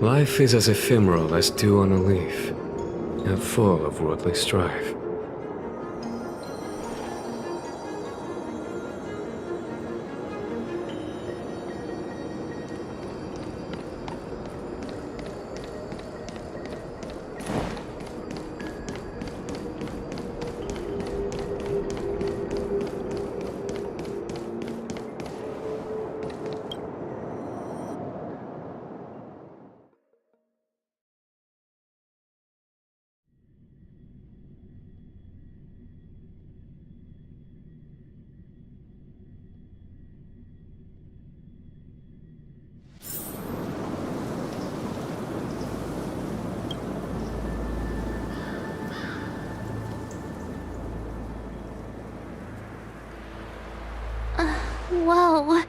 Life is as ephemeral as dew on a leaf, and full of worldly strife. Whoa.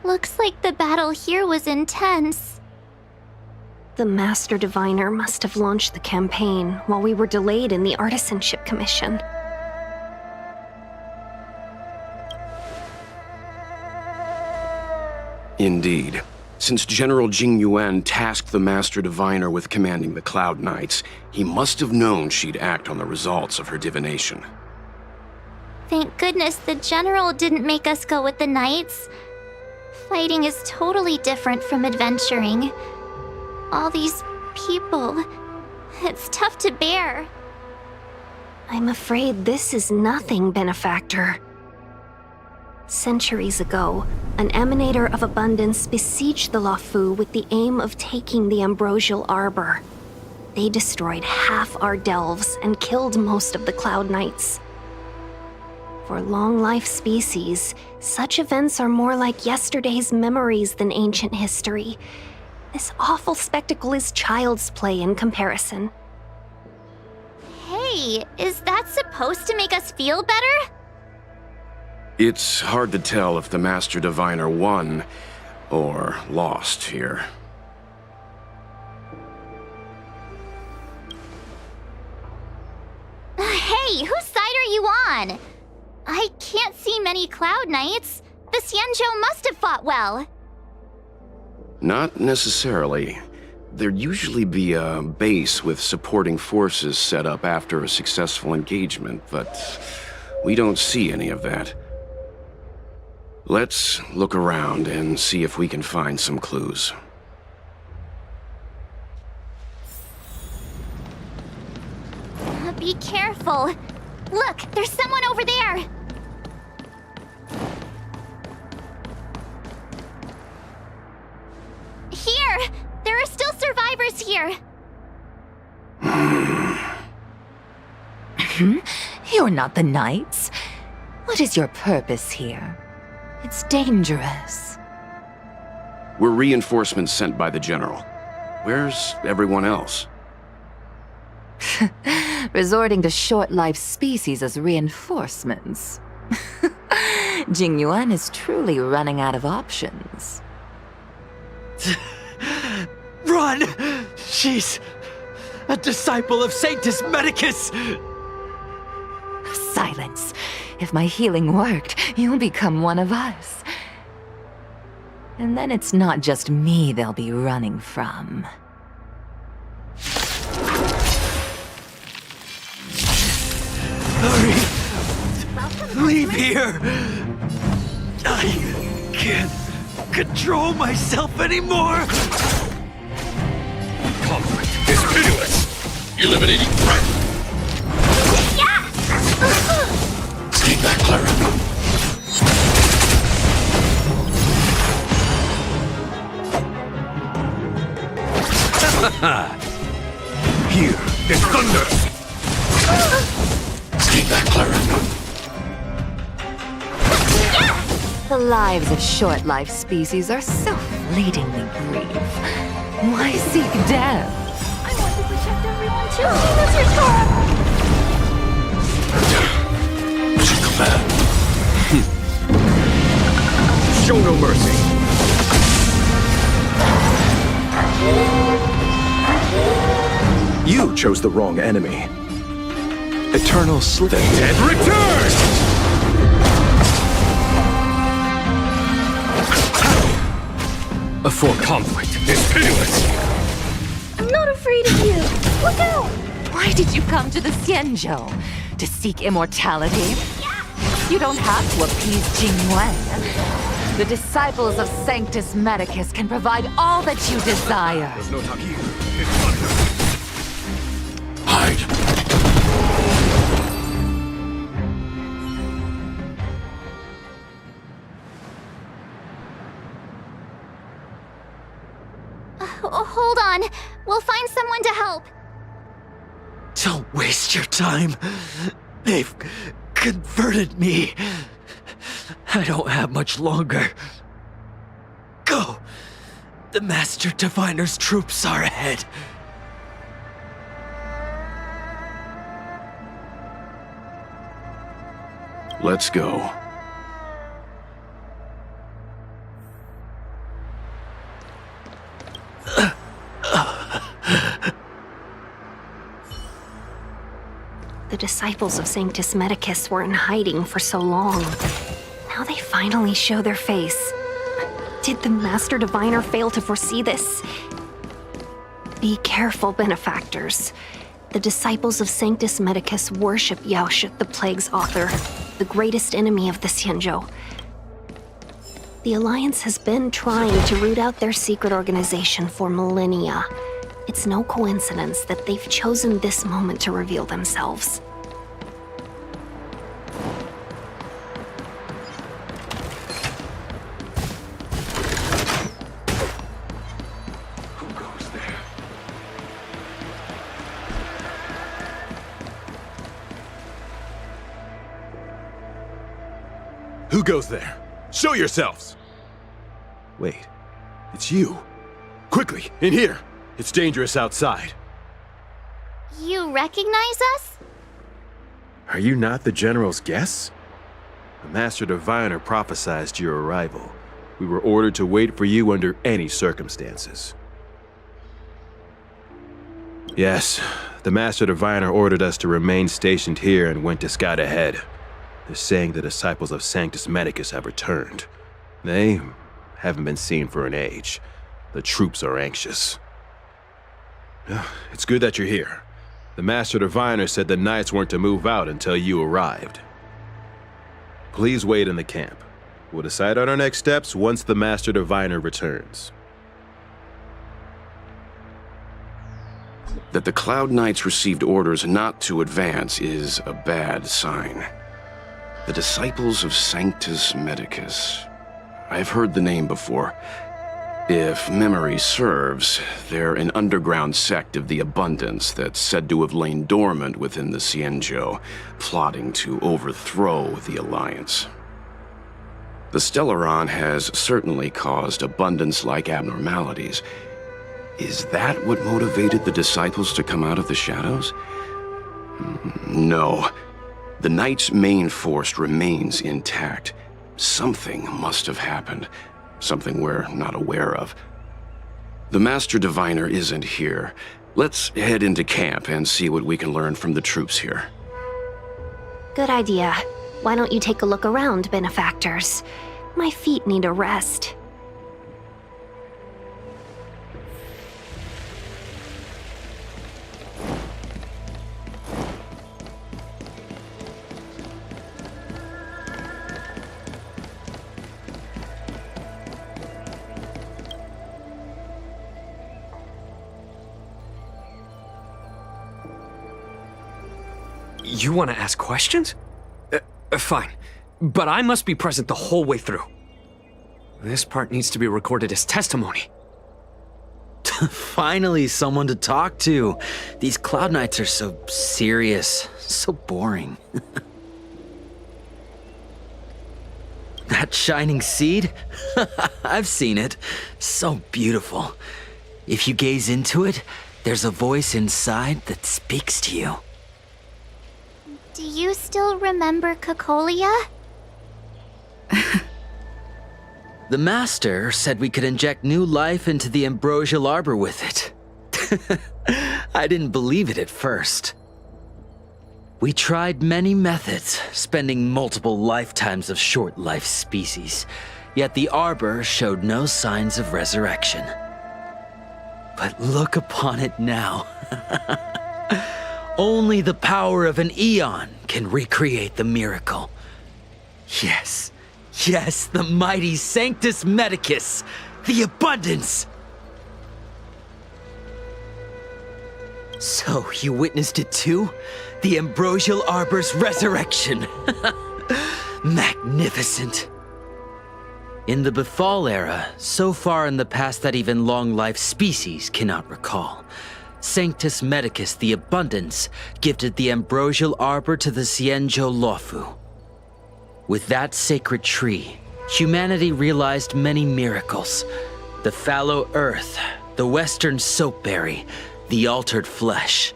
Looks like the battle here was intense. The Master Diviner must have launched the campaign while we were delayed in the Artisanship Commission. Indeed. Since General Jing Yuan tasked the Master Diviner with commanding the Cloud Knights, he must have known she'd act on the results of her divination. Thank goodness the General didn't make us go with the Knights. Fighting is totally different from adventuring. All these people, it's tough to bear. I'm afraid this is nothing, Benefactor. Centuries ago, an Emanator of Abundance besieged the Luofu with the aim of taking the Ambrosial Arbor. They destroyed half our delves and killed most of the Cloud Knights. For long-life species, such events are more like yesterday's memories than ancient history. This awful spectacle is child's play in comparison. Hey, is that supposed to make us feel better? It's hard to tell if the Master Diviner won or lost here. Hey, whose side are you on? I can't see many Cloud Knights. The Xianzhou must have fought well. Not necessarily. There'd usually be a base with supporting forces set up after a successful engagement, but we don't see any of that. Let's look around and see if we can find some clues. Be careful. Look, there's someone over there. Here! There are still survivors here. You're not the Knights. What is your purpose here? It's dangerous. We're reinforcements sent by the General. Where's everyone else? Resorting to short-lived species as reinforcements. Jing Yuan is truly running out of options. Run! She's a disciple of Sanctus Medicus! Silence. If my healing worked, you'll become one of us. And then it's not just me they'll be running from. Hurry! Leave here! I can't control myself anymore! Conflict is pitiless! Eliminating threat! Stay back, Clara. Here is thunder! Stay back, Clara. The lives of short-lived species are so fleetingly brief. Why seek death? I want to protect everyone too. That's your storm. Command. Show no mercy. You chose the wrong enemy. Eternal Slip. The dead return! A fork. Conflict is pitiless! I'm not afraid of you! Look out! Why did you come to the Xianzhou? To seek immortality? You don't have to appease Jing Yuan. The disciples of Sanctus Medicus can provide all that you desire. There's no time here. It's thunder. Hide. Hold on. We'll find someone to help. Don't waste your time. They've converted me. I don't have much longer. Go! The Master Diviner's troops are ahead. Let's go. The disciples of Sanctus Medicus were in hiding for so long. Now they finally show their face. Did the Master Diviner fail to foresee this? Be careful, benefactors. The disciples of Sanctus Medicus worship Yaoshut, the Plague's author, the greatest enemy of the Xianzhou. The Alliance has been trying to root out their secret organization for millennia. It's no coincidence that they've chosen this moment to reveal themselves. Who goes there? Who goes there? Show yourselves! Wait, it's you. Quickly, in here! It's dangerous outside. You recognize us? Are you not the General's guests? The Master Diviner prophesied your arrival. We were ordered to wait for you under any circumstances. Yes, the Master Diviner ordered us to remain stationed here and went to scout ahead. They're saying the disciples of Sanctus Medicus have returned. They haven't been seen for an age. The troops are anxious. It's good that you're here. The Master Diviner said the Knights weren't to move out until you arrived. Please wait in the camp. We'll decide on our next steps once the Master Diviner returns. That the Cloud Knights received orders not to advance is a bad sign. The disciples of Sanctus Medicus. I've heard the name before. If memory serves, they're an underground sect of the Abundance that's said to have lain dormant within the Xianzhou, plotting to overthrow the Alliance. The Stellaron has certainly caused Abundance-like abnormalities. Is that what motivated the disciples to come out of the shadows? No. The Knight's main force remains intact. Something must have happened. Something we're not aware of. The Master Diviner isn't here. Let's head into camp and see what we can learn from the troops here. Good idea. Why don't you take a look around, benefactors? My feet need a rest. You want to ask questions? Fine. But I must be present the whole way through. This part needs to be recorded as testimony. Finally, someone to talk to. These Cloud Knights are so serious, so boring. That shining seed? I've seen it. So beautiful. If you gaze into it, there's a voice inside that speaks to you. Do you still remember Cocolia? The Master said we could inject new life into the ambrosial arbor with it. I didn't believe it at first. We tried many methods, spending multiple lifetimes of short-life species, yet the arbor showed no signs of resurrection. But look upon it now. Only the power of an eon can recreate the miracle. Yes, yes, the mighty Sanctus Medicus, the abundance! So, you witnessed it too? The Ambrosial Arbor's resurrection! Magnificent! In the Befall era, so far in the past that even long-life species cannot recall, Sanctus Medicus the Abundance gifted the Ambrosial Arbor to the Xianzhou Luofu. With that sacred tree, humanity realized many miracles. The fallow earth, the western soapberry, the altered flesh.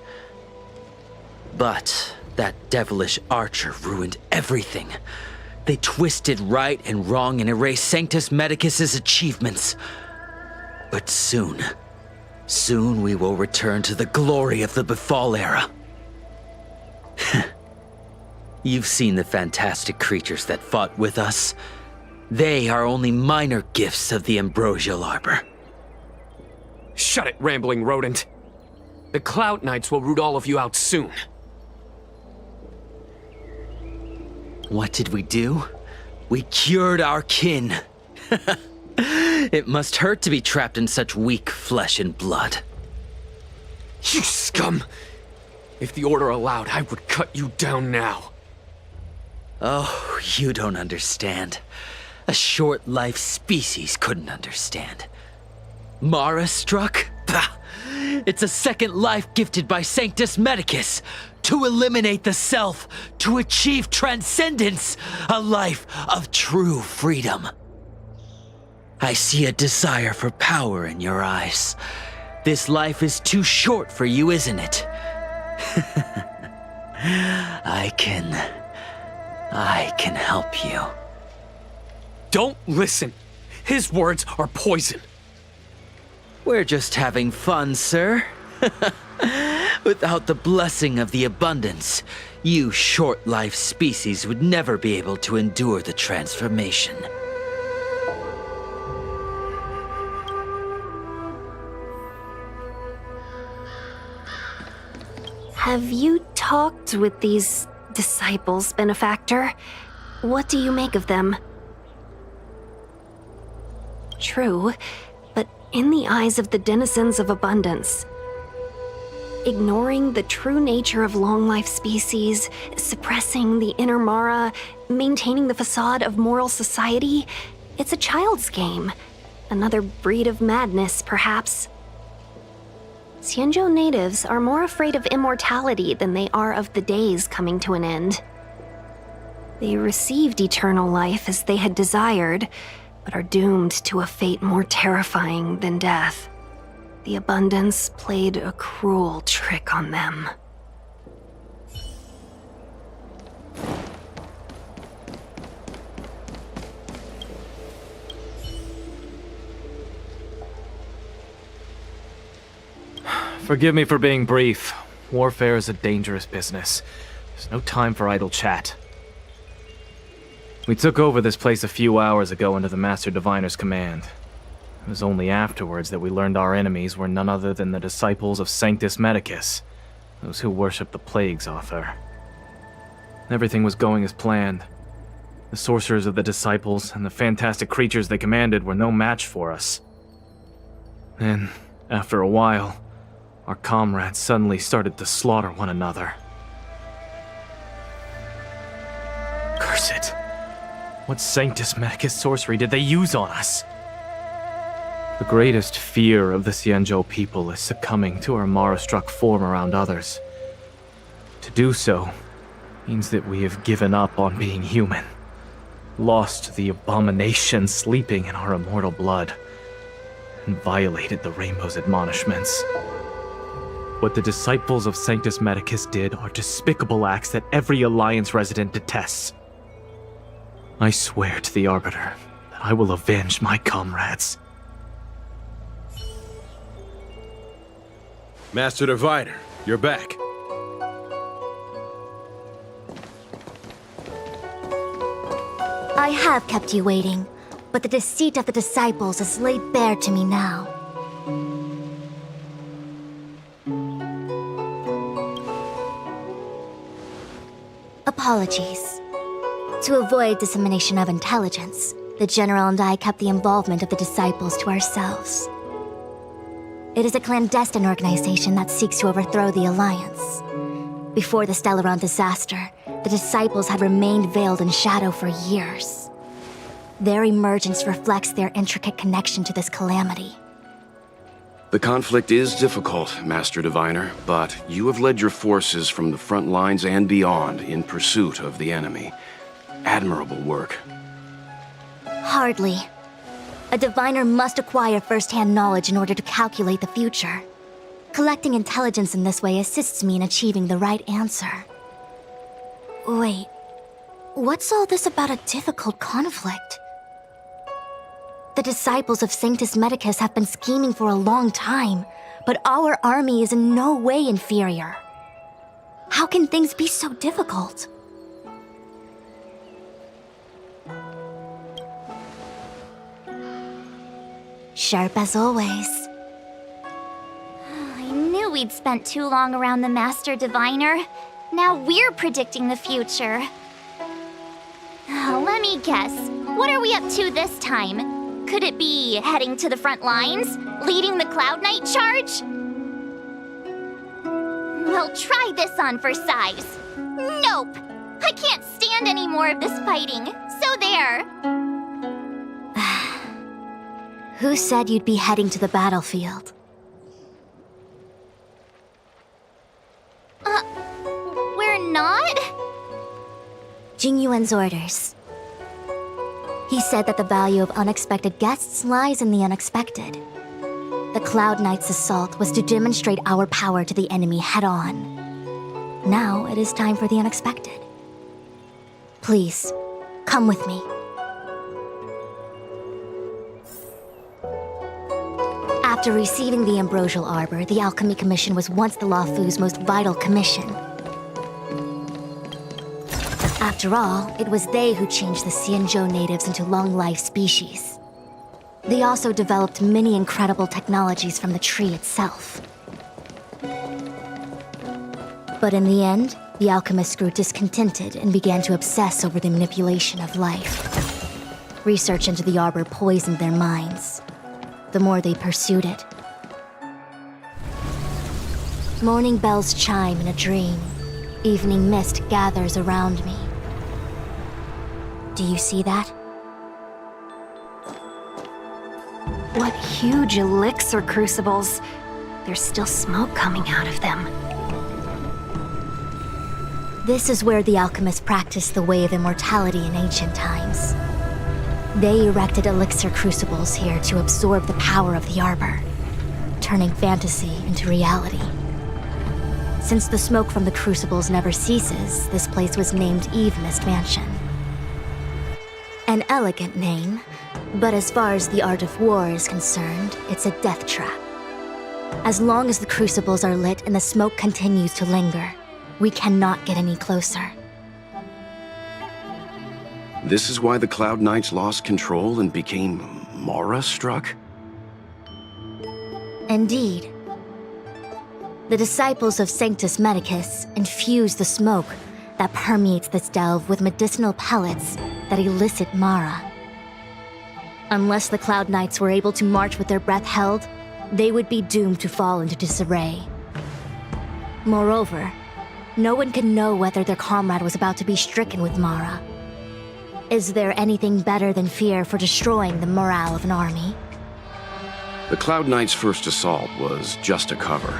But that devilish archer ruined everything. They twisted right and wrong and erased Sanctus Medicus's achievements. But soon we will return to the glory of the Befall era. You've seen the fantastic creatures that fought with us. They are only minor gifts of the Ambrosial Arbor. Shut it, rambling rodent. The Cloud Knights will root all of you out soon. What did we do? We cured our kin. It must hurt to be trapped in such weak flesh and blood. You scum! If the Order allowed, I would cut you down now. Oh, you don't understand. A short-life species couldn't understand. Mara struck? Bah! It's a second life gifted by Sanctus Medicus to eliminate the self, to achieve transcendence, a life of true freedom. I see a desire for power in your eyes. This life is too short for you, isn't it? I can help you. Don't listen. His words are poison. We're just having fun, sir. Without the blessing of the abundance, you short-life species would never be able to endure the transformation. Have you talked with these disciples, Benefactor? What do you make of them? True, but in the eyes of the denizens of abundance, ignoring the true nature of long-life species, suppressing the inner Mara, maintaining the facade of moral society, it's a child's game. Another breed of madness, perhaps. Xianzhou natives are more afraid of immortality than they are of the days coming to an end. They received eternal life as they had desired, but are doomed to a fate more terrifying than death. The abundance played a cruel trick on them. Forgive me for being brief. Warfare is a dangerous business. There's no time for idle chat. We took over this place a few hours ago under the Master Diviner's command. It was only afterwards that we learned our enemies were none other than the disciples of Sanctus Medicus, those who worship the Plague's author. Everything was going as planned. The sorcerers of the disciples and the fantastic creatures they commanded were no match for us. Then, after a while, our comrades suddenly started to slaughter one another. Curse it! What Sanctus Medicus sorcery did they use on us? The greatest fear of the Xianzhou people is succumbing to our Mara-struck form around others. To do so means that we have given up on being human, lost the abomination sleeping in our immortal blood, and violated the Rainbow's admonishments. What the disciples of Sanctus Medicus did are despicable acts that every Alliance resident detests. I swear to the Arbiter that I will avenge my comrades. Master Diviner, you're back. I have kept you waiting, but the deceit of the disciples is laid bare to me now. Apologies. To avoid dissemination of intelligence, the General and I kept the involvement of the disciples to ourselves. It is a clandestine organization that seeks to overthrow the Alliance. Before the Stellaron disaster, the disciples had remained veiled in shadow for years. Their emergence reflects their intricate connection to this calamity. The conflict is difficult, Master Diviner, but you have led your forces from the front lines and beyond in pursuit of the enemy. Admirable work. Hardly. A diviner must acquire first-hand knowledge in order to calculate the future. Collecting intelligence in this way assists me in achieving the right answer. Wait, what's all this about a difficult conflict? The disciples of Sanctus Medicus have been scheming for a long time, but our army is in no way inferior. How can things be so difficult? Sharp as always. I knew we'd spent too long around the Master Diviner. Now we're predicting the future. Let me guess. What are we up to this time? Could it be heading to the front lines? Leading the Cloud Knight charge? We'll try this on for size. Nope! I can't stand any more of this fighting. So there. Who said you'd be heading to the battlefield? We're not? Jing Yuan's orders. He said that the value of unexpected guests lies in the unexpected. The Cloud Knight's assault was to demonstrate our power to the enemy head-on. Now it is time for the unexpected. Please, come with me. After receiving the Ambrosial Arbor, the Alchemy Commission was once the Luofu's most vital commission. After all, it was they who changed the Xianzhou natives into long-life species. They also developed many incredible technologies from the tree itself. But in the end, the alchemists grew discontented and began to obsess over the manipulation of life. Research into the arbor poisoned their minds. The more they pursued it. Morning bells chime in a dream. Evening mist gathers around me. Do you see that? What huge elixir crucibles. There's still smoke coming out of them. This is where the alchemists practiced the way of immortality in ancient times. They erected elixir crucibles here to absorb the power of the arbor, turning fantasy into reality. Since the smoke from the crucibles never ceases, this place was named Eve Mist Mansion. An elegant name, but as far as the art of war is concerned, it's a death trap. As long as the crucibles are lit and the smoke continues to linger, we cannot get any closer. This is why the Cloud Knights lost control and became Mara-struck? Indeed. The disciples of Sanctus Medicus infuse the smoke that permeates this delve with medicinal pellets that elicit Mara. Unless the Cloud Knights were able to march with their breath held, they would be doomed to fall into disarray. Moreover, no one could know whether their comrade was about to be stricken with Mara. Is there anything better than fear for destroying the morale of an army? The Cloud Knights' first assault was just a cover.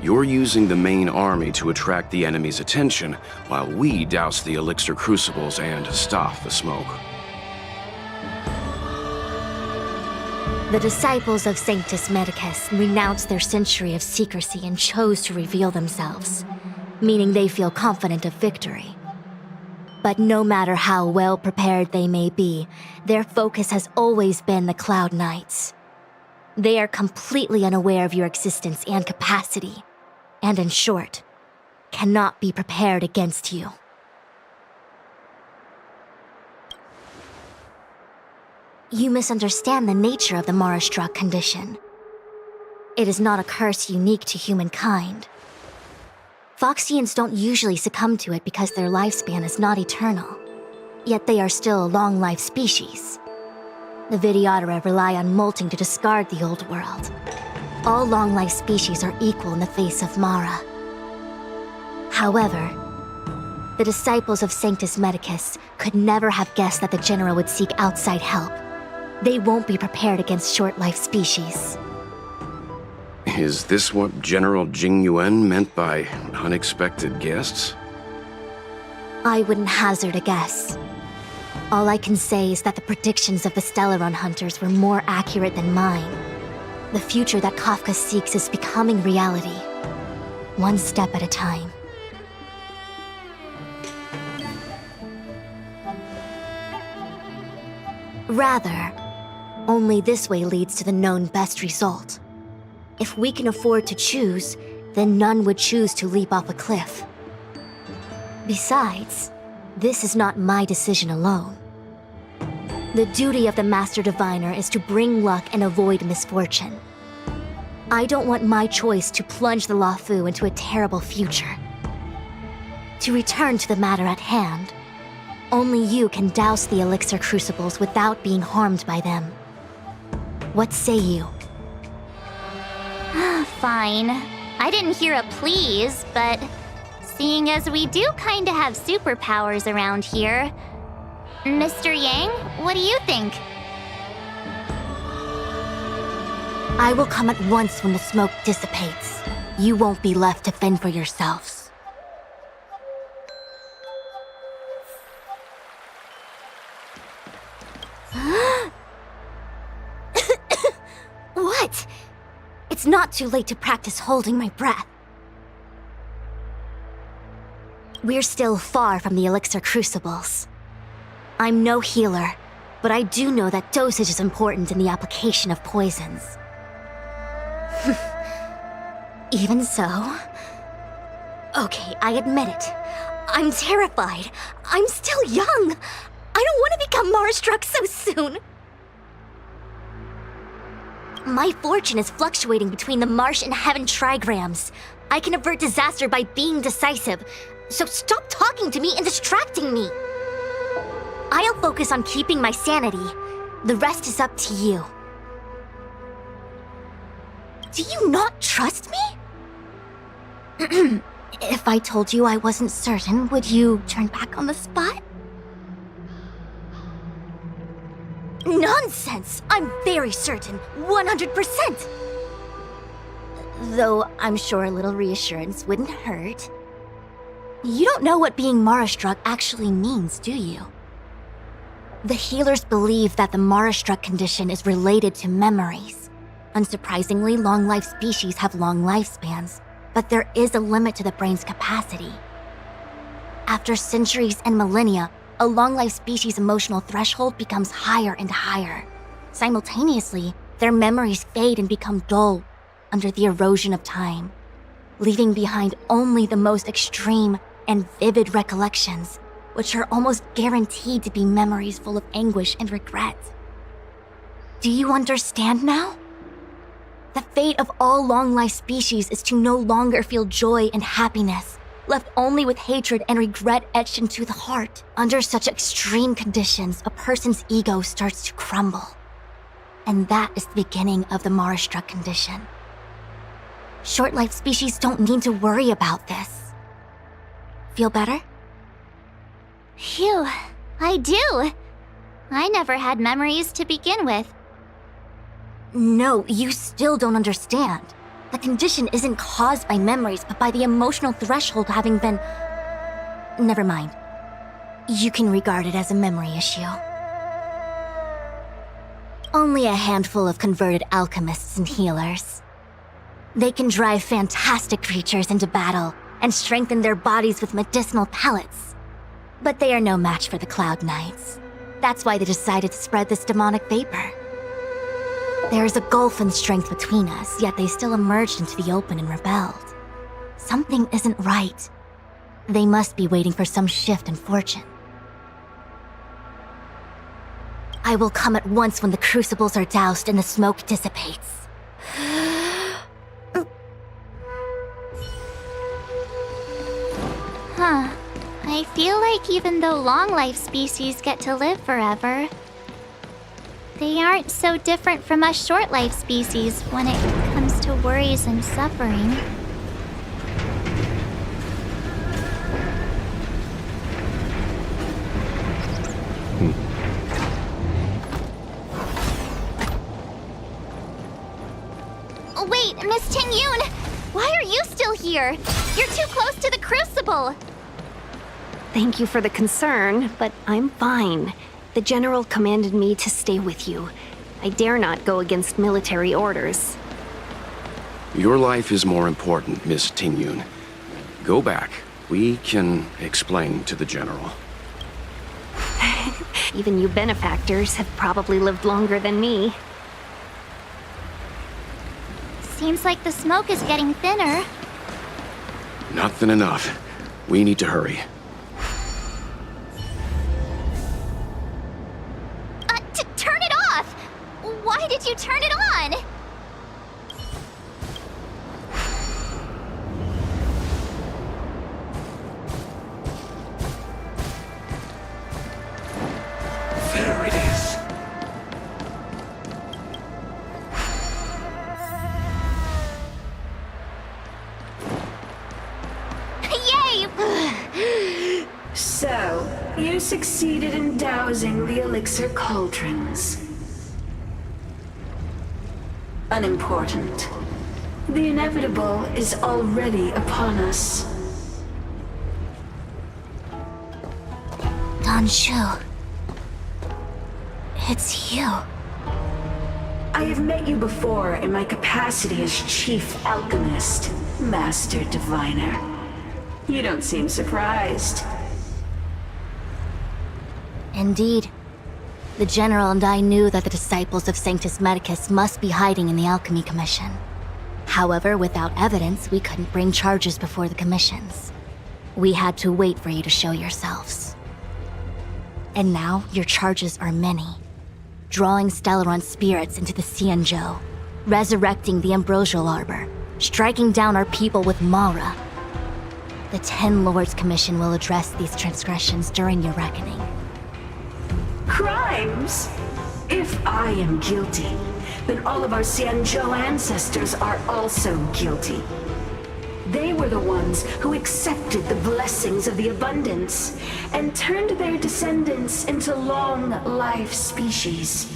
You're using the main army to attract the enemy's attention, while we douse the elixir crucibles and stop the smoke. The disciples of Sanctus Medicus renounced their century of secrecy and chose to reveal themselves, meaning they feel confident of victory. But no matter how well prepared they may be, their focus has always been the Cloud Knights. They are completely unaware of your existence and capacity, and in short, cannot be prepared against you. You misunderstand the nature of the Mara-struck condition. It is not a curse unique to humankind. Foxians don't usually succumb to it because their lifespan is not eternal. Yet they are still a long-life species. The Vidyadhara rely on molting to discard the old world. All long-life species are equal in the face of Mara. However, the disciples of Sanctus Medicus could never have guessed that the General would seek outside help. They won't be prepared against short-life species. Is this what General Jing Yuan meant by unexpected guests? I wouldn't hazard a guess. All I can say is that the predictions of the Stellaron hunters were more accurate than mine. The future that Kafka seeks is becoming reality. One step at a time. Rather, only this way leads to the known best result. If we can afford to choose, then none would choose to leap off a cliff. Besides, this is not my decision alone. The duty of the Master Diviner is to bring luck and avoid misfortune. I don't want my choice to plunge the Luofu into a terrible future. To return to the matter at hand, only you can douse the elixir crucibles without being harmed by them. What say you? Fine. I didn't hear a please, but seeing as we do kinda have superpowers around here, Mr. Yang, what do you think? I will come at once when the smoke dissipates. You won't be left to fend for yourselves. What? It's not too late to practice holding my breath. We're still far from the elixir crucibles. I'm no healer, but I do know that dosage is important in the application of poisons. Even so... Okay, I admit it. I'm terrified. I'm still young. I don't want to become Mara-struck so soon. My fortune is fluctuating between the marsh and heaven trigrams. I can avert disaster by being decisive, so stop talking to me and distracting me. I'll focus on keeping my sanity. The rest is up to you. Do you not trust me? If I told you I wasn't certain, would you turn back on the spot? Nonsense! I'm very certain, 100%! Though I'm sure a little reassurance wouldn't hurt. You don't know what being Mara-struck actually means, do you? The healers believe that the Mara-struck condition is related to memories. Unsurprisingly, long-life species have long lifespans, but there is a limit to the brain's capacity. After centuries and millennia, a long-life species' emotional threshold becomes higher and higher. Simultaneously, their memories fade and become dull under the erosion of time, leaving behind only the most extreme and vivid recollections, which are almost guaranteed to be memories full of anguish and regret. Do you understand now? The fate of all long-life species is to no longer feel joy and happiness, left only with hatred and regret etched into the heart. Under such extreme conditions, a person's ego starts to crumble. And that is the beginning of the Mara-struck condition. Short-life species don't need to worry about this. Feel better? Phew, I do. I never had memories to begin with. No, you still don't understand. The condition isn't caused by memories, but by the emotional threshold having been... Never mind. You can regard it as a memory issue. Only a handful of converted alchemists and healers. They can drive fantastic creatures into battle and strengthen their bodies with medicinal pellets. But they are no match for the Cloud Knights. That's why they decided to spread this demonic vapor. There is a gulf in strength between us, yet they still emerged into the open and rebelled. Something isn't right. They must be waiting for some shift in fortune. I will come at once when the crucibles are doused and the smoke dissipates. I feel like even though long-life species get to live forever, they aren't so different from us short-life species when it comes to worries and suffering. Wait, Miss Tingyun! Why are you still here? You're too close to the Crucible! Thank you for the concern, but I'm fine. The General commanded me to stay with you. I dare not go against military orders. Your life is more important, Miss Tingyun. Go back. We can explain to the General. Even you benefactors have probably lived longer than me. Seems like the smoke is getting thinner. Not thin enough. We need to hurry. Turn it off! Why did you turn it on? There it is. Yay! So, you succeeded in dousing the elixir cauldrons. Unimportant. The inevitable is already upon us. Danshu. It's you. I have met you before in my capacity as Chief Alchemist, Master Diviner. You don't seem surprised. Indeed. The General and I knew that the disciples of Sanctus Medicus must be hiding in the Alchemy Commission. However, without evidence, we couldn't bring charges before the commissions. We had to wait for you to show yourselves. And now, your charges are many. Drawing Stellaron spirits into the Xianzhou, resurrecting the Ambrosial Arbor, striking down our people with Mara. The Ten Lords Commission will address these transgressions during your reckoning. Crimes? If I am guilty, then all of our Xianzhou ancestors are also guilty. They were the ones who accepted the blessings of the abundance and turned their descendants into long-life species.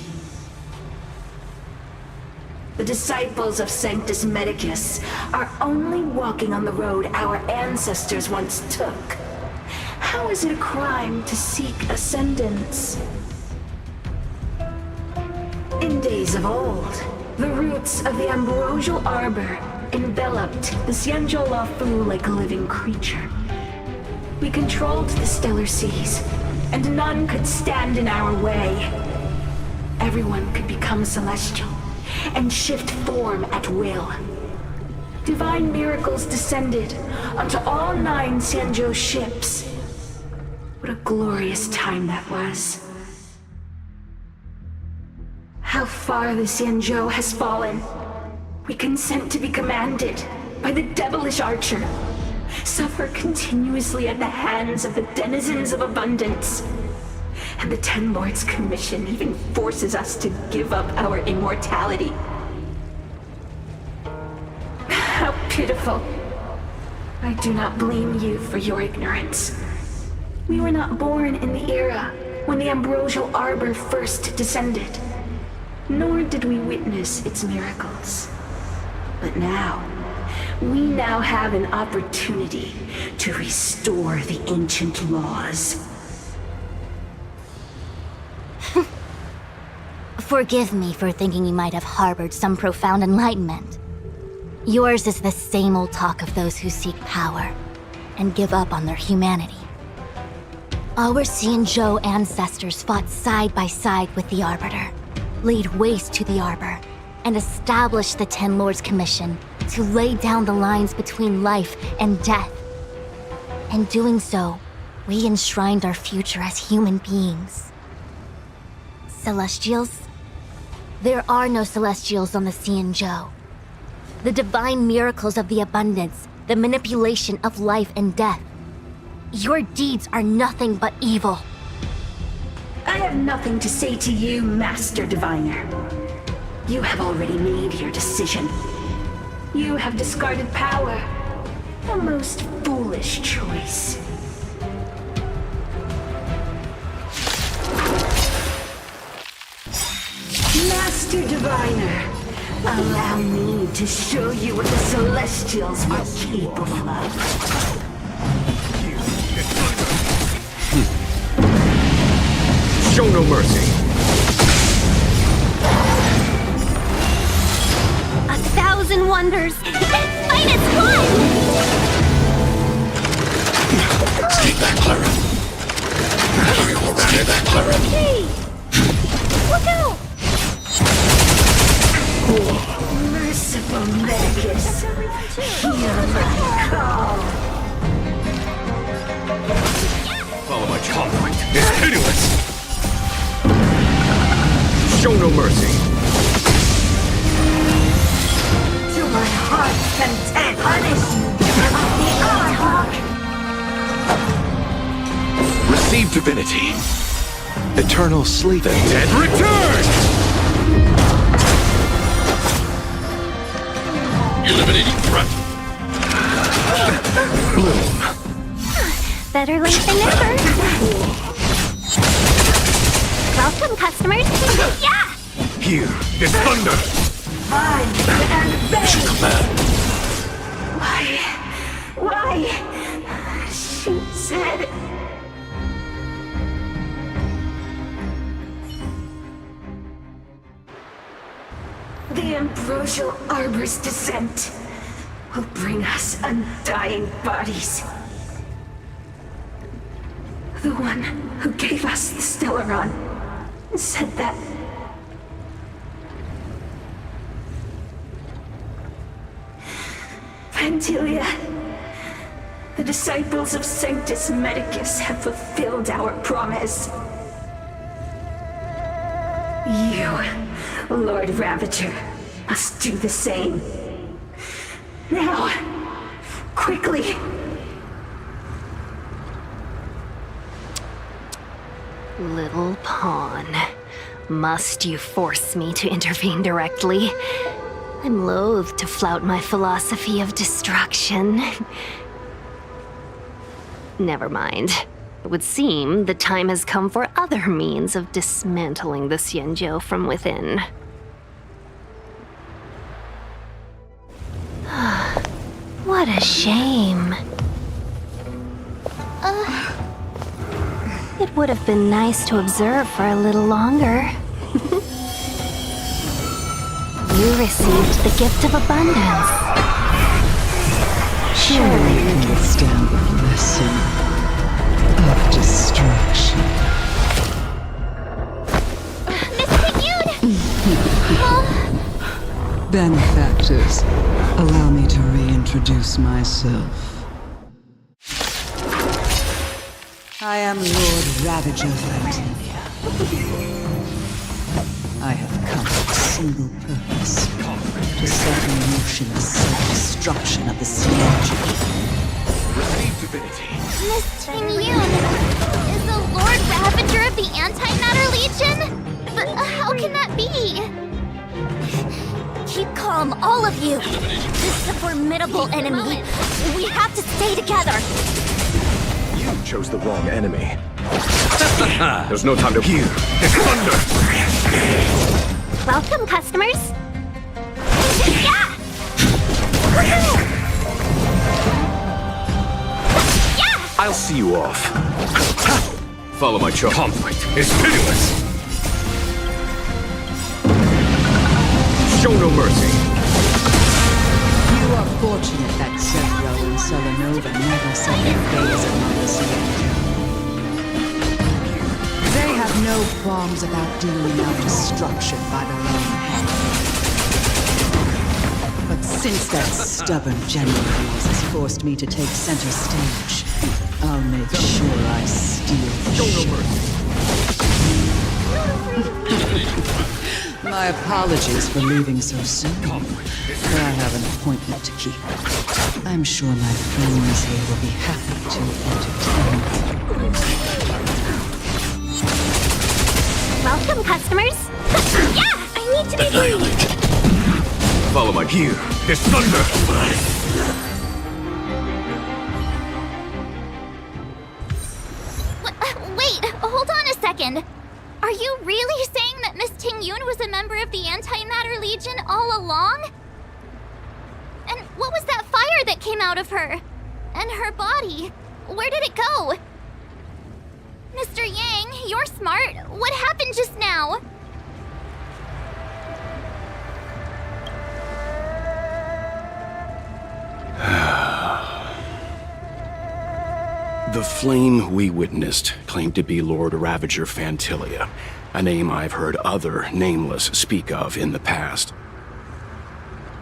The disciples of Sanctus Medicus are only walking on the road our ancestors once took. How is it a crime to seek ascendance? In days of old, the roots of the Ambrosial Arbor enveloped the Xianzhou Lafu like a living creature. We controlled the stellar seas, and none could stand in our way. Everyone could become celestial and shift form at will. Divine miracles descended onto all 9 Xianzhou ships. What a glorious time that was. How far the Xianzhou has fallen. We consent to be commanded by the devilish archer, suffer continuously at the hands of the denizens of abundance. And the Ten Lords Commission even forces us to give up our immortality. How pitiful. I do not blame you for your ignorance. We were not born in the era when the Ambrosial Arbor first descended, nor did we witness its miracles. But now, we now have an opportunity to restore the ancient laws. Forgive me for thinking you might have harbored some profound enlightenment. Yours is the same old talk of those who seek power and give up on their humanity. Our Xianzhou ancestors fought side by side with the Arbiter, laid waste to the Arbor, and established the Ten Lords Commission to lay down the lines between life and death. In doing so, we enshrined our future as human beings. Celestials? There are no Celestials on the Xianzhou. The divine miracles of the abundance, the manipulation of life and death. Your deeds are nothing but evil. I have nothing to say to you, Master Diviner. You have already made your decision. You have discarded power. A most foolish choice. Master Diviner, allow me to show you what the Celestials are capable of. Show no mercy. 1,000 wonders! Minus one! Stay back, Clara. Stay back, Clara. Hey! Look out! Merciful Medicus, hear my call. Follow my conflict. It's pitiless. Show no mercy. To my heart's content, punish the Receive divinity. Eternal sleep. The dead Return! eliminating threat. Bloom. Better late than never. Welcome, customers. Yeah! Here is thunder. Mission command. Why? She said... The Ambrosial Arbor's descent will bring us undying bodies. The one who gave us the Stellaron said that... Phantylia, the disciples of Sanctus Medicus have fulfilled our promise. You, Lord Ravager, must do the same. Now, quickly. Little pawn. Must you force me to intervene directly? I'm loath to flout my philosophy of destruction. Never mind. It would seem the time has come for other means of dismantling the Xianzhou from within. What a shame. It would have been nice to observe for a little longer. You received the gift of abundance. Surely you can withstand the blessing of destruction. Miss Tingyun! Benefactors, allow me to reintroduce myself. I am Lord Ravager Phantylia. I have come with a single purpose: to set in motion the self-destruction of the Xianzhou. Receive divinity. Miss Tingyun! Is the Lord Ravager of the Antimatter Legion? But how can that be? Keep calm, all of you. This is a formidable enemy. We have to stay together. You chose the wrong enemy. There's no time to hear. It's thunder. Welcome, customers. Yeah! Yeah! I'll see you off. Follow my charge. Conflict is pitiless. Show no mercy. You are fortunate that Zephyro and Selenova never set their gaze upon the Xianzhou. They have no qualms about dealing out destruction by their own hand. But since that stubborn general of yours has forced me to take center stage, I'll make sure I steal the show. My apologies for leaving so soon, but I have an appointment to keep. I'm sure my friends here will be happy to entertain you. Welcome, customers. Yeah, I need to be Annihilate. Follow my cue. It's thunder! Wait, hold on a second. Are you really saying that Miss Tingyun was a member of the Antimatter Legion all along? And what was that fire that came out of her? And her body? Where did it go? Mr. Yang, you're smart. What happened just now? The flame we witnessed claimed to be Lord Ravager Phantylia, a name I've heard other nameless speak of in the past.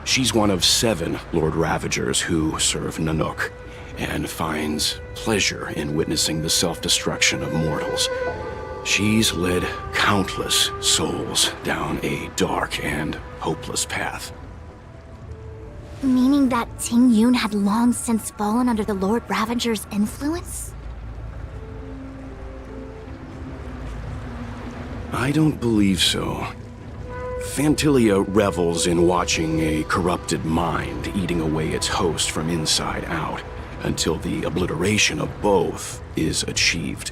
She's one of 7 Lord Ravagers who serve Nanook, and finds pleasure in witnessing the self-destruction of mortals. She's led countless souls down a dark and hopeless path. Meaning that Tingyun had long since fallen under the Lord Ravager's influence? I don't believe so. Phantylia revels in watching a corrupted mind eating away its host from inside out, until the obliteration of both is achieved.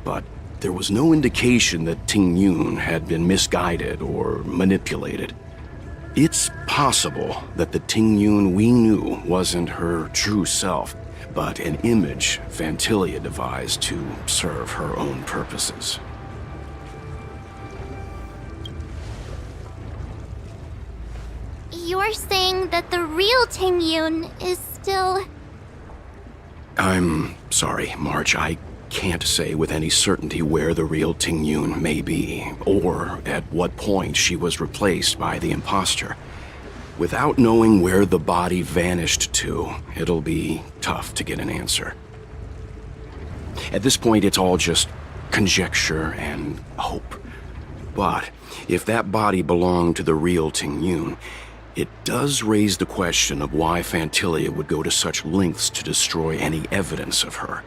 But there was no indication that Tingyun had been misguided or manipulated. It's possible that the Tingyun we knew wasn't her true self, but an image Phantylia devised to serve her own purposes. You're saying that the real Tingyun is still... I'm sorry, March. I can't say with any certainty where the real Tingyun may be, or at what point she was replaced by the imposter. Without knowing where the body vanished to, it'll be tough to get an answer. At this point, it's all just conjecture and hope. But if that body belonged to the real Tingyun, it does raise the question of why Phantylia would go to such lengths to destroy any evidence of her.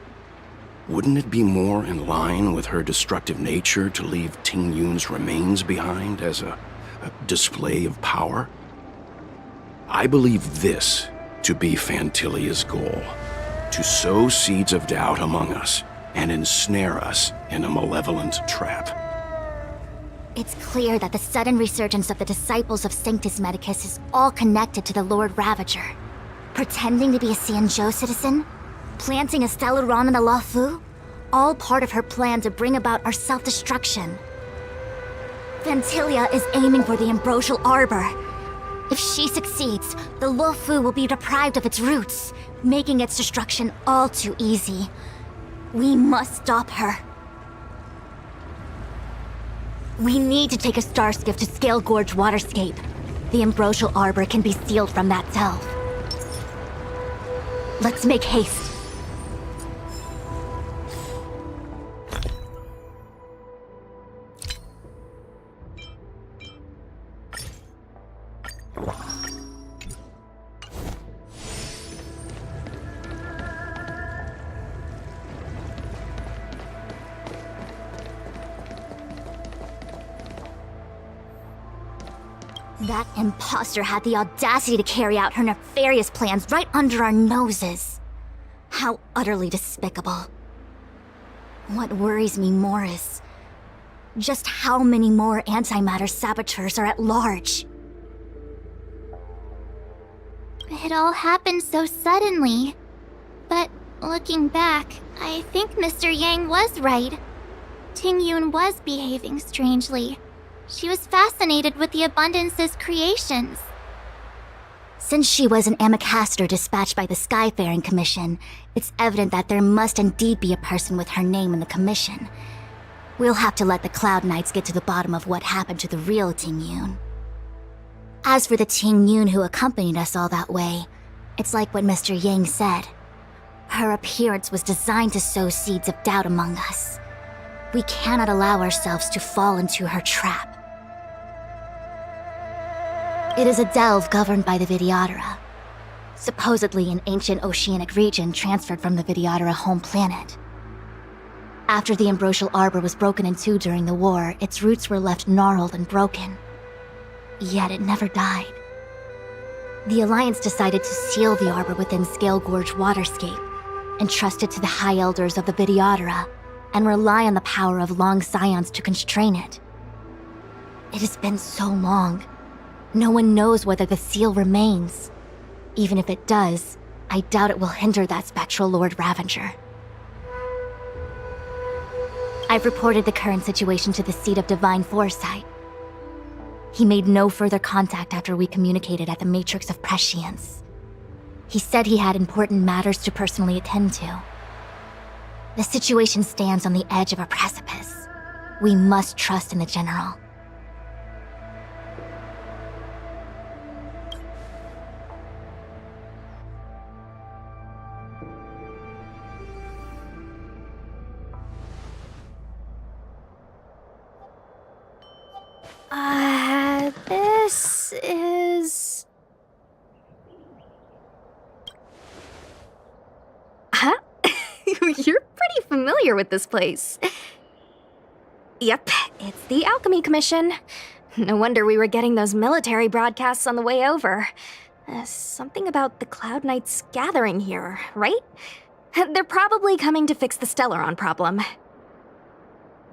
Wouldn't it be more in line with her destructive nature to leave Tingyun's remains behind as a display of power? I believe this to be Phantylia's goal: to sow seeds of doubt among us and ensnare us in a malevolent trap. It's clear that the sudden resurgence of the disciples of Sanctus Medicus is all connected to the Lord Ravager. Pretending to be a Xianzhou citizen? Planting a Stellaron in the Luofu? All part of her plan to bring about our self-destruction. Phantylia is aiming for the Ambrosial Arbor. If she succeeds, the Luofu will be deprived of its roots, making its destruction all too easy. We must stop her. We need to take a star skiff to Scale Gorge Waterscape. The Ambrosial Arbor can be sealed from that delve. Let's make haste. That imposter had the audacity to carry out her nefarious plans right under our noses. How utterly despicable. What worries me more is just how many more antimatter saboteurs are at large. It all happened so suddenly. But looking back, I think Mr. Yang was right. Tingyun was behaving strangely. She was fascinated with the Abundance's creations. Since she was an Amicastor dispatched by the Skyfaring Commission, it's evident that there must indeed be a person with her name in the commission. We'll have to let the Cloud Knights get to the bottom of what happened to the real Tingyun. As for the Tingyun who accompanied us all that way, it's like what Mr. Yang said. Her appearance was designed to sow seeds of doubt among us. We cannot allow ourselves to fall into her trap. It is a delve governed by the Vidyadhara. Supposedly an ancient oceanic region transferred from the Vidyadhara home planet. After the Ambrosial Arbor was broken in two during the war, its roots were left gnarled and broken. Yet it never died. The Alliance decided to seal the arbor within Scale Gorge Waterscape, entrust it to the High Elders of the Vidyadhara, and rely on the power of long scions to constrain it. It has been so long. No one knows whether the seal remains. Even if it does, I doubt it will hinder that spectral Lord Ravager. I've reported the current situation to the Seat of Divine Foresight. He made no further contact after we communicated at the Matrix of Prescience. He said he had important matters to personally attend to. The situation stands on the edge of a precipice. We must trust in the General. This is... Huh? You're pretty familiar with this place. Yep, it's the Alchemy Commission. No wonder we were getting those military broadcasts on the way over. Something about the Cloud Knights gathering here, right? They're probably coming to fix the Stellaron problem.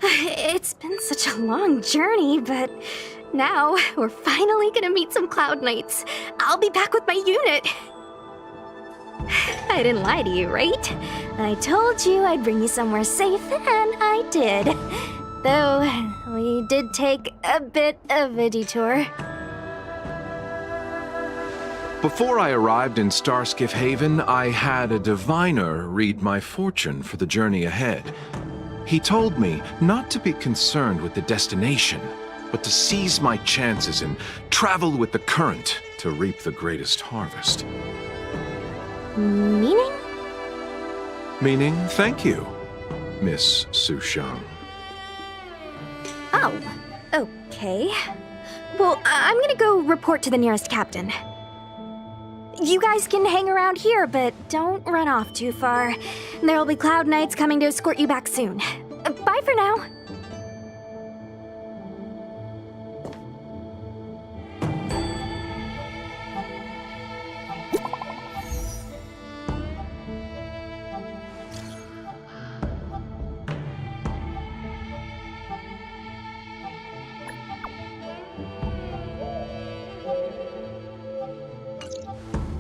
It's been such a long journey, but now we're finally gonna meet some Cloud Knights. I'll be back with my unit. I didn't lie to you, right? I told you I'd bring you somewhere safe, and I did. Though, we did take a bit of a detour. Before I arrived in Starskiff Haven, I had a diviner read my fortune for the journey ahead. He told me not to be concerned with the destination, but to seize my chances and travel with the current to reap the greatest harvest. Meaning? Meaning, thank you, Miss Sushang. Oh, okay. Well, I'm gonna go report to the nearest captain. You guys can hang around here, but don't run off too far. There'll be Cloud Knights coming to escort you back soon. Bye for now.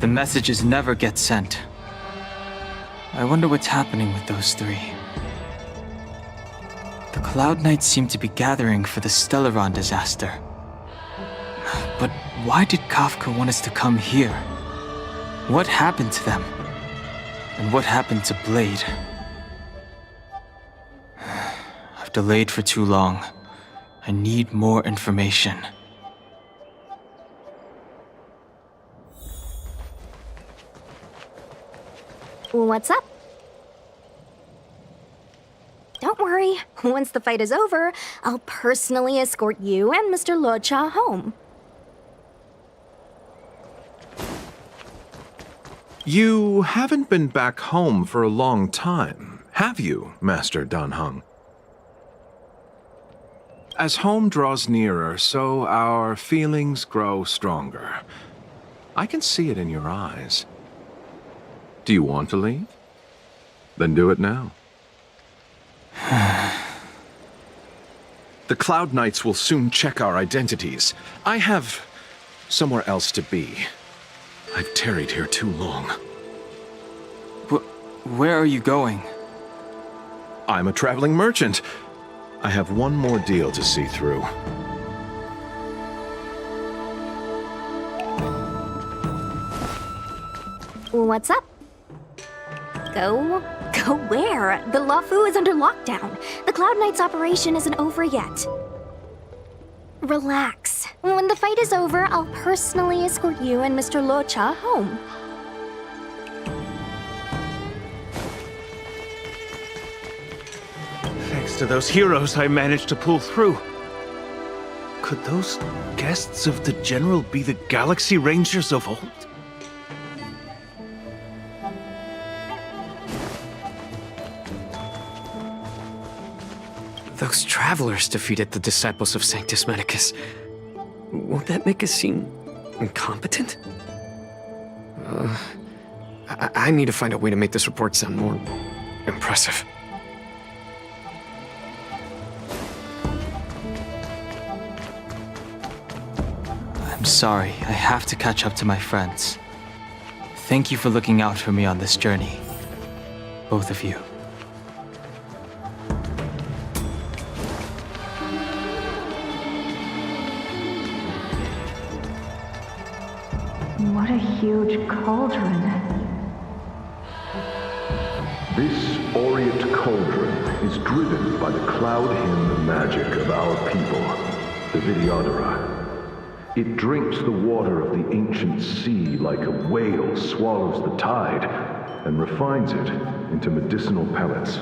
The messages never get sent. I wonder what's happening with those three. The Cloud Knights seem to be gathering for the Stellaron disaster. But why did Kafka want us to come here? What happened to them? And what happened to Blade? I've delayed for too long. I need more information. What's up? Don't worry. Once the fight is over, I'll personally escort you and Mr. Locha home. You haven't been back home for a long time, have you, Master Danheng? As home draws nearer, so our feelings grow stronger. I can see it in your eyes. Do you want to leave? Then do it now. The Cloud Knights will soon check our identities. I have somewhere else to be. I've tarried here too long. Where are you going? I'm a traveling merchant. I have one more deal to see through. What's up? Go where? The Luofu is under lockdown. The Cloud Knights operation isn't over yet. Relax. When the fight is over, I'll personally escort you and Mr. Locha home. Thanks to those heroes, I managed to pull through. Could those guests of the General be the Galaxy Rangers of old? Those travelers defeated the disciples of Sanctus Medicus. Won't that make us seem incompetent? I need to find a way to make this report sound more impressive. I'm sorry, I have to catch up to my friends. Thank you for looking out for me on this journey. Both of you. What a huge cauldron. This aureate cauldron is driven by the cloud hymn magic of our people, the Vidyadhara. It drinks the water of the ancient sea like a whale swallows the tide and refines it into medicinal pellets.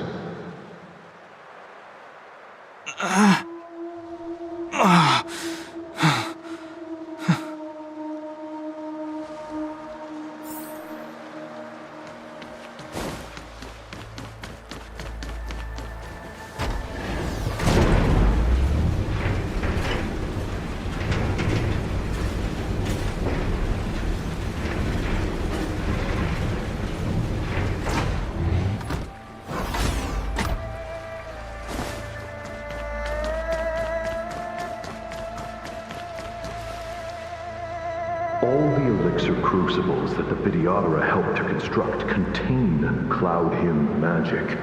All the elixir crucibles that the Vidyadhara helped to construct contain cloud hymn magic.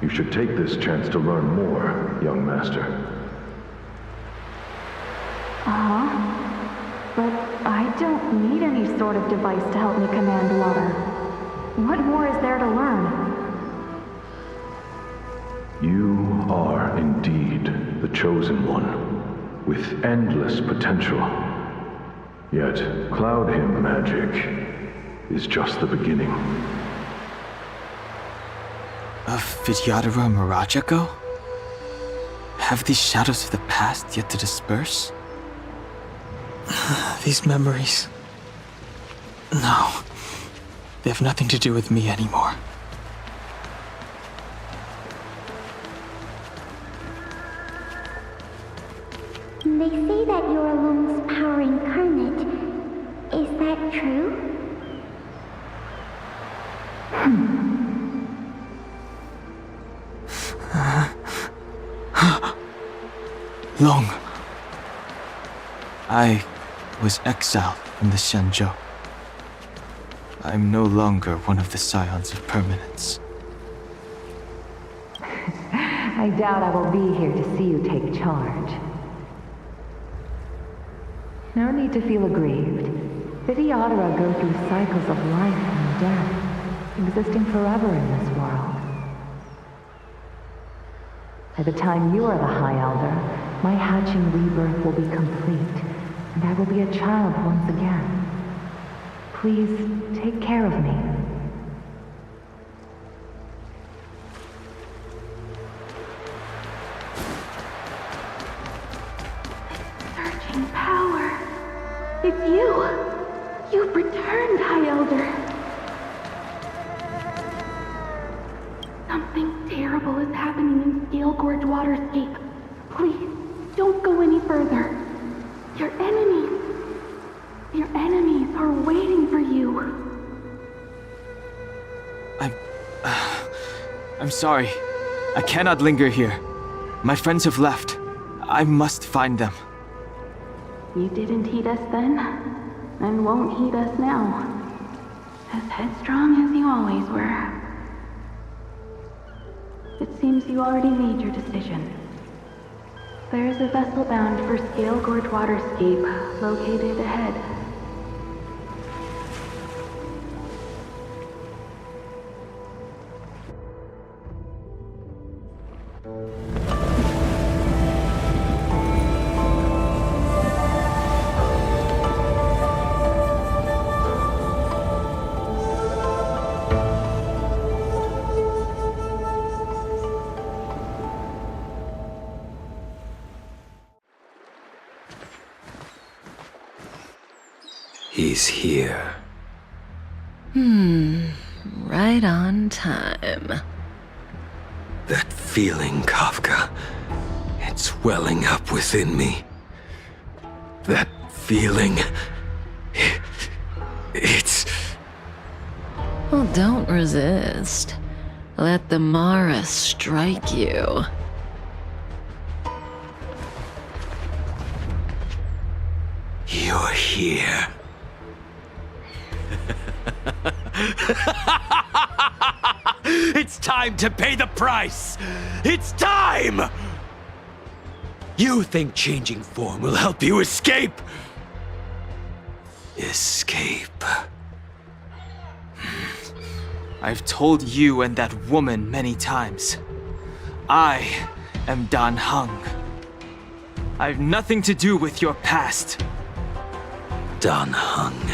You should take this chance to learn more, young master. But I don't need any sort of device to help me command water. What more is there to learn? You are indeed the chosen one, with endless potential. Yet, cloud hymn magic is just the beginning. Of Vidyadhara Mirajago? Have these shadows of the past yet to disperse? These memories... No. They have nothing to do with me anymore. They say that you're Lung's power incarnate. Is that true? Long. I was exiled from the Xianzhou. I'm no longer one of the Scions of Permanence. I doubt I will be here to see you take charge. No need to feel aggrieved. Vidyadhara go through cycles of life and death, existing forever in this world. By the time you are the High Elder, my hatching rebirth will be complete, and I will be a child once again. Please, take care of me. Surging power. It's you! You've returned, High Elder. Something terrible is happening in Scale Gorge Waterscape. Please, don't go any further. Your enemies are waiting for you. I'm sorry. I cannot linger here. My friends have left. I must find them. You didn't heed us then, and won't heed us now. As headstrong as you always were. It seems you already made your decision. There is a vessel bound for Scale Gorge Waterscape, located ahead. He's here. Right on time. That feeling, Kafka. It's welling up within me. That feeling. It's... Well, don't resist. Let the Mara strike you. You're here. It's time to pay the price! It's time! You think changing form will help you escape? Escape. I've told you and that woman many times. I am Dan Heng. I have nothing to do with your past. Dan Heng.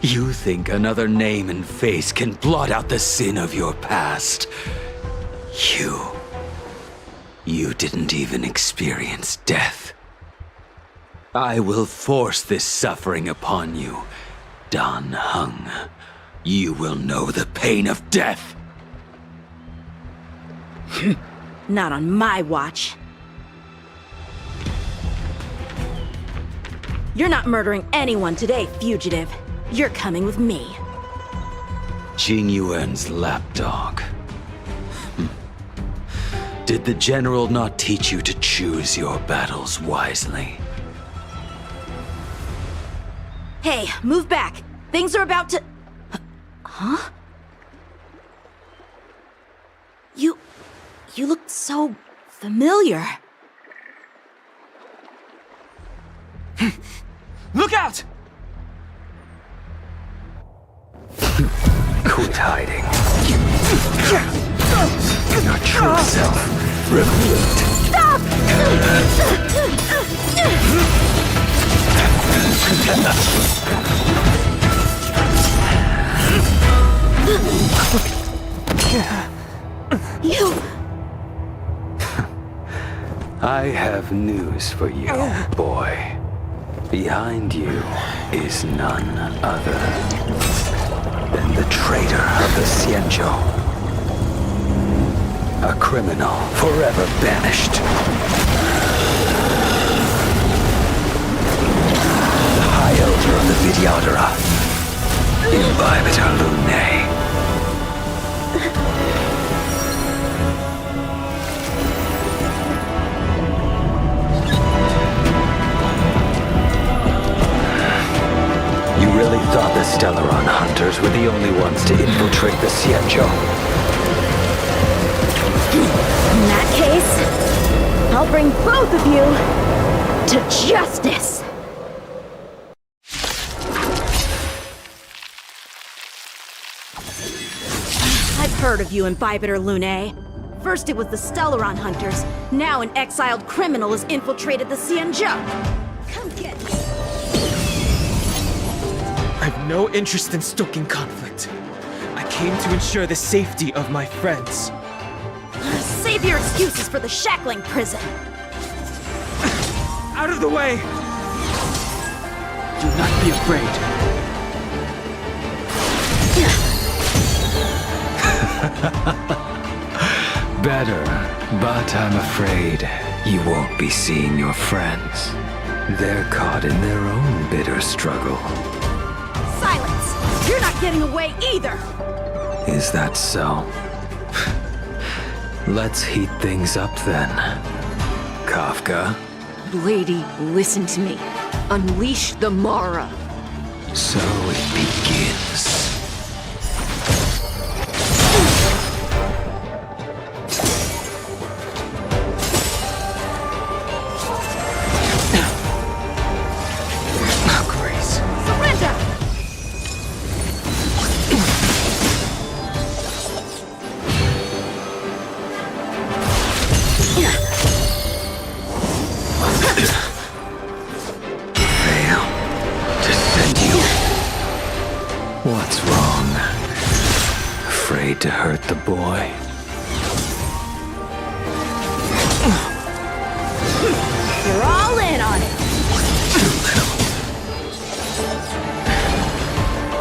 You think another name and face can blot out the sin of your past? You didn't even experience death. I will force this suffering upon you, Dan Heng. You will know the pain of death. Not on my watch. You're not murdering anyone today, fugitive. You're coming with me. Jing Yuan's lapdog. Did the general not teach you to choose your battles wisely? Hey, move back. Things are about to... Huh? You look so familiar. Look out! Quit hiding. Your true self revealed. Stop! You... I have news for you, boy. Behind you is none other than the traitor of the Xianzhou. A criminal forever banished. The High Elder of the Vidyadhara, Inbibitor Lunae. You really thought the Stellaron hunters were the only ones to infiltrate the Xianzhou? In that case, I'll bring both of you to justice! I've heard of you, Inbibitor Lunae. First it was the Stellaron hunters, now an exiled criminal has infiltrated the Xianzhou. Come get me! I've no interest in stoking conflict. I came to ensure the safety of my friends. Save your excuses for the shackling prison! Out of the way! Do not be afraid. Better, but I'm afraid you won't be seeing your friends. They're caught in their own bitter struggle. Silence! You're not getting away either! Is that so? Let's heat things up then. Kafka? Lady, listen to me. Unleash the Mara. So it begins. What's wrong? Afraid to hurt the boy? You're all in on it!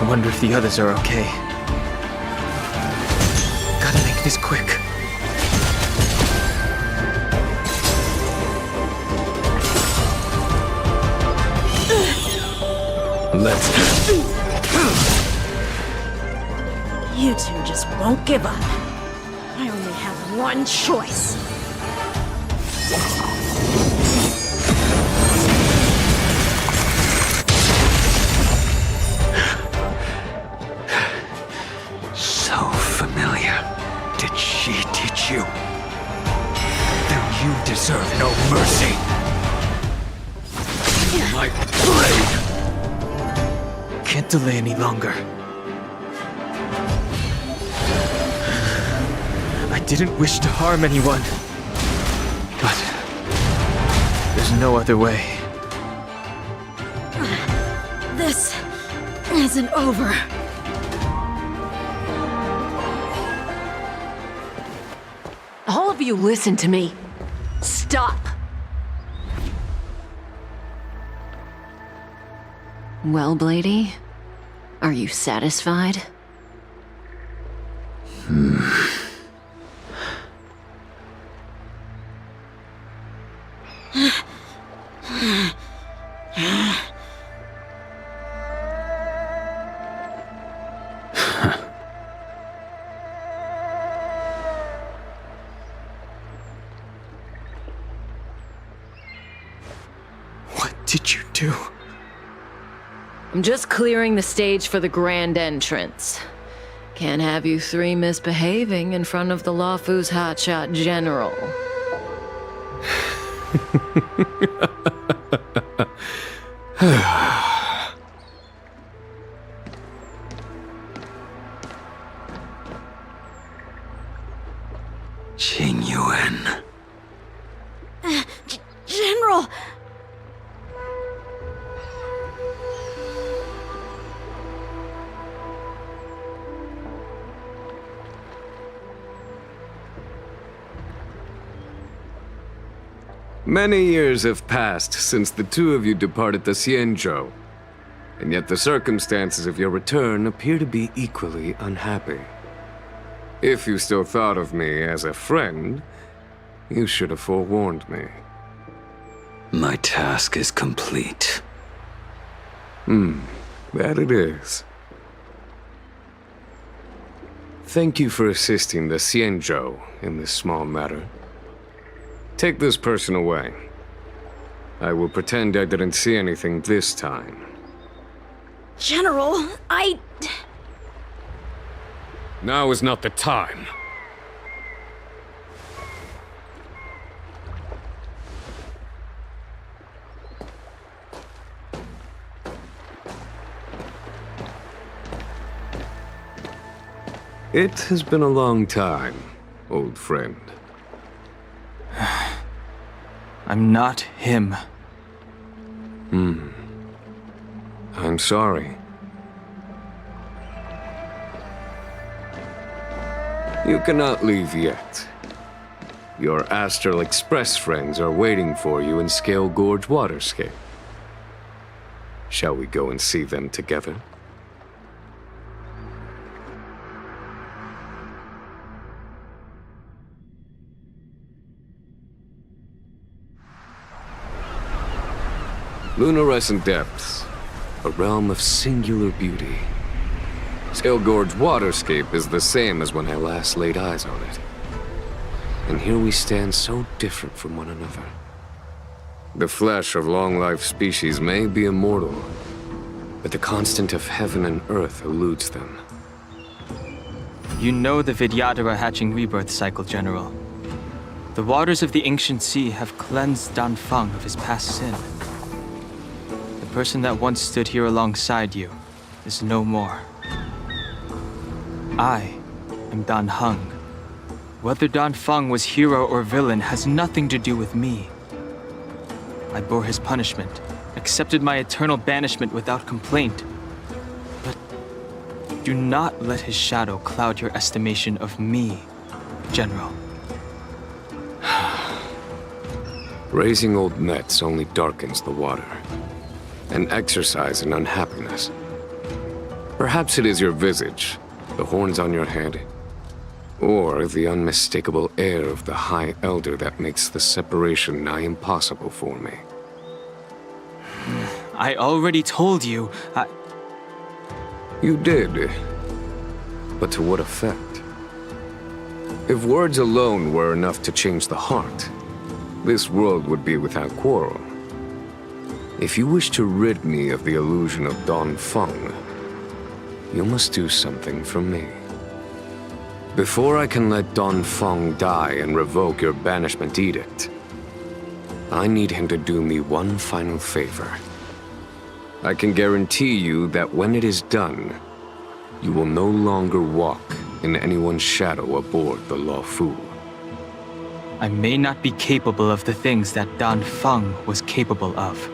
wonder if the others are okay. Gotta make this quick. Let's go. You two just won't give up. I only have one choice. So familiar. Did she teach you? Then you deserve no mercy. My blade! Can't delay any longer. I didn't wish to harm anyone. But there's no other way. This isn't over. All of you listen to me. Stop. Well, Blady, are you satisfied? What did you do? I'm just clearing the stage for the grand entrance. Can't have you three misbehaving in front of the Luofu's hotshot general. Yuan. General! Many years have passed since the two of you departed the Xianzhou, and yet the circumstances of your return appear to be equally unhappy. If you still thought of me as a friend, you should have forewarned me. My task is complete. That it is. Thank you for assisting the Xianzhou in this small matter. Take this person away. I will pretend I didn't see anything this time. General, Now is not the time. It has been a long time, old friend. I'm not him. I'm sorry. You cannot leave yet. Your Astral Express friends are waiting for you in Scale Gorge Waterscape. Shall we go and see them together? Lunarescent Depths, a realm of singular beauty. Scale Gorge Waterscape is the same as when I last laid eyes on it. And here we stand so different from one another. The flesh of long-life species may be immortal, but the constant of heaven and earth eludes them. You know the Vidyadhara hatching rebirth cycle, General. The waters of the ancient sea have cleansed Danfeng of his past sin. The person that once stood here alongside you is no more. I am Dan Heng. Whether Danfeng was hero or villain has nothing to do with me. I bore his punishment, accepted my eternal banishment without complaint. But do not let his shadow cloud your estimation of me, General. Raising old nets only darkens the water, an exercise in unhappiness. Perhaps it is your visage, the horns on your head, or the unmistakable air of the High Elder that makes the separation nigh impossible for me. I already told you, You did. But to what effect? If words alone were enough to change the heart, this world would be without quarrel. If you wish to rid me of the illusion of Dongfeng, you must do something for me. Before I can let Dongfeng die and revoke your banishment edict, I need him to do me one final favor. I can guarantee you that when it is done, you will no longer walk in anyone's shadow aboard the Luofu. I may not be capable of the things that Dongfeng was capable of.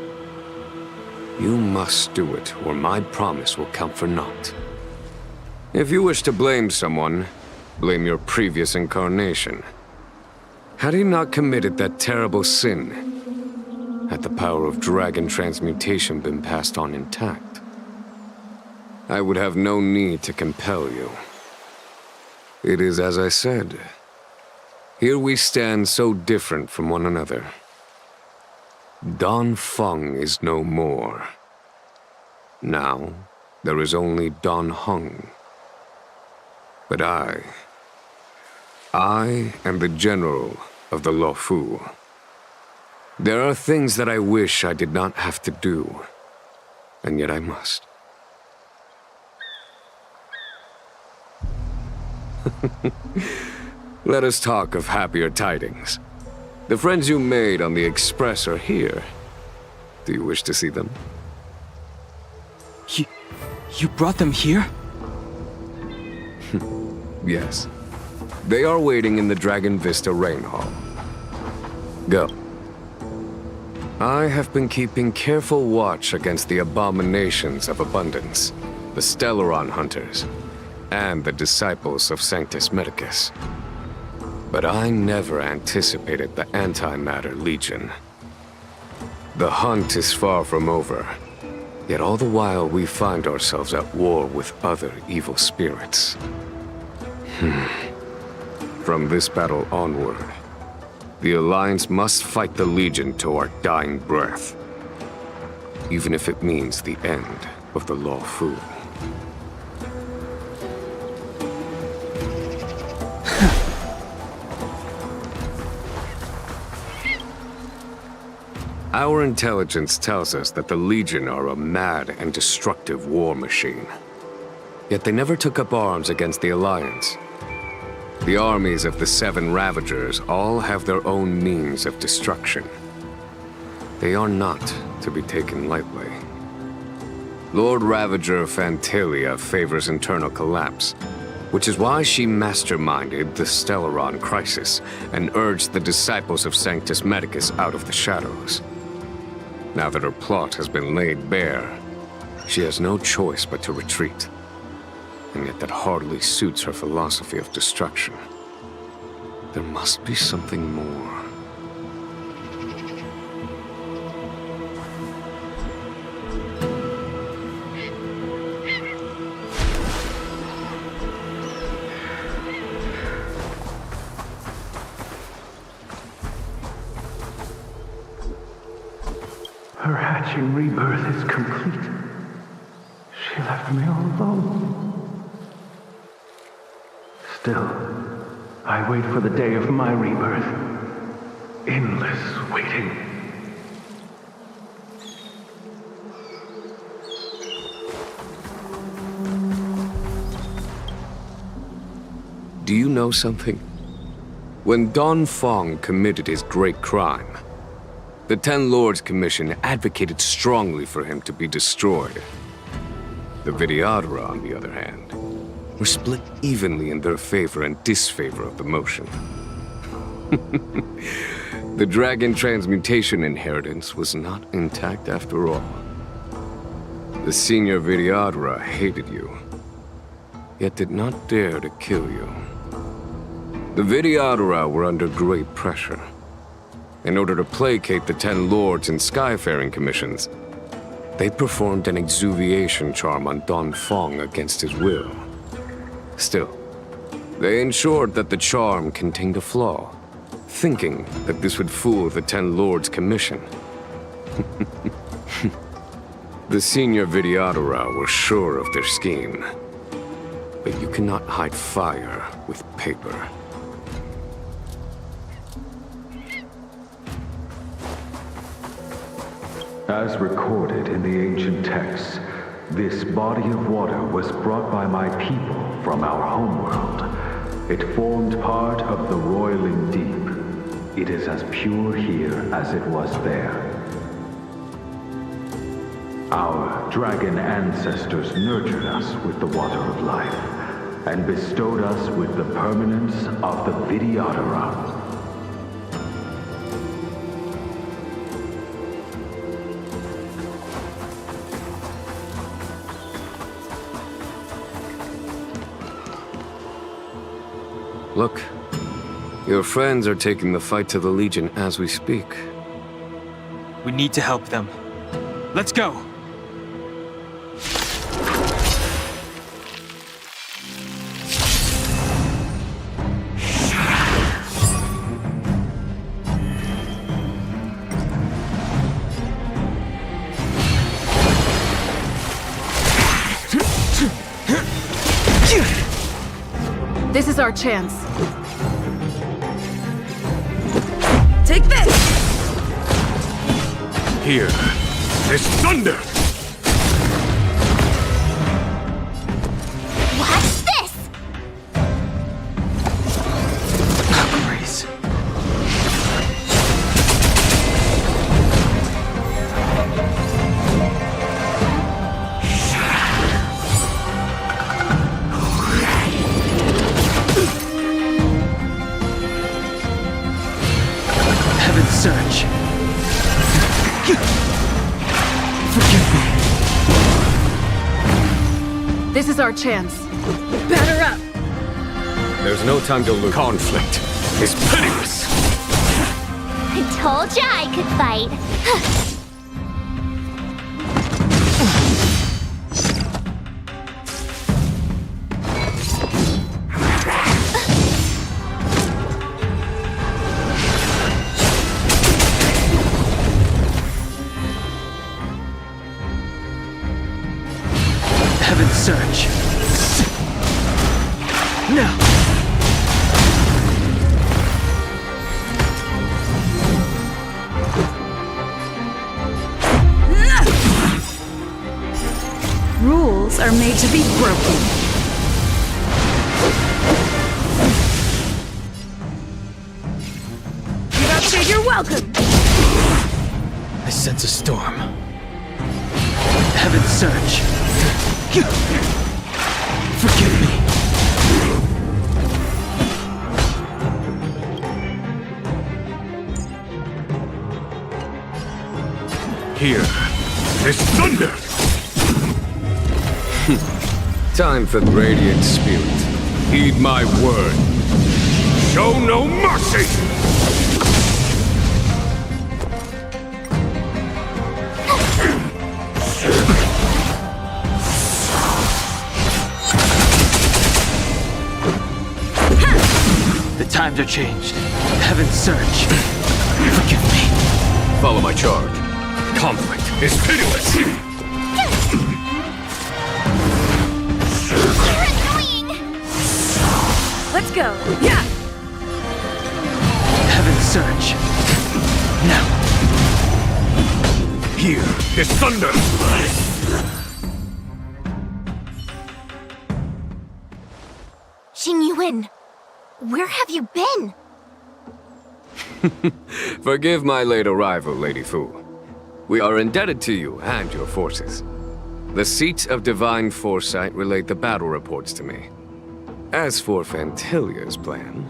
You must do it, or my promise will count for naught. If you wish to blame someone, blame your previous incarnation. Had he not committed that terrible sin, had the power of dragon transmutation been passed on intact, I would have no need to compel you. It is as I said. Here we stand so different from one another. Dongfeng is no more. Now, there is only Heng. But I am the general of the Luofu. There are things that I wish I did not have to do, and yet I must. Let us talk of happier tidings. The friends you made on the Express are here. Do you wish to see them? You brought them here? Yes. They are waiting in the Dragon Vista Rain Hall. Go. I have been keeping careful watch against the abominations of abundance, the Stellaron hunters, and the disciples of Sanctus Medicus. But I never anticipated the Antimatter Legion. The hunt is far from over, yet all the while we find ourselves at war with other evil spirits. From this battle onward, the Alliance must fight the Legion to our dying breath, even if it means the end of the Luofu. Our intelligence tells us that the Legion are a mad and destructive war machine. Yet they never took up arms against the Alliance. The armies of the Seven Ravagers all have their own means of destruction. They are not to be taken lightly. Lord Ravager Phantylia favors internal collapse, which is why she masterminded the Stellaron crisis and urged the disciples of Sanctus Medicus out of the shadows. Now that her plot has been laid bare, she has no choice but to retreat. And yet that hardly suits her philosophy of destruction. There must be something more. Her hatching rebirth is complete. She left me all alone. Still, I wait for the day of my rebirth. Endless waiting. Do you know something? When Dongfeng committed his great crime, the Ten Lords Commission advocated strongly for him to be destroyed. The Vidyadhara, on the other hand, were split evenly in their favor and disfavor of the motion. The dragon transmutation inheritance was not intact after all. The senior Vidyadhara hated you, yet did not dare to kill you. The Vidyadhara were under great pressure. In order to placate the Ten Lords and Skyfaring Commissions, They performed an exuviation charm on Don Fong against his will. Still, they ensured that the charm contained a flaw, thinking that this would fool the Ten Lords' commission. The senior Videodora were sure of their scheme. But you cannot hide fire with paper. As recorded in the ancient texts, this body of water was brought by my people from our homeworld. It formed part of the roiling deep. It is as pure here as it was there. Our dragon ancestors nurtured us with the water of life, and bestowed us with the permanence of the Videodora. Look, your friends are taking the fight to the Legion as we speak. We need to help them. Let's go! This is our chance. Take this! Here is thunder! Watch this! Grace. Search. Forgive me. This is our chance. Batter up! There's no time to lose. Conflict is pitiless! I told ya I could fight. Search. Now. Rules are made to be broken. You outstayed your welcome. I sense a storm. Heaven's Surge. Forgive me. Here is thunder! Time for the Radiant Spirit. Heed my word. Show no mercy! The times are changed. Heaven's Surge. Forgive me. Follow my charge. Conflict is pitiless! You're annoying! Let's go. Yeah! Heaven's Surge. Now. Here is thunder! Yuan, where have you been? Forgive my late arrival, Lady Fu. We are indebted to you and your forces. The seats of divine foresight relate the battle reports to me. As for Phantylia's plan...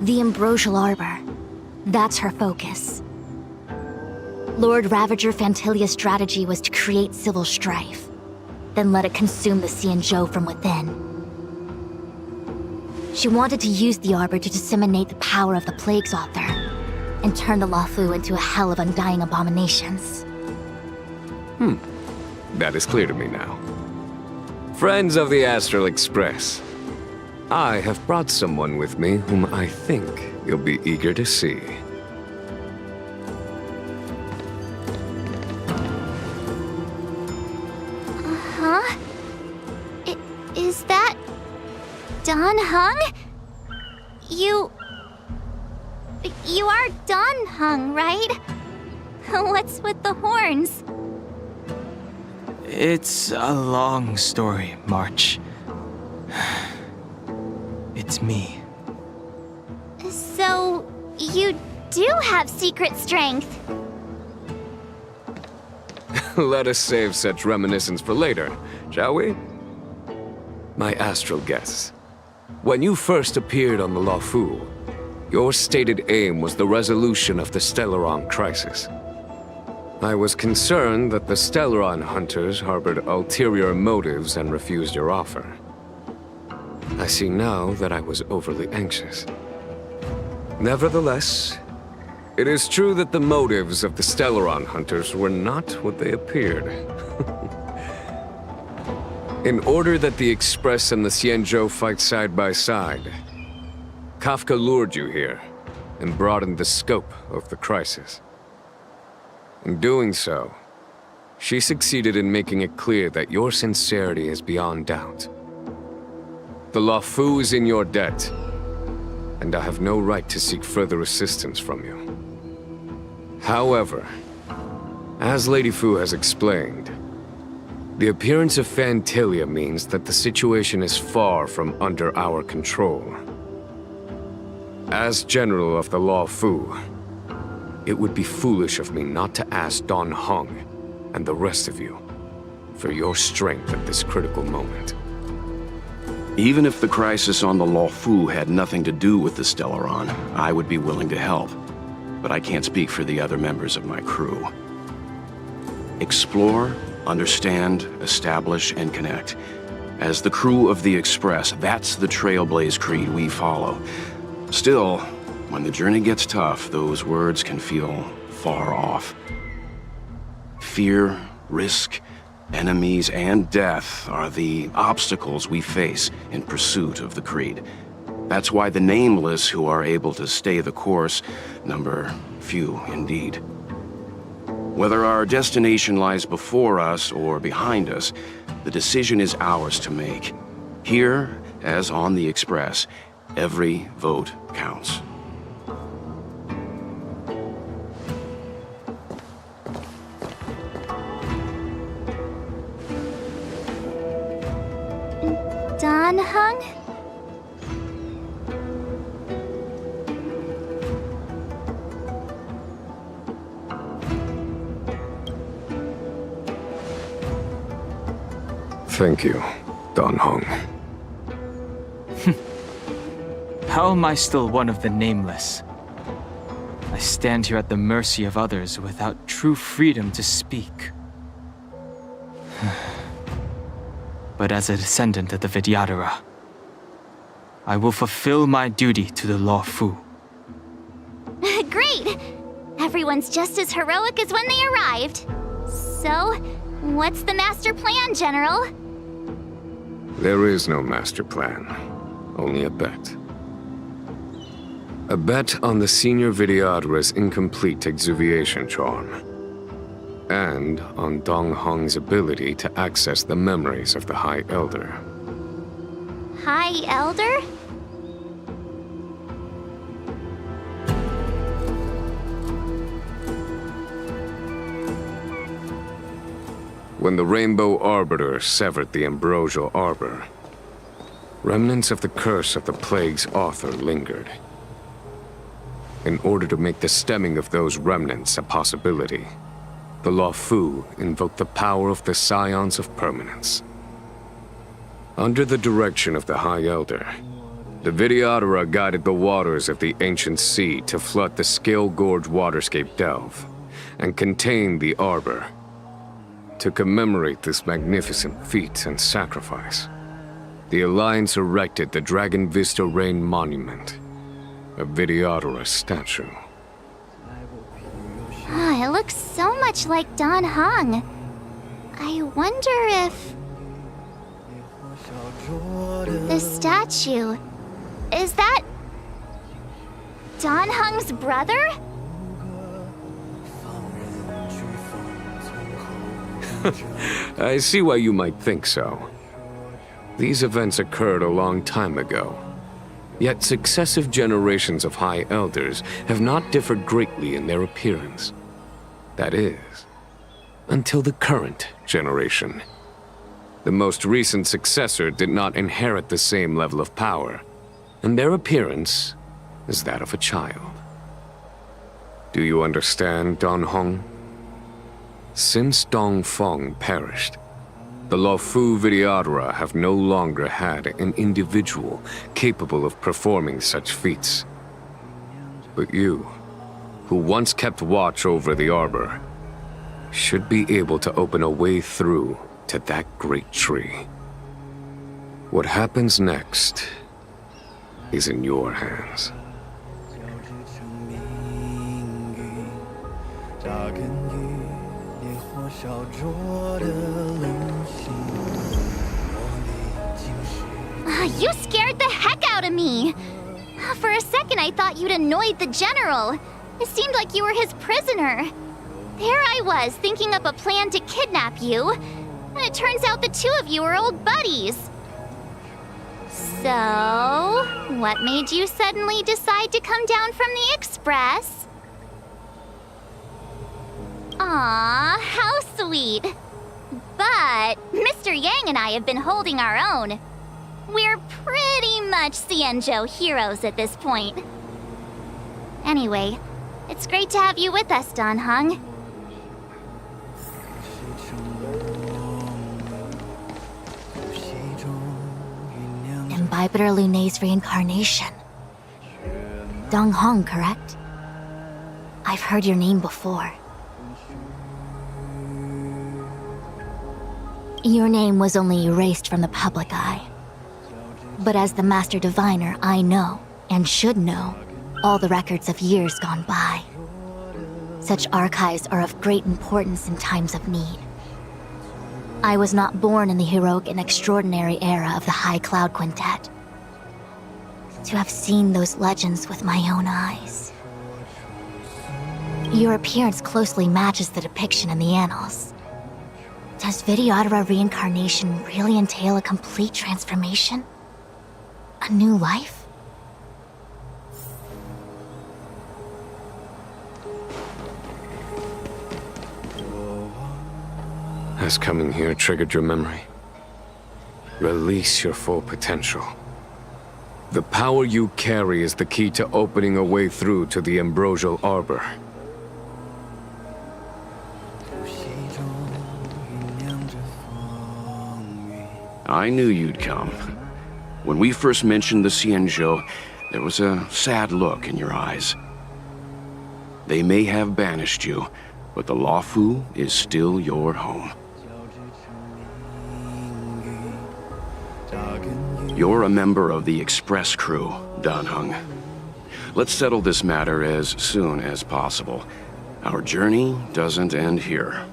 The Ambrosial Arbor. That's her focus. Lord Ravager Phantylia's strategy was to create civil strife, then let it consume the Xianzhou from within. She wanted to use the Arbor to disseminate the power of the Plague's author, and turn the Luofu into a hell of undying abominations. That is clear to me now. Friends of the Astral Express, I have brought someone with me whom I think you'll be eager to see. Huh? Is that... Don Heng? You are Don Heng, right? What's with the horns? It's a long story, March. It's me. So, you do have secret strength. Let us save such reminiscence for later, shall we? My astral guests, when you first appeared on the Luofu, your stated aim was the resolution of the Stellaron crisis. I was concerned that the Stellaron hunters harbored ulterior motives and refused your offer. I see now that I was overly anxious. Nevertheless, it is true that the motives of the Stellaron hunters were not what they appeared. In order that the Express and the Xianzhou fight side by side, Kafka lured you here and broadened the scope of the crisis. In doing so, she succeeded in making it clear that your sincerity is beyond doubt. The Luofu is in your debt, and I have no right to seek further assistance from you. However, as Lady Fu has explained, the appearance of Phantylia means that the situation is far from under our control. As General of the Luofu, it would be foolish of me not to ask Don Heng and the rest of you for your strength at this critical moment. Even if the crisis on the Luofu had nothing to do with the Stellaron, I would be willing to help. But I can't speak for the other members of my crew. Explore, understand, establish, and connect. As the crew of the Express, that's the Trailblaze creed we follow. Still, when the journey gets tough, those words can feel far off. Fear, risk, enemies, and death are the obstacles we face in pursuit of the creed. That's why the nameless who are able to stay the course number few indeed. Whether our destination lies before us or behind us, the decision is ours to make. Here, as on the Express, every vote counts. Don Heng? Thank you, Don Heng. How am I still one of the nameless? I stand here at the mercy of others without true freedom to speak. But as a descendant of the Vidyadhara, I will fulfill my duty to the Luofu. Great! Everyone's just as heroic as when they arrived. So, what's the master plan, General? There is no master plan, only a bet. A bet on the senior Vidyadhara's incomplete exuviation charm, and on Dong Hong's ability to access the memories of the High Elder. High Elder? When the Rainbow Arbiter severed the Ambrosial Arbor, remnants of the curse of the Plague's author lingered. In order to make the stemming of those remnants a possibility, the Luofu invoked the power of the Scions of Permanence. Under the direction of the High Elder, the Vidyadhara guided the waters of the ancient sea to flood the Scale Gorge waterscape delve and contain the Arbor. To commemorate this magnificent feat and sacrifice, the Alliance erected the Dragon Vista Rain Monument, a Vidyadhara statue. It looks so much like Don Heng. I wonder if... the statue... is that... Dan Heng's brother? I see why you might think so. These events occurred a long time ago. Yet successive generations of High Elders have not differed greatly in their appearance. That is, until the current generation. The most recent successor did not inherit the same level of power, and their appearance is that of a child. Do you understand, Dan Heng? Since Dongfeng perished, the Luofu Videodora have no longer had an individual capable of performing such feats. But you, who once kept watch over the arbor, should be able to open a way through to that great tree. What happens next is in your hands. You scared the heck out of me! For a second I thought you'd annoyed the general. It seemed like you were his prisoner. There I was, thinking up a plan to kidnap you, and it turns out the two of you are old buddies. So, what made you suddenly decide to come down from the express? Aw, how sweet. But Mr. Yang and I have been holding our own. We're pretty much Xianzhou heroes at this point. Anyway, it's great to have you with us, Dan Heng. Inbibitor Lunae's reincarnation. Dan Heng, correct? I've heard your name before. Your name was only erased from the public eye. But as the Master Diviner, I know, and should know, all the records of years gone by. Such archives are of great importance in times of need. I was not born in the heroic and extraordinary era of the High Cloud Quintet. To have seen those legends with my own eyes. Your appearance closely matches the depiction in the annals. Does Videodora reincarnation really entail a complete transformation? A new life? Has coming here triggered your memory? Release your full potential. The power you carry is the key to opening a way through to the Ambrosial Arbor. I knew you'd come. When we first mentioned the Xianzhou, there was a sad look in your eyes. They may have banished you, but the Luofu is still your home. You're a member of the Express crew, Dan Heng. Let's settle this matter as soon as possible. Our journey doesn't end here.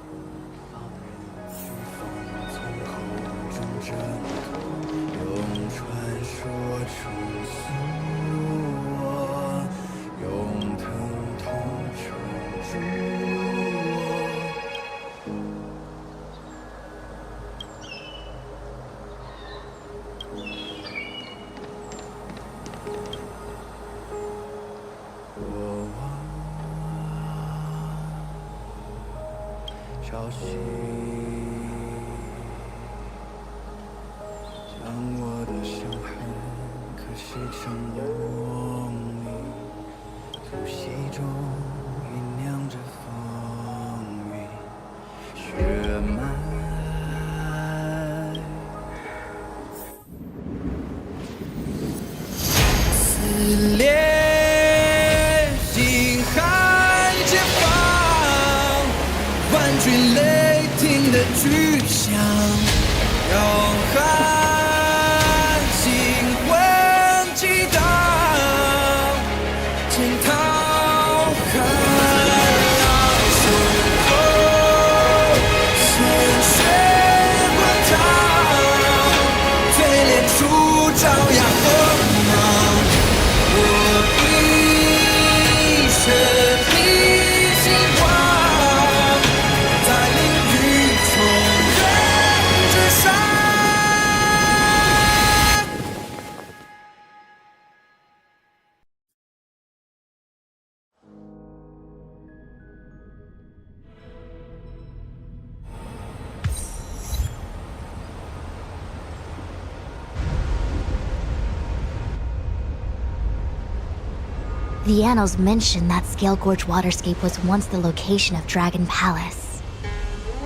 The annals mention that Scale Gorge waterscape was once the location of Dragon Palace.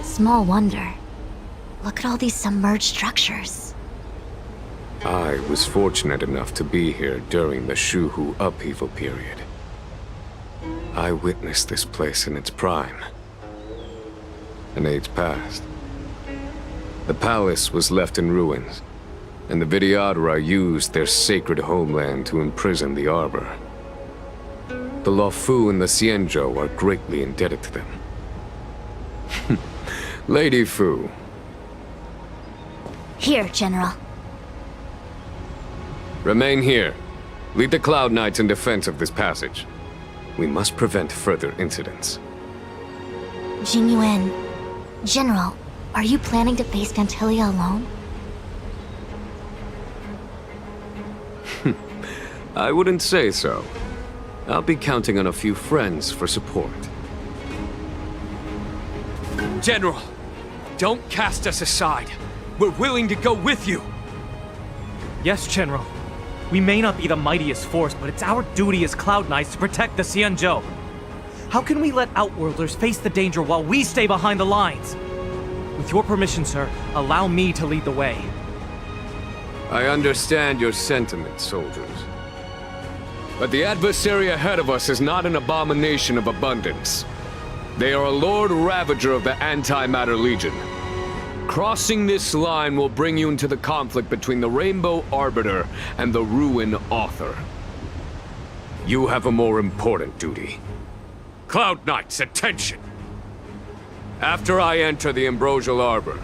Small wonder. Look at all these submerged structures. I was fortunate enough to be here during the Shuhu upheaval period. I witnessed this place in its prime. An age passed. The palace was left in ruins, and the Vidyadhara used their sacred homeland to imprison the Arbor. The Luofu and the Xianzhou are greatly indebted to them. Lady Fu. Here, General. Remain here. Lead the Cloud Knights in defense of this passage. We must prevent further incidents. Yuan, General, are you planning to face Phantylia alone? I wouldn't say so. I'll be counting on a few friends for support. General, don't cast us aside. We're willing to go with you. Yes, General. We may not be the mightiest force, but it's our duty as Cloud Knights to protect the Xianzhou. How can we let Outworlders face the danger while we stay behind the lines? With your permission, sir, allow me to lead the way. I understand your sentiments, soldiers. But the adversary ahead of us is not an abomination of abundance. They are a Lord Ravager of the Antimatter Legion. Crossing this line will bring you into the conflict between the Rainbow Arbiter and the Ruin Author. You have a more important duty. Cloud Knights, attention! After I enter the Ambrosial Arbor,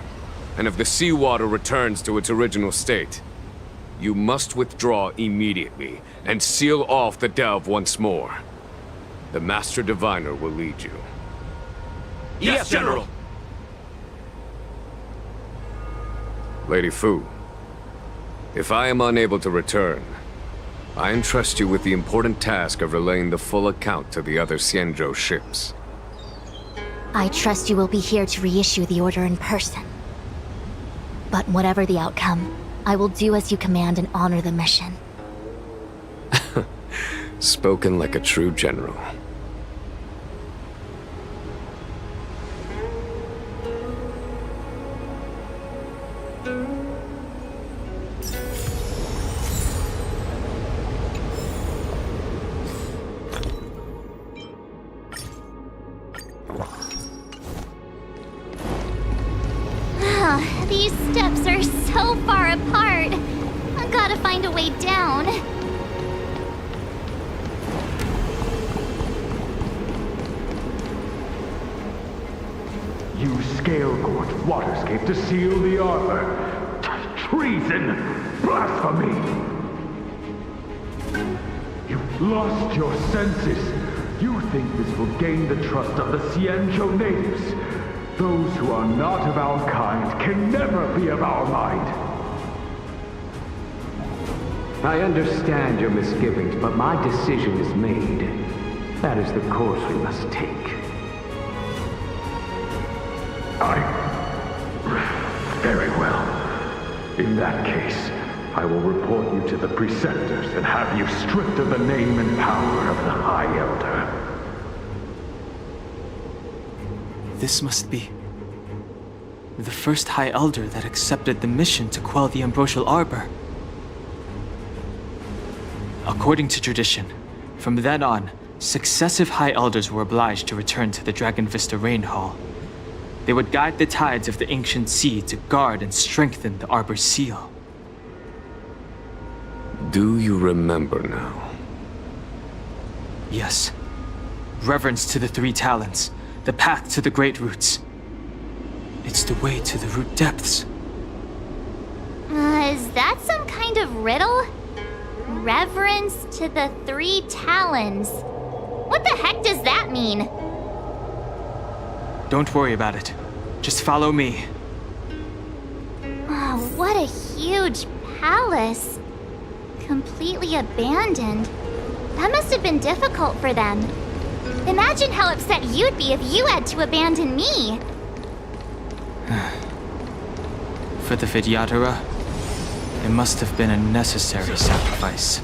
and if the seawater returns to its original state, you must withdraw immediately and seal off the delve once more. The Master Diviner will lead you. Yes, General! Lady Fu, if I am unable to return, I entrust you with the important task of relaying the full account to the other Xianzhou ships. I trust you will be here to reissue the order in person. But whatever the outcome, I will do as you command and honor the mission. Spoken like a true general. These steps are so far apart. I gotta find a way down. You Scale Gorge waterscape to seal the arbor. Treason! Blasphemy! You've lost your senses. You think this will gain the trust of the Xianzhou natives. Those who are not of our kind can never be of our mind. I understand your misgivings, but my decision is made. That is the course we must take. Very well. In that case, I will report you to the Preceptors and have you stripped of the name and power of the High Elder. This must be the first High Elder that accepted the mission to quell the Ambrosial Arbor. According to tradition, from then on, successive High Elders were obliged to return to the Dragon Vista Rain Hall. They would guide the tides of the ancient sea to guard and strengthen the Arbor's seal. Do you remember now? Yes. Reverence to the Three Talents, the path to the Great Roots. It's the way to the root depths. Is that some kind of riddle? Reverence to the Three Talons. What the heck does that mean? Don't worry about it. Just follow me. Oh, what a huge palace. Completely abandoned. That must have been difficult for them. Imagine how upset you'd be if you had to abandon me. For the Vidyadhara, it must have been a necessary sacrifice.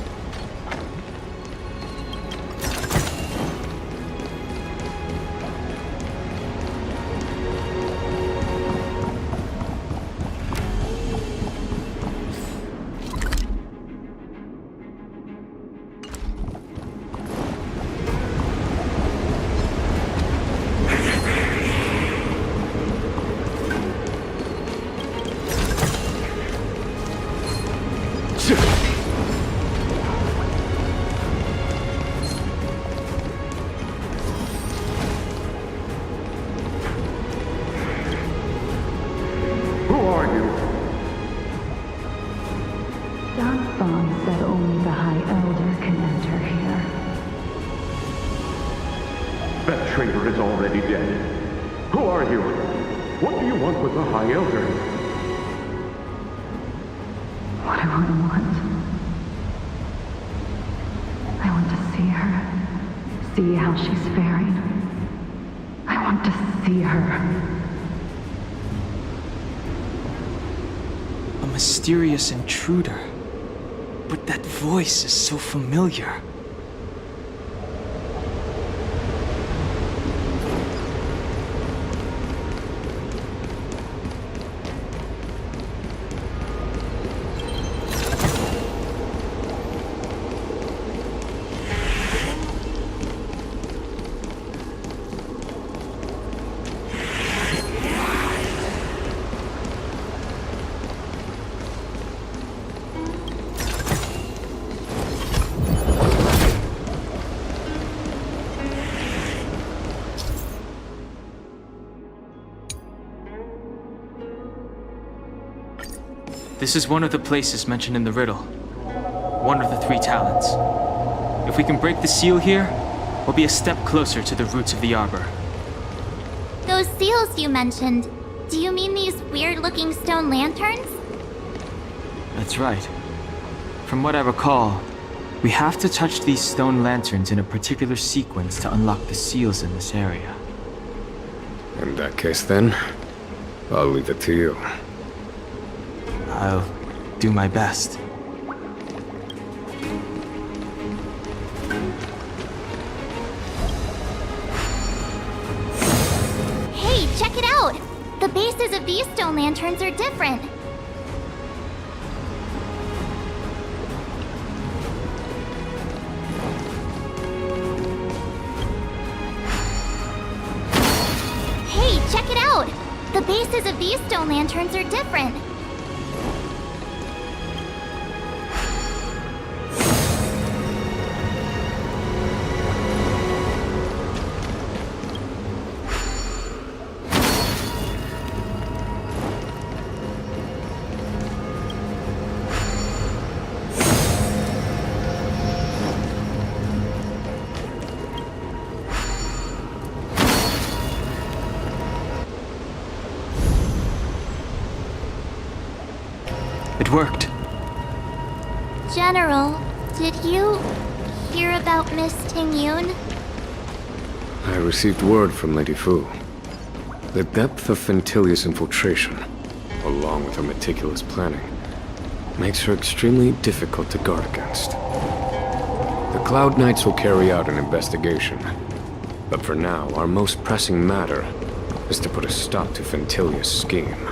traitor is already dead. Who are you? What do you want with the High Elder? What do I want? I want to see her. See how she's faring. I want to see her. A mysterious intruder. But that voice is so familiar. This is one of the places mentioned in the riddle. One of the 3 talents. If we can break the seal here, we'll be a step closer to the roots of the arbor. Those seals you mentioned, do you mean these weird-looking stone lanterns? That's right. From what I recall, we have to touch these stone lanterns in a particular sequence to unlock the seals in this area. In that case then, I'll leave it to you. I'll do my best. Hey, check it out! The bases of these stone lanterns are different. Hey, check it out! The bases of these stone lanterns are different. It worked. General, did you hear about Miss Tingyun? I received word from Lady Fu. The depth of Phantylia's infiltration, along with her meticulous planning, makes her extremely difficult to guard against. The Cloud Knights will carry out an investigation, but for now, our most pressing matter is to put a stop to Phantylia's scheme.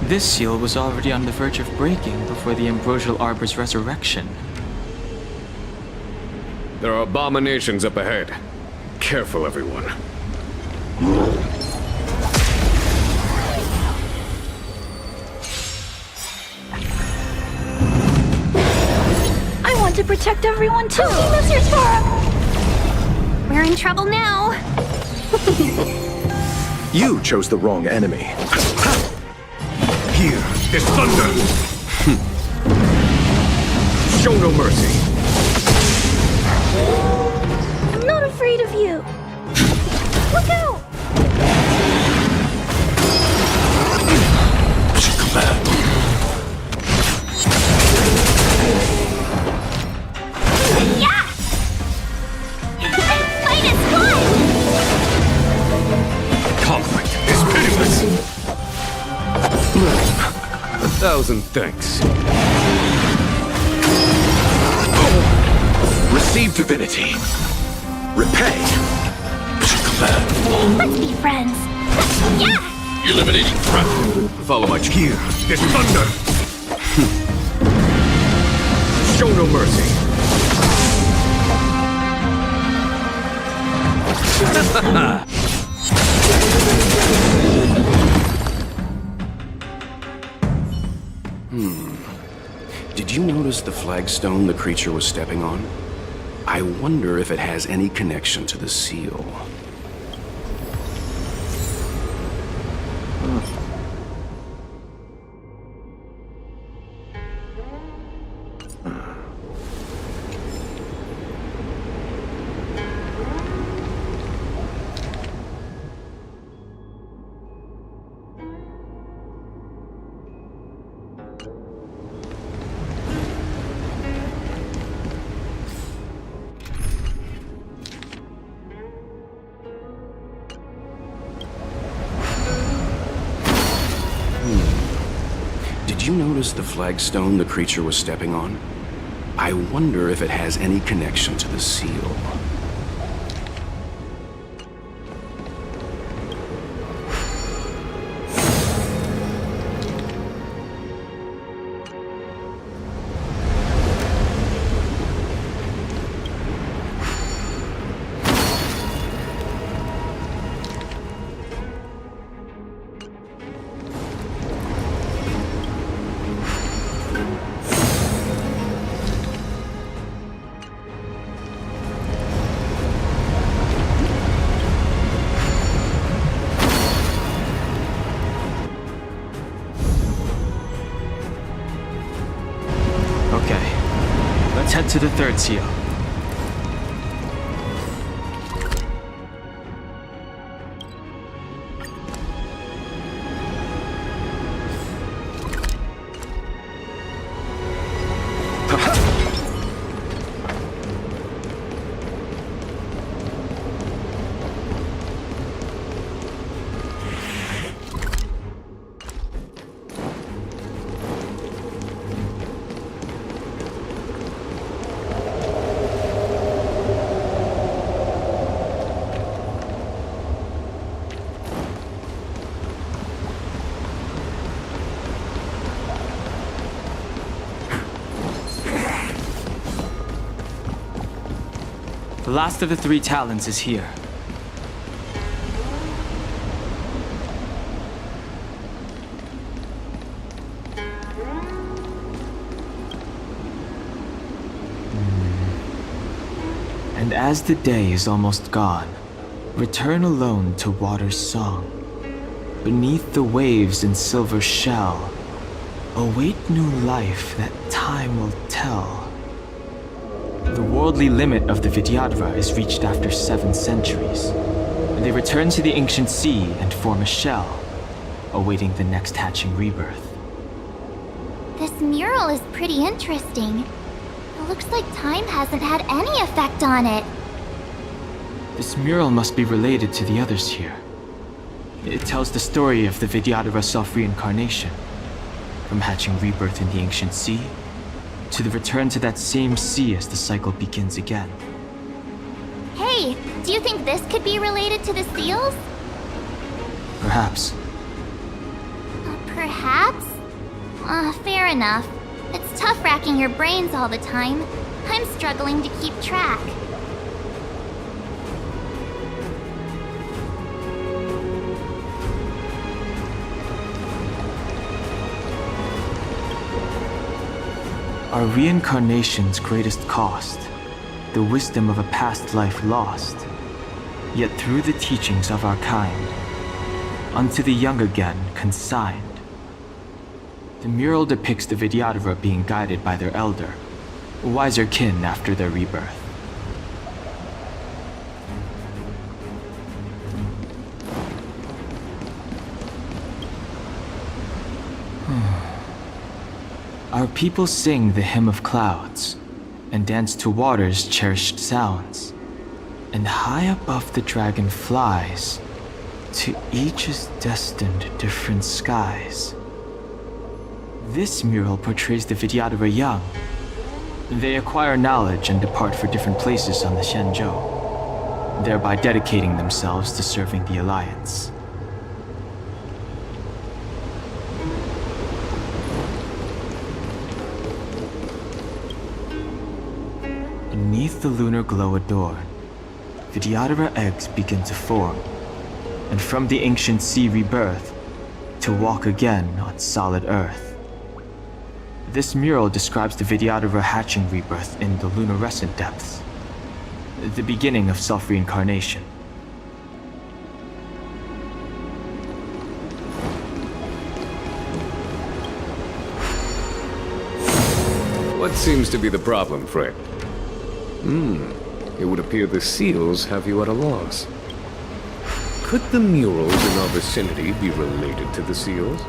This seal was already on the verge of breaking before the Ambrosial Arbor's resurrection. There are abominations up ahead. Careful, everyone. I want to protect everyone too! Mr. Forum! We're in trouble now. You chose the wrong enemy. Here is thunder! Show no mercy! I'm not afraid of you. Look out! Yeah! This fight is fun! Conflict is pitiless! 1,000 thanks. Receive divinity. Repay. Let's be friends. Yeah! Eliminating threat. Follow my here. Is thunder. Show no mercy. Did you notice the flagstone the creature was stepping on? I wonder if it has any connection to the seal. Did you notice the flagstone the creature was stepping on? I wonder if it has any connection to the seal. Let's head to the third seal. The last of the three talons is here. And as the day is almost gone, return alone to water's song. Beneath the waves in silver shell, await new life that time will tell. The worldly limit of the Vidyadhara is reached after 7 centuries, and they return to the ancient sea and form a shell, awaiting the next hatching rebirth. This mural is pretty interesting. It looks like time hasn't had any effect on it. This mural must be related to the others here. It tells the story of the Vidyadhara self-reincarnation, from hatching rebirth in the ancient sea, to the return to that same sea as the cycle begins again. Hey, do you think this could be related to the seals? Perhaps. Perhaps? Fair enough. It's tough racking your brains all the time. I'm struggling to keep track. Our reincarnation's greatest cost, the wisdom of a past life lost, yet through the teachings of our kind, unto the young again consigned. The mural depicts the Vidyadhara being guided by their elder, wiser kin after their rebirth. Our people sing the hymn of clouds, and dance to water's cherished sounds. And high above the dragon flies, to each is destined different skies. This mural portrays the Vidyadhara young. They acquire knowledge and depart for different places on the Xianzhou, thereby dedicating themselves to serving the Alliance. Beneath the lunar glow adorned, Vidyadhara eggs begin to form, and from the ancient sea rebirth, to walk again on solid earth. This mural describes the Vidyadhara hatching rebirth in the lunarescent depths, the beginning of self-reincarnation. What seems to be the problem, friend? It would appear the seals have you at a loss. Could the murals in our vicinity be related to the seals?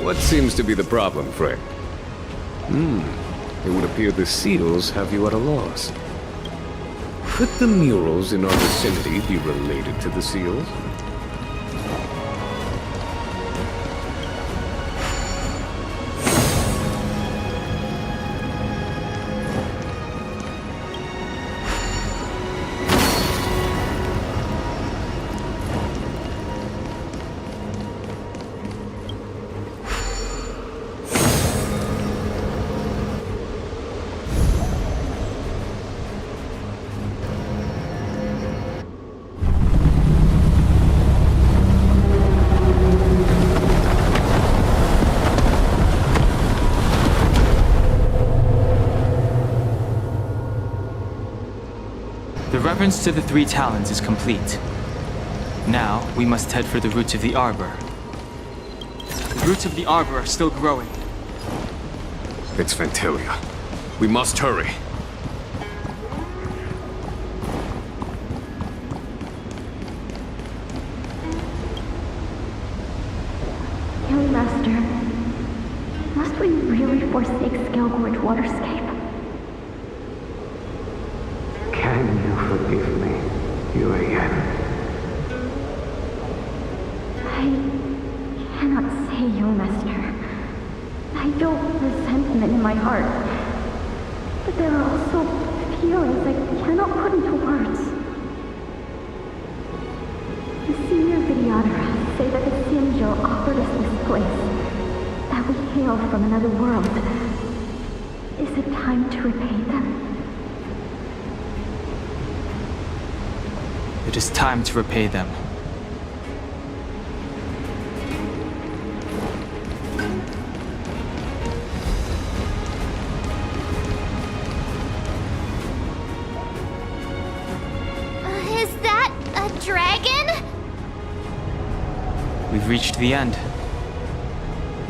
What seems to be the problem, friend? It would appear the seals have you at a loss. Could the murals in our vicinity be related to the seals? The reverence to the three talons is complete. Now, we must head for the roots of the arbor. The roots of the arbor are still growing. It's Phantylia. We must hurry. Young Master, must we really forsake Skelgorge Waterscape? Can you forgive me, Yuan? I cannot say, Young Master. I feel resentment in my heart. But there are also feelings I cannot put into words. The senior Vidyadhara say that the Xianzhou offered us this place, that we hail from another world. Is it time to repay them? It is time to repay them. Is that a dragon? We've reached the end.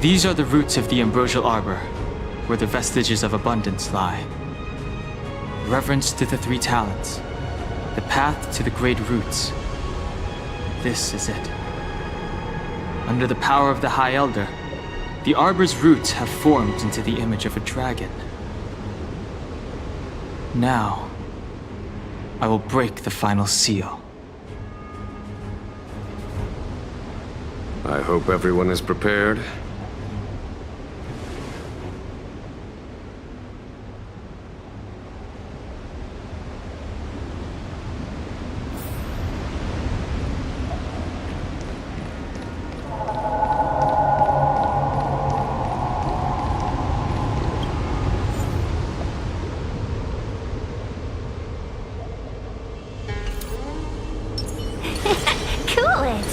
These are the roots of the ambrosial arbor, where the vestiges of abundance lie. Reverence to the three talents. The path to the great roots. This is it. Under the power of the High Elder, the arbor's roots have formed into the image of a dragon. Now, I will break the final seal. I hope everyone is prepared. Cool it!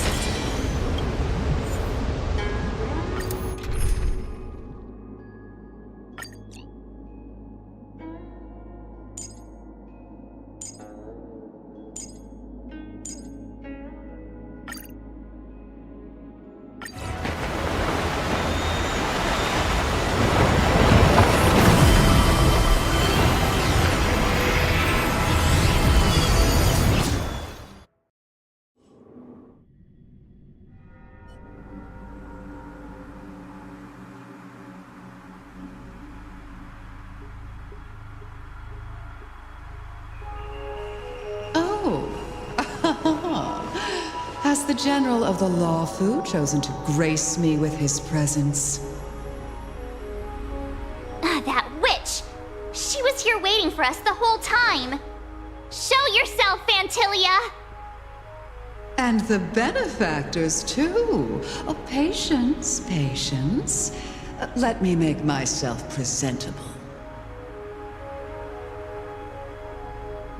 Has the General of the Lawfu chosen to grace me with his presence? That witch! She was here waiting for us the whole time! Show yourself, Phantylia! And the benefactors, too. Oh, patience, patience. Let me make myself presentable.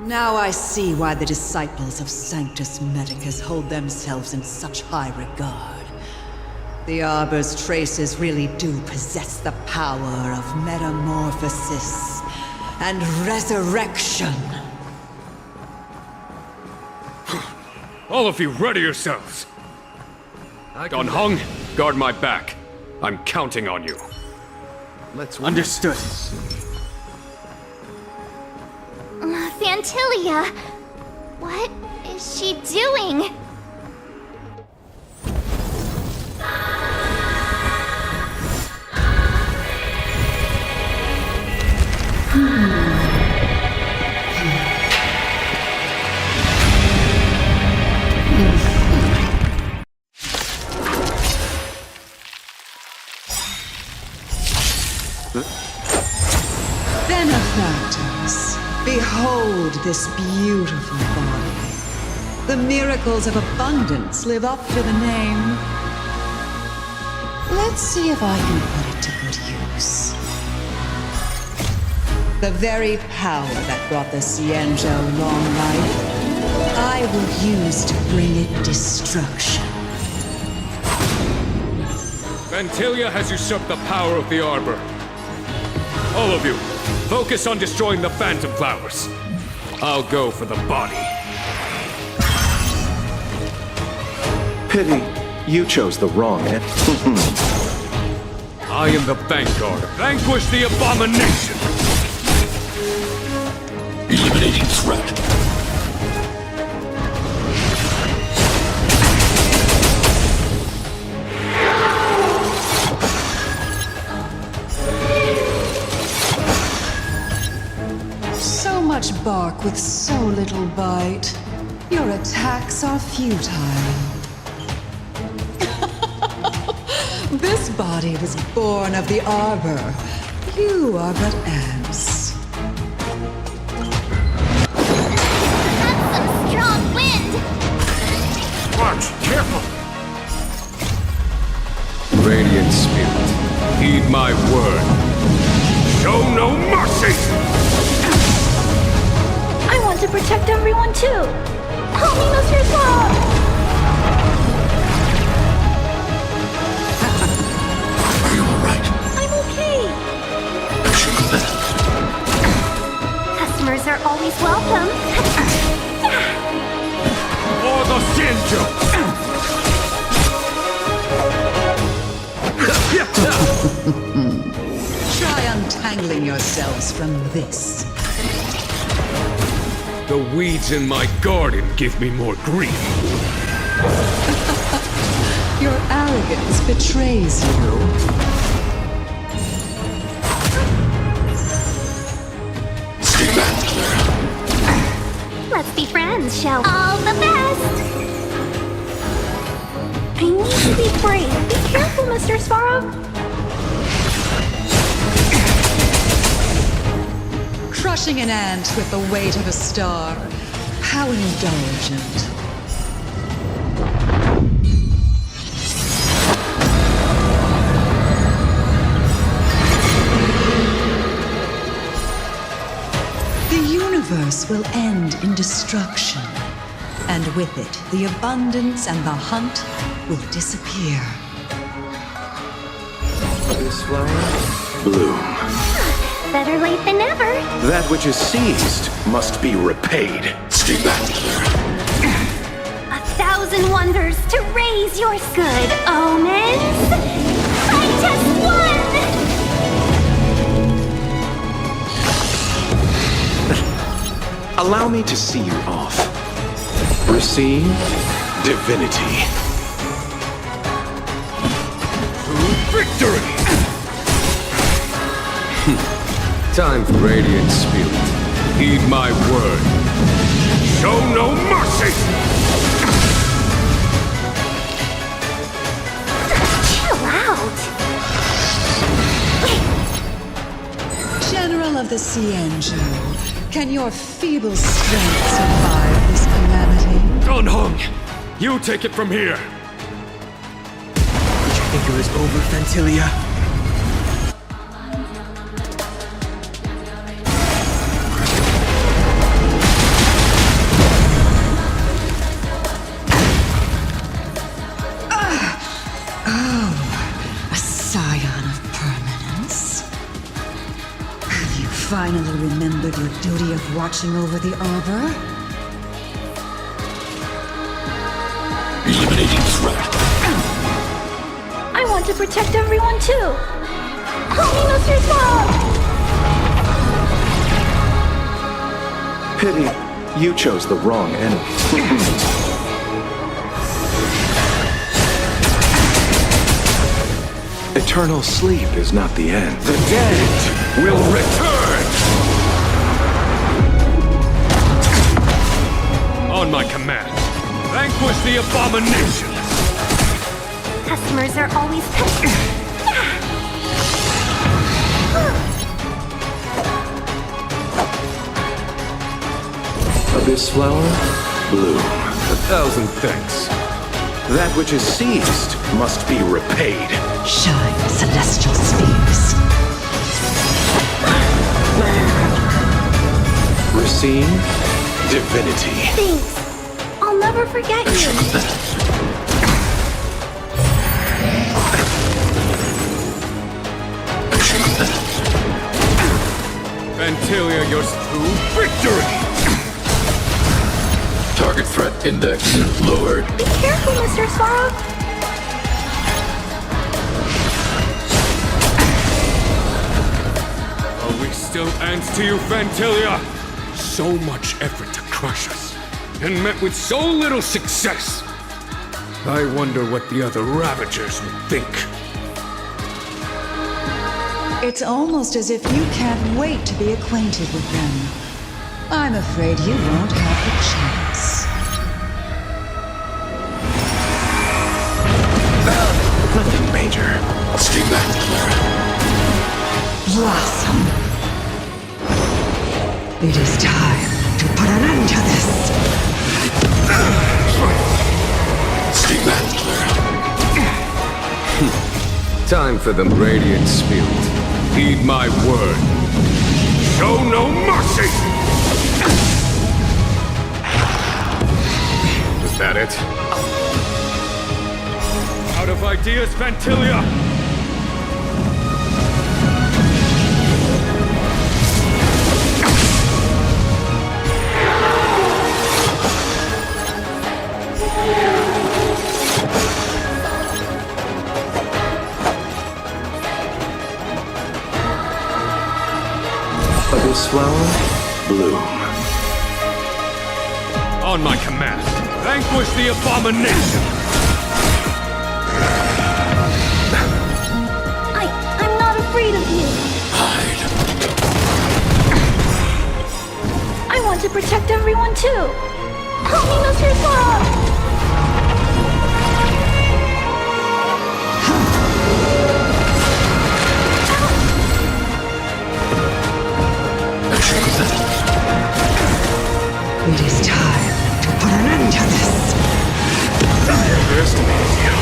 Now I see why the disciples of Sanctus Medicus hold themselves in such high regard. The Arbor's traces really do possess the power of metamorphosis and resurrection. All of you, ready yourselves! Don Heng, guard my back. I'm counting on you. Understood. Phantylia! What is she doing? Benefactors, behold this beautiful body. The miracles of abundance live up to the name. Let's see if I can put it to good use. The very power that brought the Xianzhou long life, I will use to bring it destruction. Phantylia has usurped the power of the Arbor. All of you, focus on destroying the Phantom Flowers. I'll go for the body. Pity, you chose the wrong end. I am the Vanguard. Vanquish the abomination! Eliminating threat. So much bark with so little bite. Your attacks are futile. This body was born of the Arbor. You are but ants. That's some strong wind! Watch, careful! Radiant Spirit, heed my word. Show no mercy! I want to protect everyone too! Help me, Mr. Swamp! Are you alright? I'm okay! I should have let Customers are always welcome. Or the Xianzhou! Try untangling yourselves from this. The weeds in my garden give me more grief. Your arrogance betrays you. Stay back, Clara. Let's be friends, shall we? All the best! I need to be brave. Be careful, Mr. Svarov. Crushing an ant with the weight of a star. How indulgent. The universe will end in destruction. And with it, the abundance and the hunt will disappear. This flower? Bloom. Better late than never. That which is seized must be repaid. Stay back, Clara. 1,000 wonders to raise your good omens. I just won! Allow me to see you off. Receive divinity. Victory! Time for Radiant Spirit. Heed my word. Show no mercy! Chill out. General of the Xianzhou, can your feeble strength survive this calamity? Don Heng, You take it from here! Did you think it was over, Phantylia? A scion of permanence. Have you finally remembered your duty of watching over the Arbor? Eliminating threat. I want to protect everyone too! Help me, Mr. Swamp! Pity, you chose the wrong enemy. Eternal sleep is not the end. The dead will return! On my command, vanquish the abomination! Customers are always Abyss flower, bloom. 1,000 thanks. That which is seized must be repaid. Shine, celestial spheres. Receive divinity. Thanks. I'll never forget you. Phantylia, yours to victory! Target threat index lowered. Be careful, Mr. Swamp. Are we still ants to you, Phantylia? So much effort to crush us, and met with so little success. I wonder what the other Ravagers would think. It's almost as if you can't wait to be acquainted with them. I'm afraid you won't have the chance. Nothing major. Stay back, Clara. Blossom. It is time to put an end to this. Stay back, Clara. Time for the Radiant Spirit. Heed my word. Show no mercy! Is that it? Out of ideas, Phantylia! Abyss flower, bloom. On my command, vanquish the abomination! I'm not afraid of you. Hide. I want to protect everyone too. Help me, Mr. Swamp. It is time to put an end to this. I underestimated you.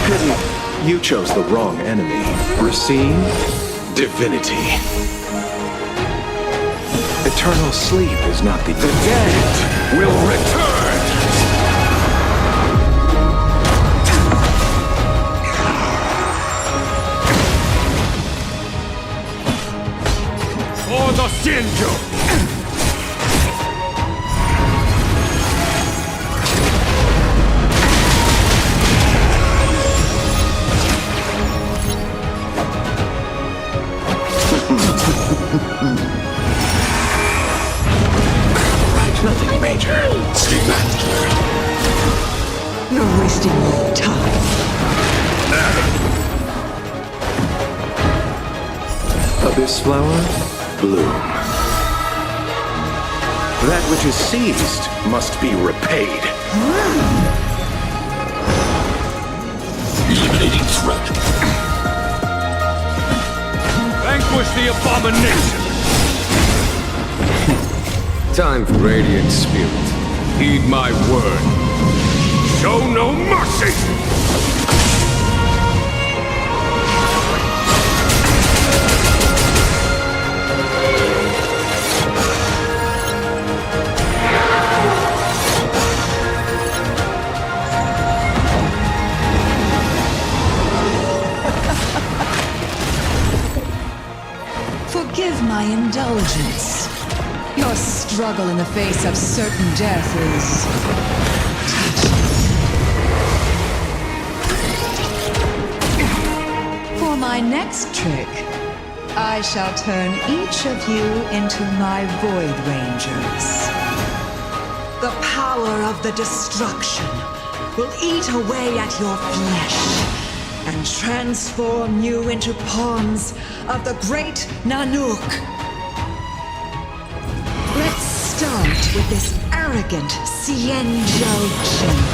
Pity, you chose the wrong enemy. Receive divinity. Eternal sleep is not the dead will return! For the Xianzhou! Nothing major. Stay back, Clara. You're wasting your time. Abyss flower, bloom. That which is seized must be repaid. Eliminating threat. abomination! Time for Radiant Spirit. Heed my word. Show no mercy! Forgive my indulgence. Your struggle in the face of certain death is touching. For my next trick, I shall turn each of you into my Void Rangers. The power of the destruction will eat away at your flesh and transform you into pawns of the great Nanook. Let's start with this arrogant Xianzhou Jing.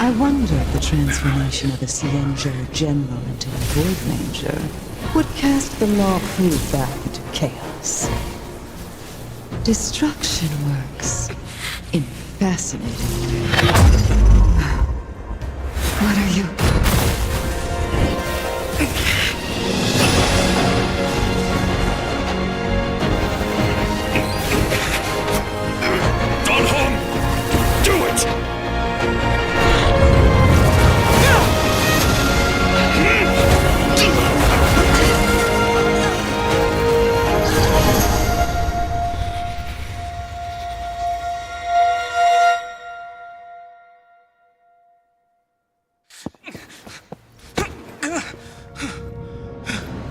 I wonder if the transformation of a Xianzhou general into a Void Ranger would cast the Law Fu back into chaos. Destruction works in fascinating ways. What are you?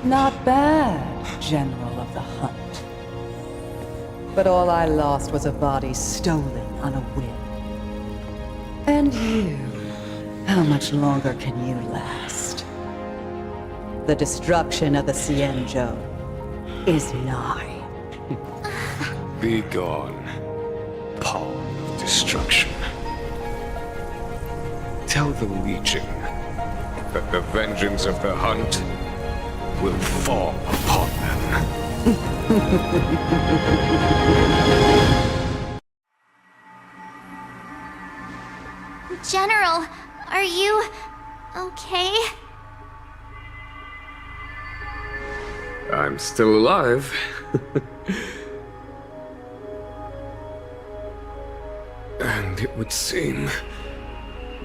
Not bad, General of the Hunt. But all I lost was a body stolen on a whim. And you, how much longer can you last? The destruction of the Xianzhou is nigh. Be gone, pawn of destruction. Tell the Legion that the vengeance of the Hunt will fall upon them. General, are you okay? I'm still alive. And it would seem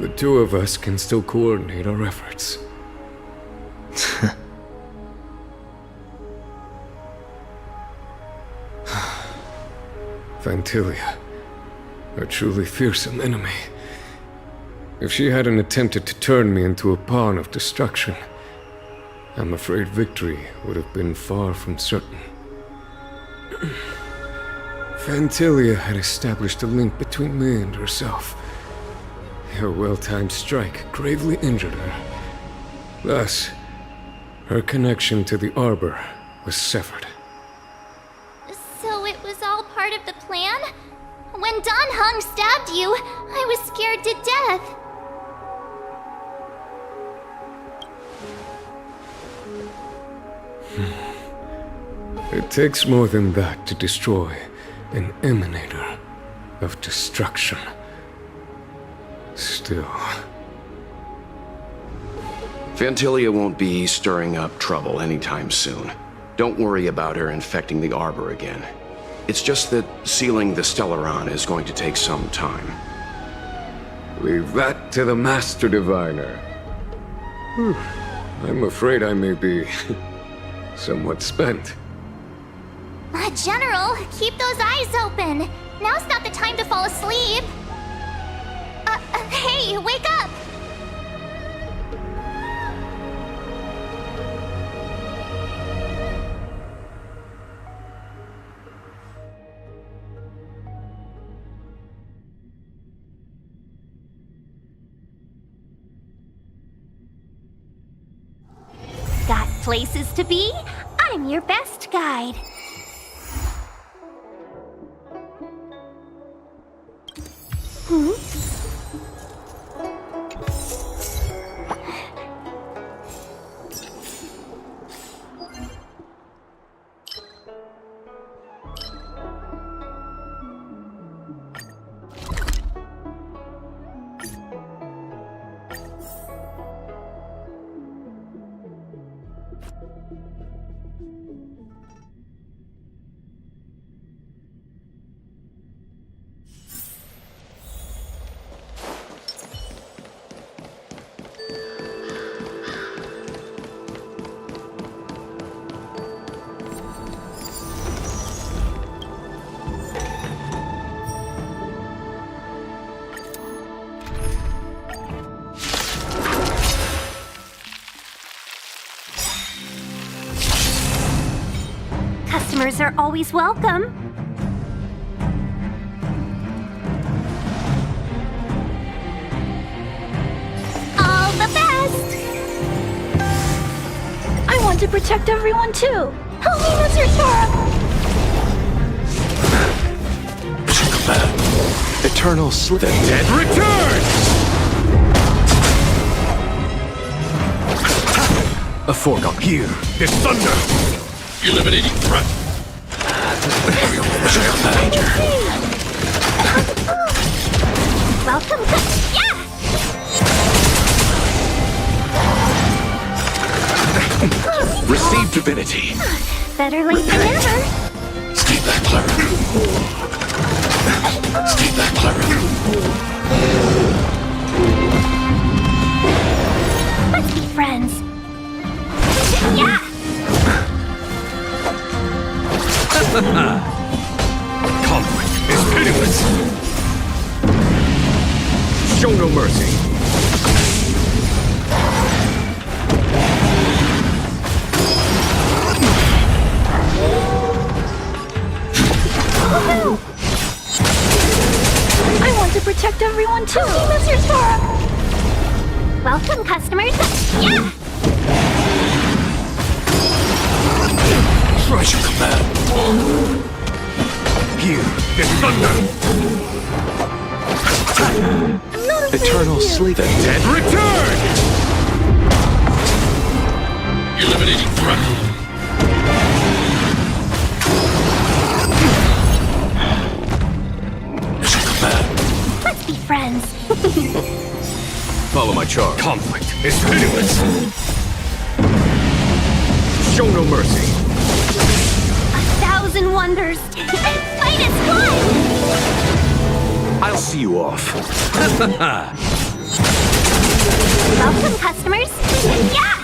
the two of us can still coordinate our efforts. Phantylia, a truly fearsome enemy. If she hadn't attempted to turn me into a pawn of destruction, I'm afraid victory would have been far from certain. Phantylia had established a link between me and herself. Her well-timed strike gravely injured her. Thus, her connection to the Arbor was severed. So it was all part of the plan? When Don Heng stabbed you, I was scared to death. It takes more than that to destroy an emanator of destruction. Still... Phantylia won't be stirring up trouble anytime soon. Don't worry about her infecting the Arbor again. It's just that sealing the Stellaron is going to take some time. Leave that to the Master Diviner. I'm afraid I may be somewhat spent. General, keep those eyes open. Now's not the time to fall asleep. Hey, wake up! places to be. I'm your best guide. Customers are always welcome. All the best! I want to protect everyone too. Help me, Mr. Sora! Eternal slip. The dead return! A foregone here. This thunder! Eliminating threat. Welcome to... Yeah! Receive divinity. Better late than never. Stay back, Clara. Stay back, Clara. Let's be friends. Yeah! Conflict is pitiless. Show no mercy. I want to protect everyone too, Mr. Sora! Welcome, customers. Yeah! Try to command. Here, this thunder! Eternal sleep. The dead return! Eliminating threat. Let's be friends. Follow my charge. Conflict is pitiless. Show no mercy. 1,000 wonders. Fight is fun! I'll see you off. Welcome, customers. Yeah!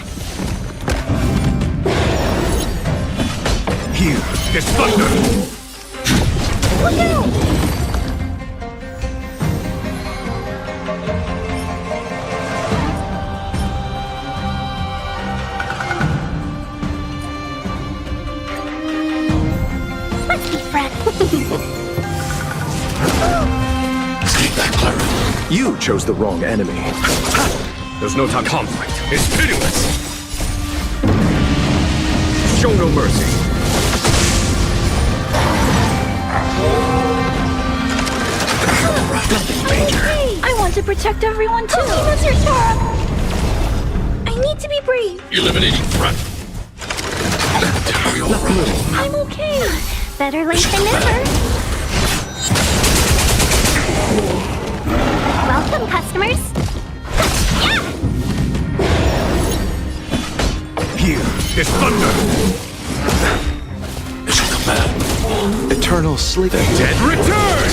Here, this thunder! Woohoo! Let's be friends. Stay back, Clara. You chose the wrong enemy. There's no time. Conflict is pitiless. Show no mercy. I want to protect everyone too, Mr. Sora! I need to be brave. Eliminating threat. I'm okay. Better late than never. Welcome, customers. Here, this thunder! Eternal sleep. The dead return!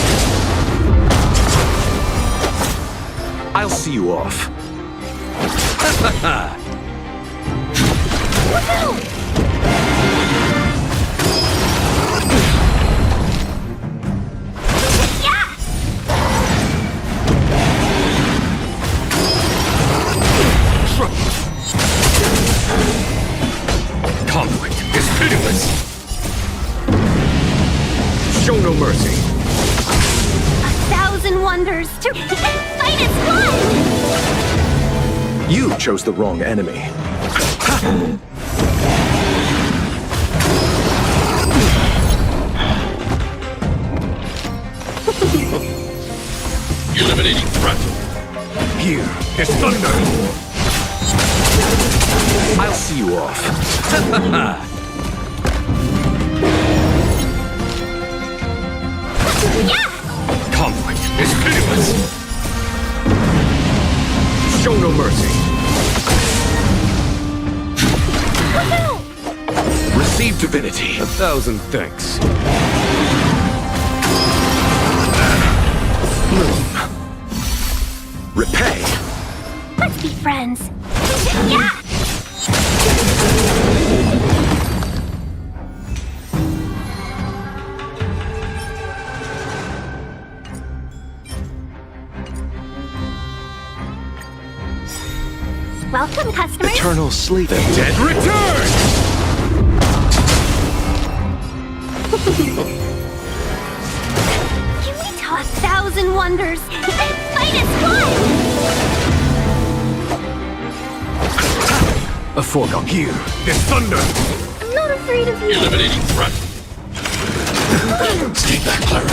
I'll see you off. Conflict is pitiless. Show no mercy. 1,000 wonders to fight is fun! You chose the wrong enemy. There's thunder! I'll see you off. Conflict is pitiless! Show no mercy! Receive divinity! 1,000 thanks. Repay! Let's be friends. Yeah! Welcome, customers. Eternal sleep. The dead return! Can we talk 1,000 wonders? Fight is fun! A foregone here. There's thunder! I'm not afraid of you. Eliminating threat. Stay back, Clara.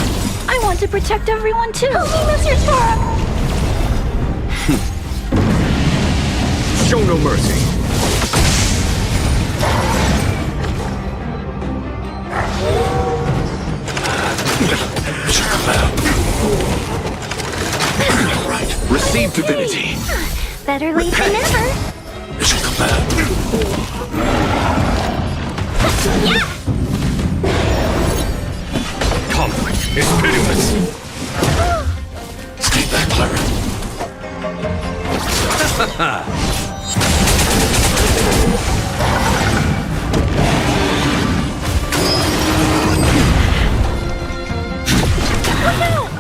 I want to protect everyone too. Help me, Mr. Torok! Show no mercy! Right. Receive divinity! Better late than never. Mission command. Conflict is pitiless! Stay back, Clara.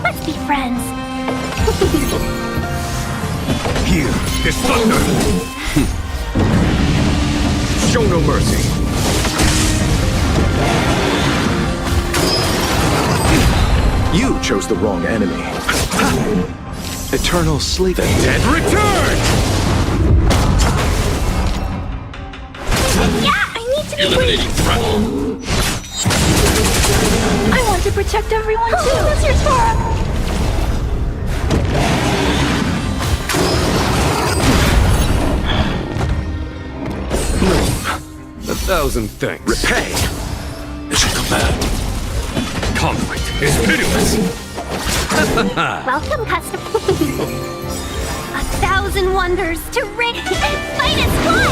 Let's be friends. Here, there's thunder! Show no mercy! You chose the wrong enemy. Eternal sleep. The dead return! Yeah, I need to be Eliminating threat. I want to protect everyone too. Mr. Torok! 1,000 thanks. Repay! Mission command. Conflict is pitiless! Welcome, customer. 1,000 wonders to ring. Fight is fun!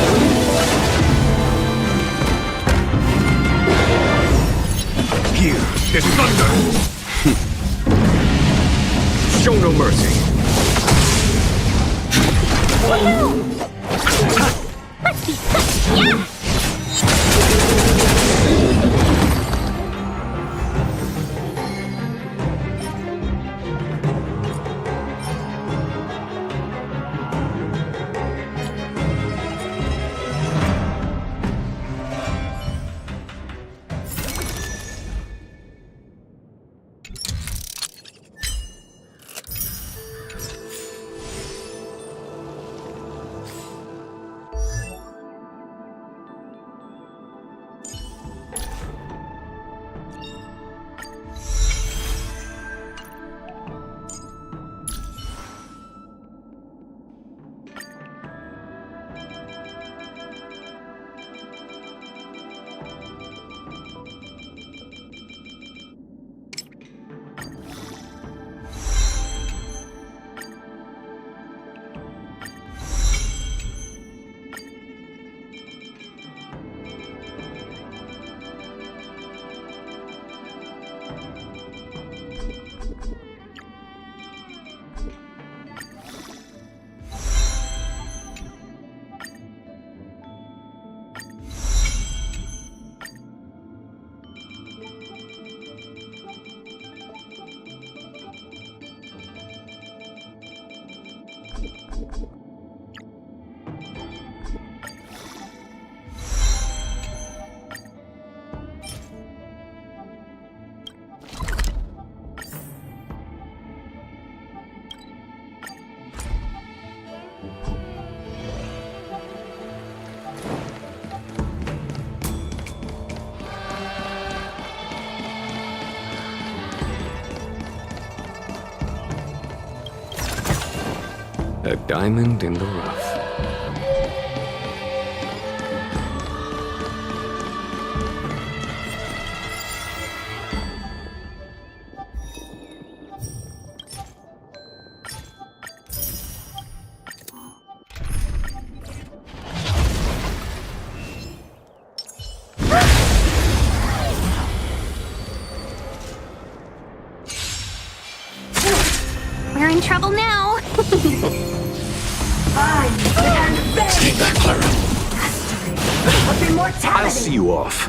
Here, there's thunder! Show no mercy! Let's be yeah! diamond in the rough. We're in trouble now. Take that, Clara. I'll see you off.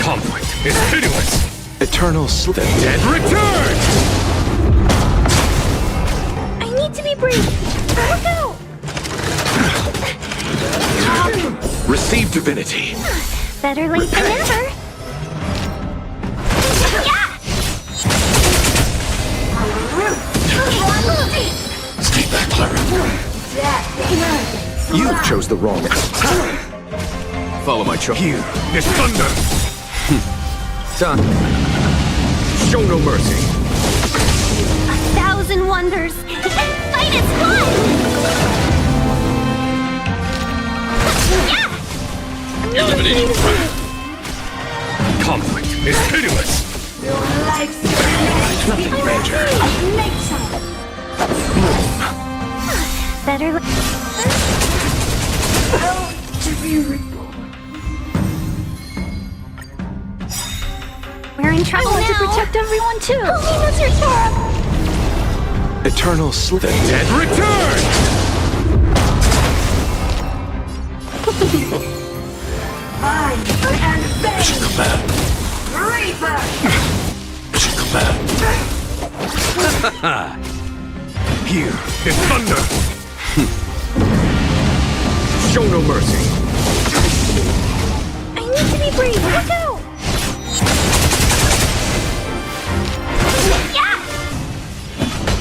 Conflict is pitiless. Eternal sleep. The dead Return! I need to be brief. Look out! Receive divinity. Better late than never. Stay back, Clara. You chose the wrong. Follow my choice. Here is thunder. Done. Show no mercy. 1,000 wonders. Fight is fun. Eliminating threat. Conflict is pitiless. Nothing major. Better. We're in trouble now. I want to protect everyone too. Holiness your Torah. Eternal sleep. The dead Return! Mission command. Mission command. Here is thunder. Show no mercy. I need to be brave. Look out!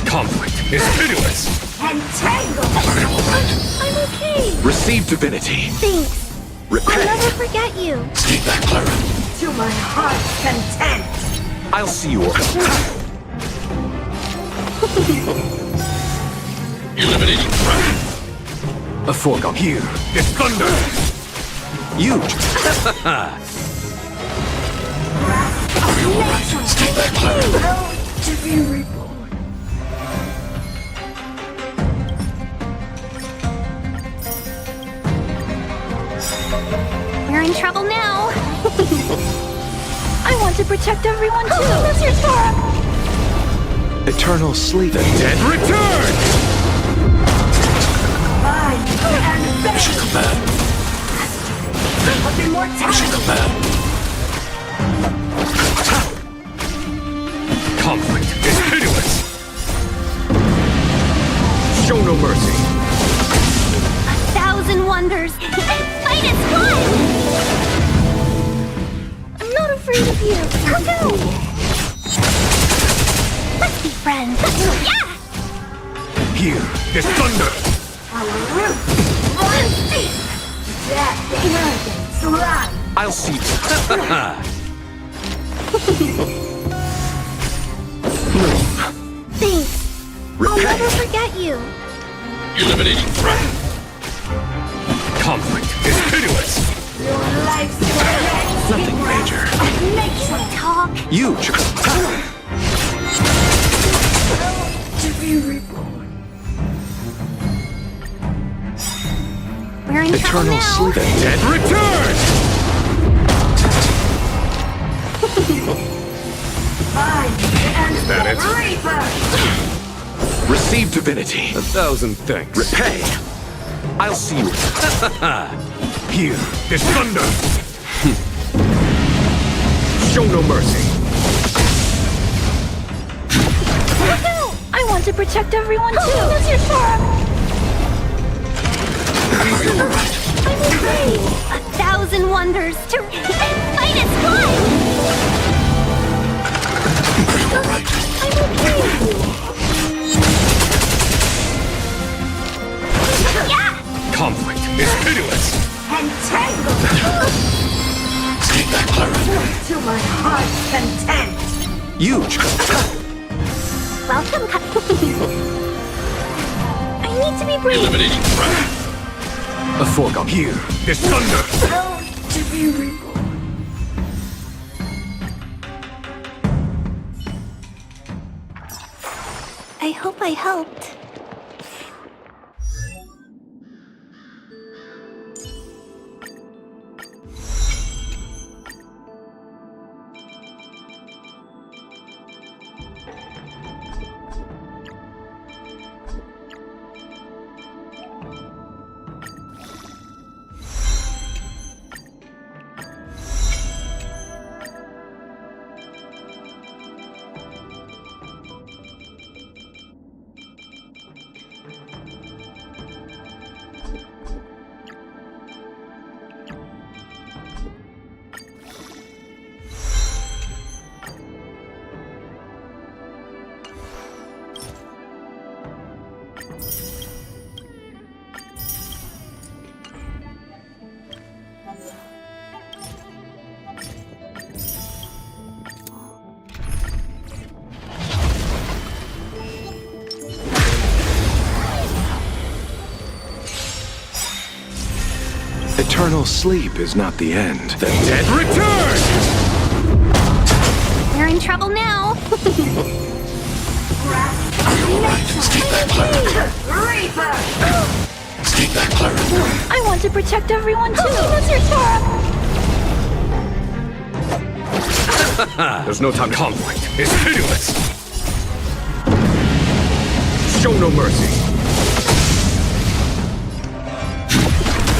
Conflict is pitiless. Entangle. I'm okay. Receive divinity. Thanks. I'll Repent. never forget you. Stay back, Clara. To my heart's content. I'll see you off. Eliminating threat. A foregone. Here is thunder. You. Stay back, Clara. To be reborn. We're in trouble now. I want to protect everyone too. That's your Torah. Eternal sleep. The dead Return! Mission command. Mission command. Conflict is pitiless. Show no mercy. 1,000 wonders. Fight is fun. I'm not afraid of you. Look out! Let's be friends. Yeah! Here is thunder. I'll see. Thanks. I'll never forget you. Eliminating threat. Conflict is pitiless. Nothing major. Talk. You. To be reborn. We're in trouble Eternal now. sleep. The dead Return! Is that it? Receive divinity. 1,000 thanks. Repay. I'll see you. Here is thunder. Show no mercy. Look out! I want to protect everyone too. That's your Torah. I'm okay. 1,000 wonders to fight is fun. I'm okay. Yeah! Conflict is pitiless. Entangle. Stay back, Clara. To my heart's content. You. Welcome, I need to be brave. Eliminating threat. A foregone. Here, there's thunder! To be reborn. I hope I helped. Eternal sleep is not the end. The dead return! We're in trouble now. Alright, stay back, Clara. Stay back, Clara. I want to protect everyone too. That's your Tora. There's no time to conflict. It's pitiless! Show no mercy.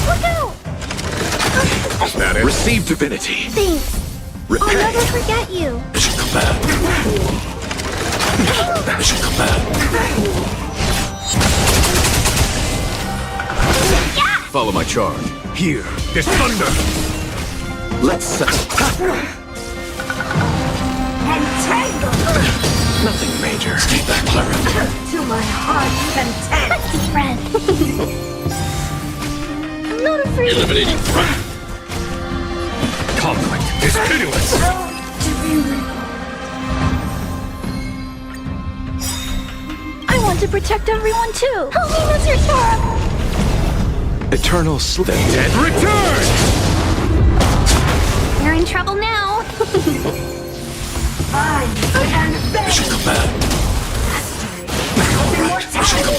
Look out! Is that it? Receive divinity. Thanks. Repent. I'll never forget you. I should come back. I should come back. Follow my charge. Here, there's thunder. Let's settle. Nothing major. Stay back, Clara. To my heart's content. Let's be friends. I'm not afraid. Eliminating threat. Conflict is pitiless. I want to protect everyone too. Help me, Mr. Tora. Eternal sleep. The dead return! We're in trouble now. I should come back. Alright, I should come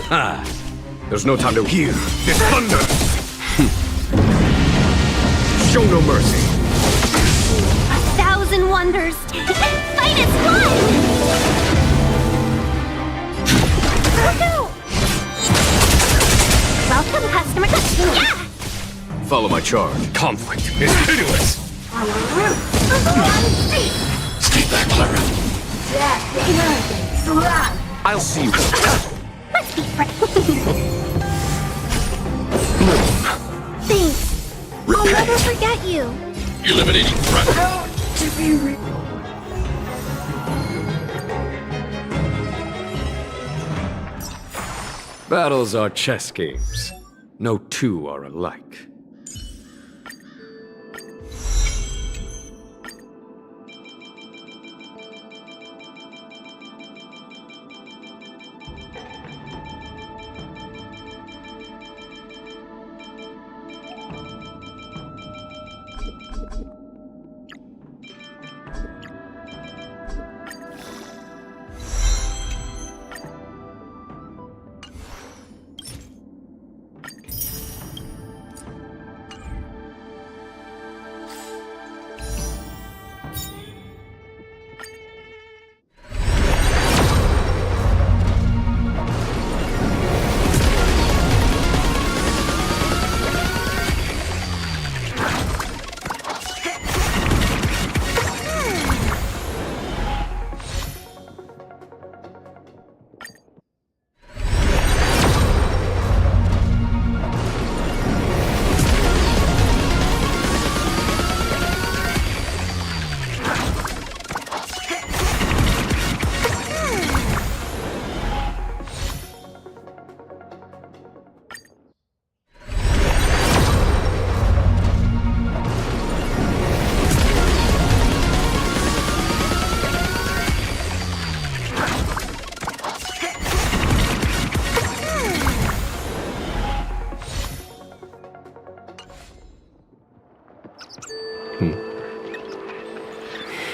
back. There's no time to hear. There's thunder! Show no mercy. 1,000 wonders. Fight is one. Look out! Welcome, customer. Yeah! Follow my charge. Conflict is pitiless. Stay back, Clara. I'll see you. Let's be friends. Thanks. I'll never forget you. Eliminating threat. Battles are chess games. No two are alike.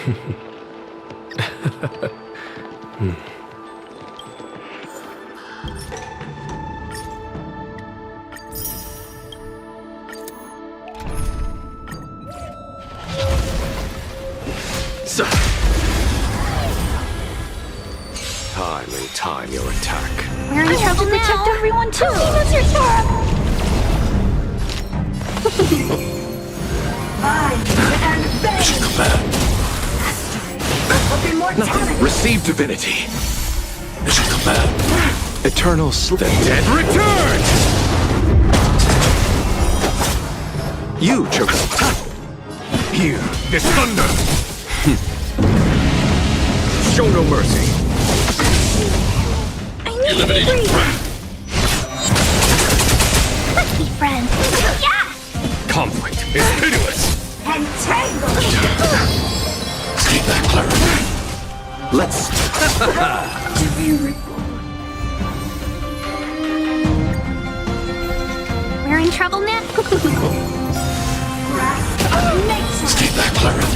Time and time your attack. We're in trouble now. Protect everyone too! What's your Torah? Mission command. Nothing. Receive divinity. Mission command. Eternal sleep. The dead Return! You chose. Here, this thunder! Show no mercy. Eliminating threat. Let's be friends. Yeah! Conflict is pitiless! Entangle! Stay back, Clara. Let's. We're in trouble now. Stay back, Clara.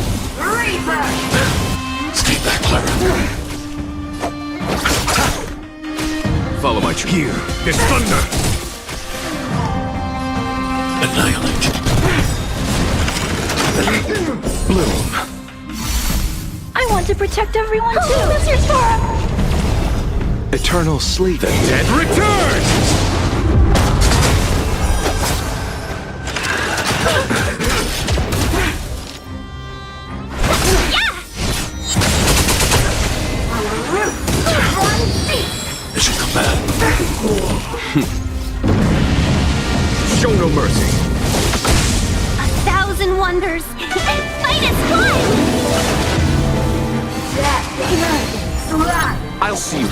Stay back, Clara. Follow my truth. Here, this thunder! Annihilate. Bloom. I want to protect everyone too! What's your Torah? Eternal sleep. The dead return! Mission command. Show no mercy. 1,000 wonders. And fight is fun! I'll see you.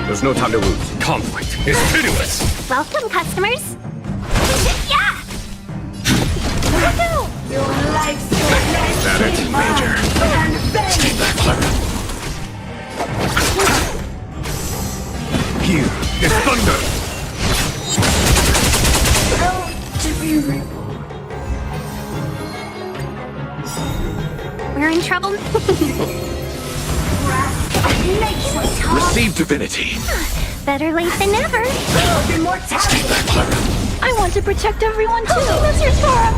There's no time to lose. Conflict is pitiless! Welcome, customers. Yeah! Your life's That it, Major. Stay back, Clara. Here, this thunder! We're in trouble. Receive divinity. Better late than never. Stay back, Clara. I want to protect everyone too! What's your Torah?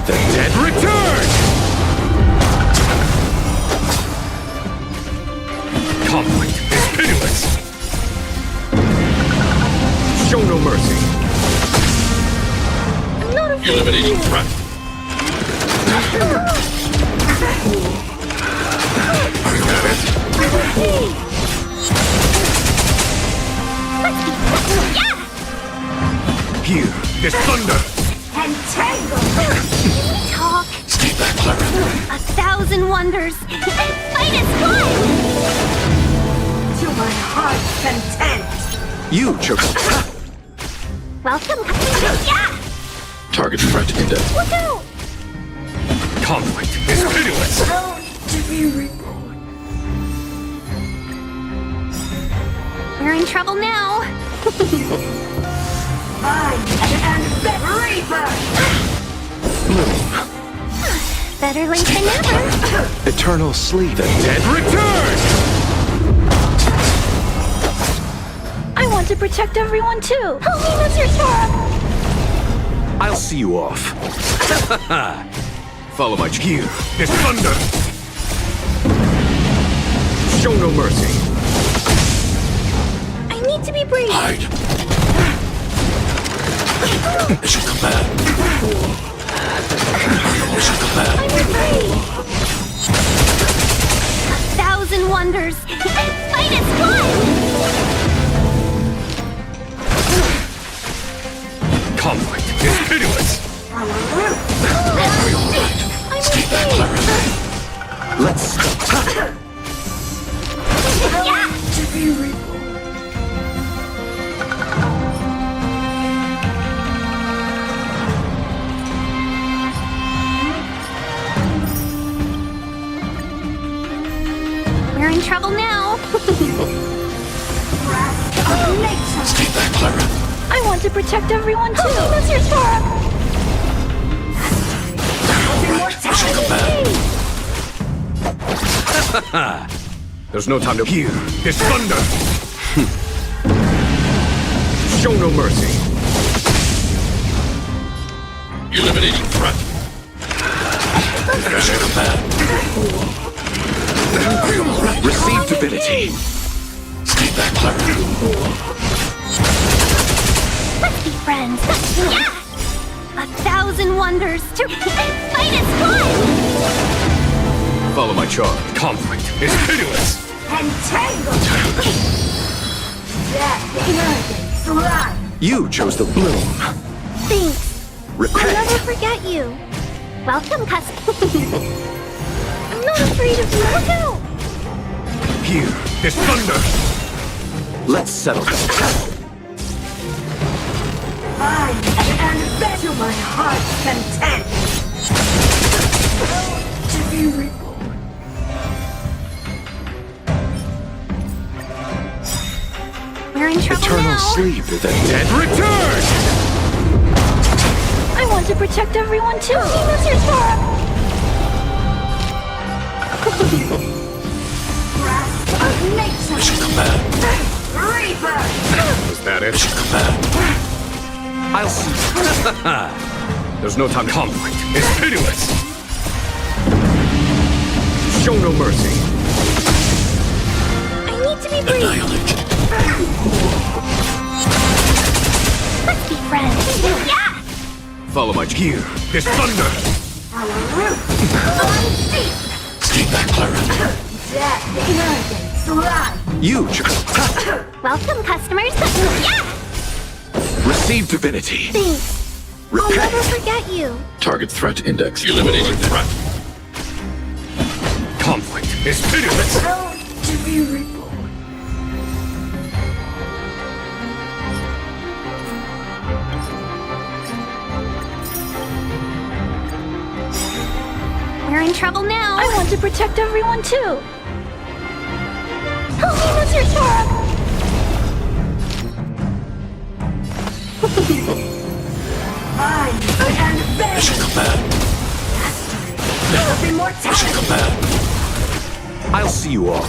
The dead return! Conflict is pitiless! Show no mercy. I'm not afraid. Eliminating threat. Here, this thunder! Entangle! Talk. Stay back, Clara. 1,000 wonders. And fight is fun! To my heart's content! You chose. Welcome. Yeah! Target threat index. Look out! Conflict is pitiless! We're in trouble now. Bloom. Better late than never. Eternal sleep. The dead return! I want to protect everyone too! Help me, what's your Torah? I'll see you off. Follow my Here, this thunder! Show no mercy. I need to be brave! Hide. Mission command. Mission command. I'm afraid! 1,000 wonders. And fight is fun! Conflict is pitiless! Are we all right? Stay back, Clara. Let's. Yeah! We're in trouble now. Stay back, Clara. I want to protect everyone too! What's your Torah? There's no time to hear this thunder. Show no mercy. Eliminating threat. Receive divinity. Stay back, Clara. Let's be friends. Yeah! 1,000 wonders to fight is fun! Follow my charge. Conflict is pitiless. Entangled. You chose the bloom. Thanks. Repent. I'll never forget you. Welcome, cousin. I'm not afraid of you. Look out! Hear this thunder. Let's settle this. Fine, and bet to my heart's content. To be reborn. We're in trouble Eternal now. sleep, the dead return! I want to protect everyone too. Mr. Tora. Grasp of nature. Mission command. Reaper. Is that it? Mission command. I'll see. There's no time. Conflict is pitiless. Show no mercy. I need to be brief. Annihilate. Let's be friends. Yeah! Follow my gear. This thunder. Our root. Undeep. Stay back, Clara. Death, arrogance, lie. You chose. Welcome, customers. Yeah! Receive divinity. Thanks. I'll Repent. never forget you. Target threat index. Eliminating threat. Conflict is pitiless. To be reborn. We're in trouble now. I want to protect everyone too. Help me, Mr. Tora. Fine, and bend. Mission command. Of immortality. Mission command. I'll see you all.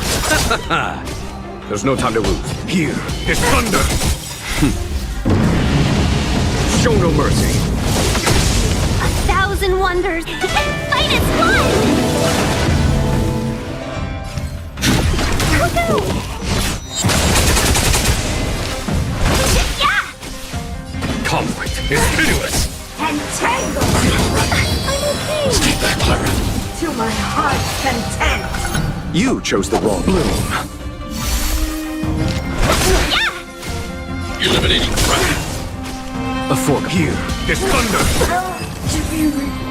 There's no time to lose. Here is thunder. Show no mercy. 1,000 wonders. Fight is fun! Look out! Yeah! Conflict is pitiless. Entangled. I'm okay. Stay back, Clara. To my heart's content. You chose the wrong bloom. Yeah! Eliminating threat. A fork. Here is thunder. To be reborn.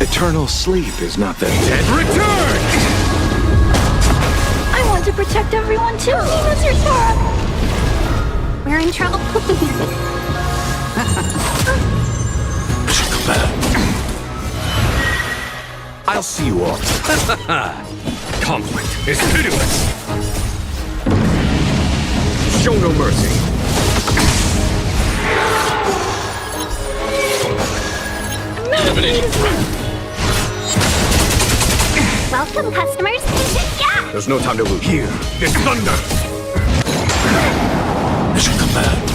Eternal sleep is not the dead. Return! I want to protect everyone too, Mr. Sora! We're in trouble. I'll see you all. Conflict is pitiless. Show no mercy. Eliminating threat. Welcome, customers. Yeah! There's no time to lose. Here is thunder. Mission command.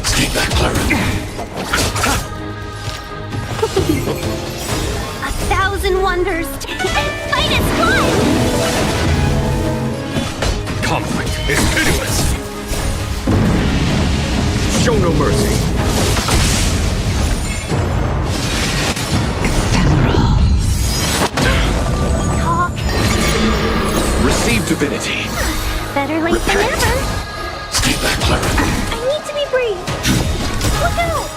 Stay back, Clara. 1,000 wonders. Fight is fun! Conflict is pitiless. Show no mercy. Receive divinity. Better late than never. Stay back, Clara. I need to be brave. Look out!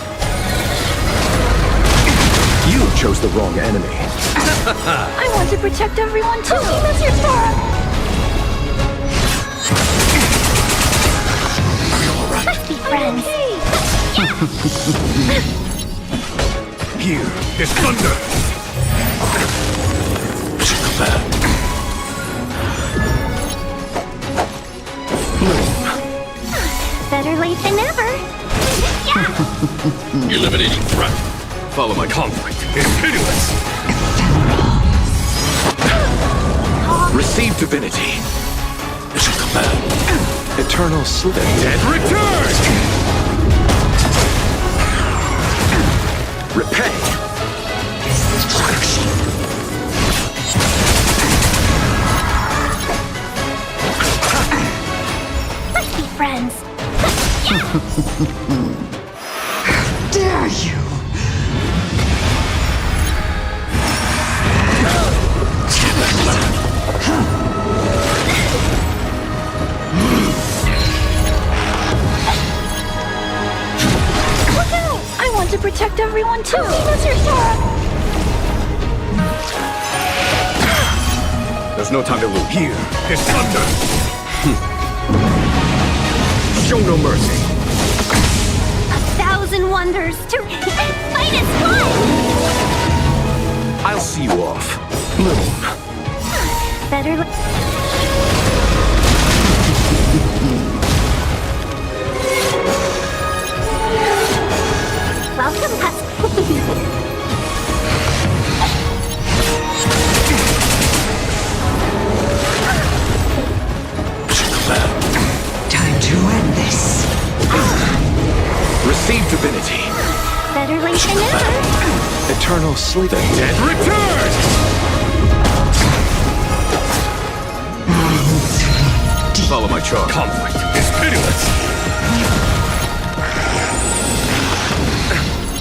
You chose the wrong enemy. I want to protect everyone too, Mr. Sora! Let's be friends. Here is thunder. Better late than never. Yeah! Eliminating threat. Follow my conflict. Is pitiless. Receive divinity. Mission command. Eternal sleep. Dead return. Repay. Let's be friends. Dare you! Look out! I want to protect everyone too, Mr. Sora! There's no time to lose. Here is thunder. Show no mercy. 1,000 wonders to fight is fun! I'll see you off. Better Welcome, Time to end this. Receive divinity. Better late than never. Eternal sleep. Dead return. Follow my charm. Conflict is pitiless.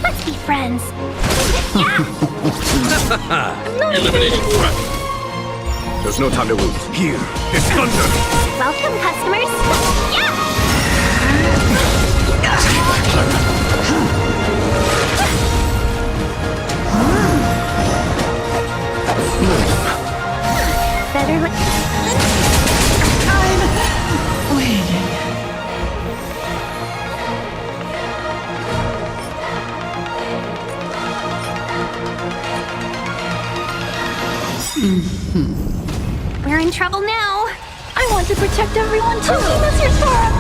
Let's be friends. Eliminating threat. There's no time to lose. Here is thunder. Welcome, customers. Yeah! Better I'm waiting. We're in trouble now. I want to protect everyone too, Mr. Sora!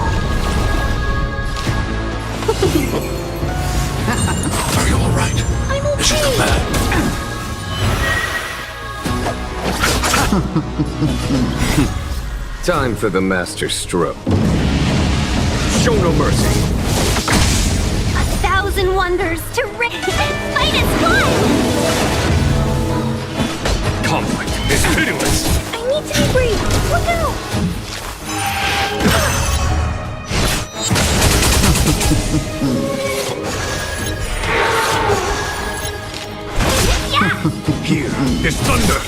Are you all right? I'm okay. Mission command. Time for the master stroke. Show no mercy. 1,000 wonders to fight is fun! Conflict is pitiless. I need to be brave. Look out! Here is thunder.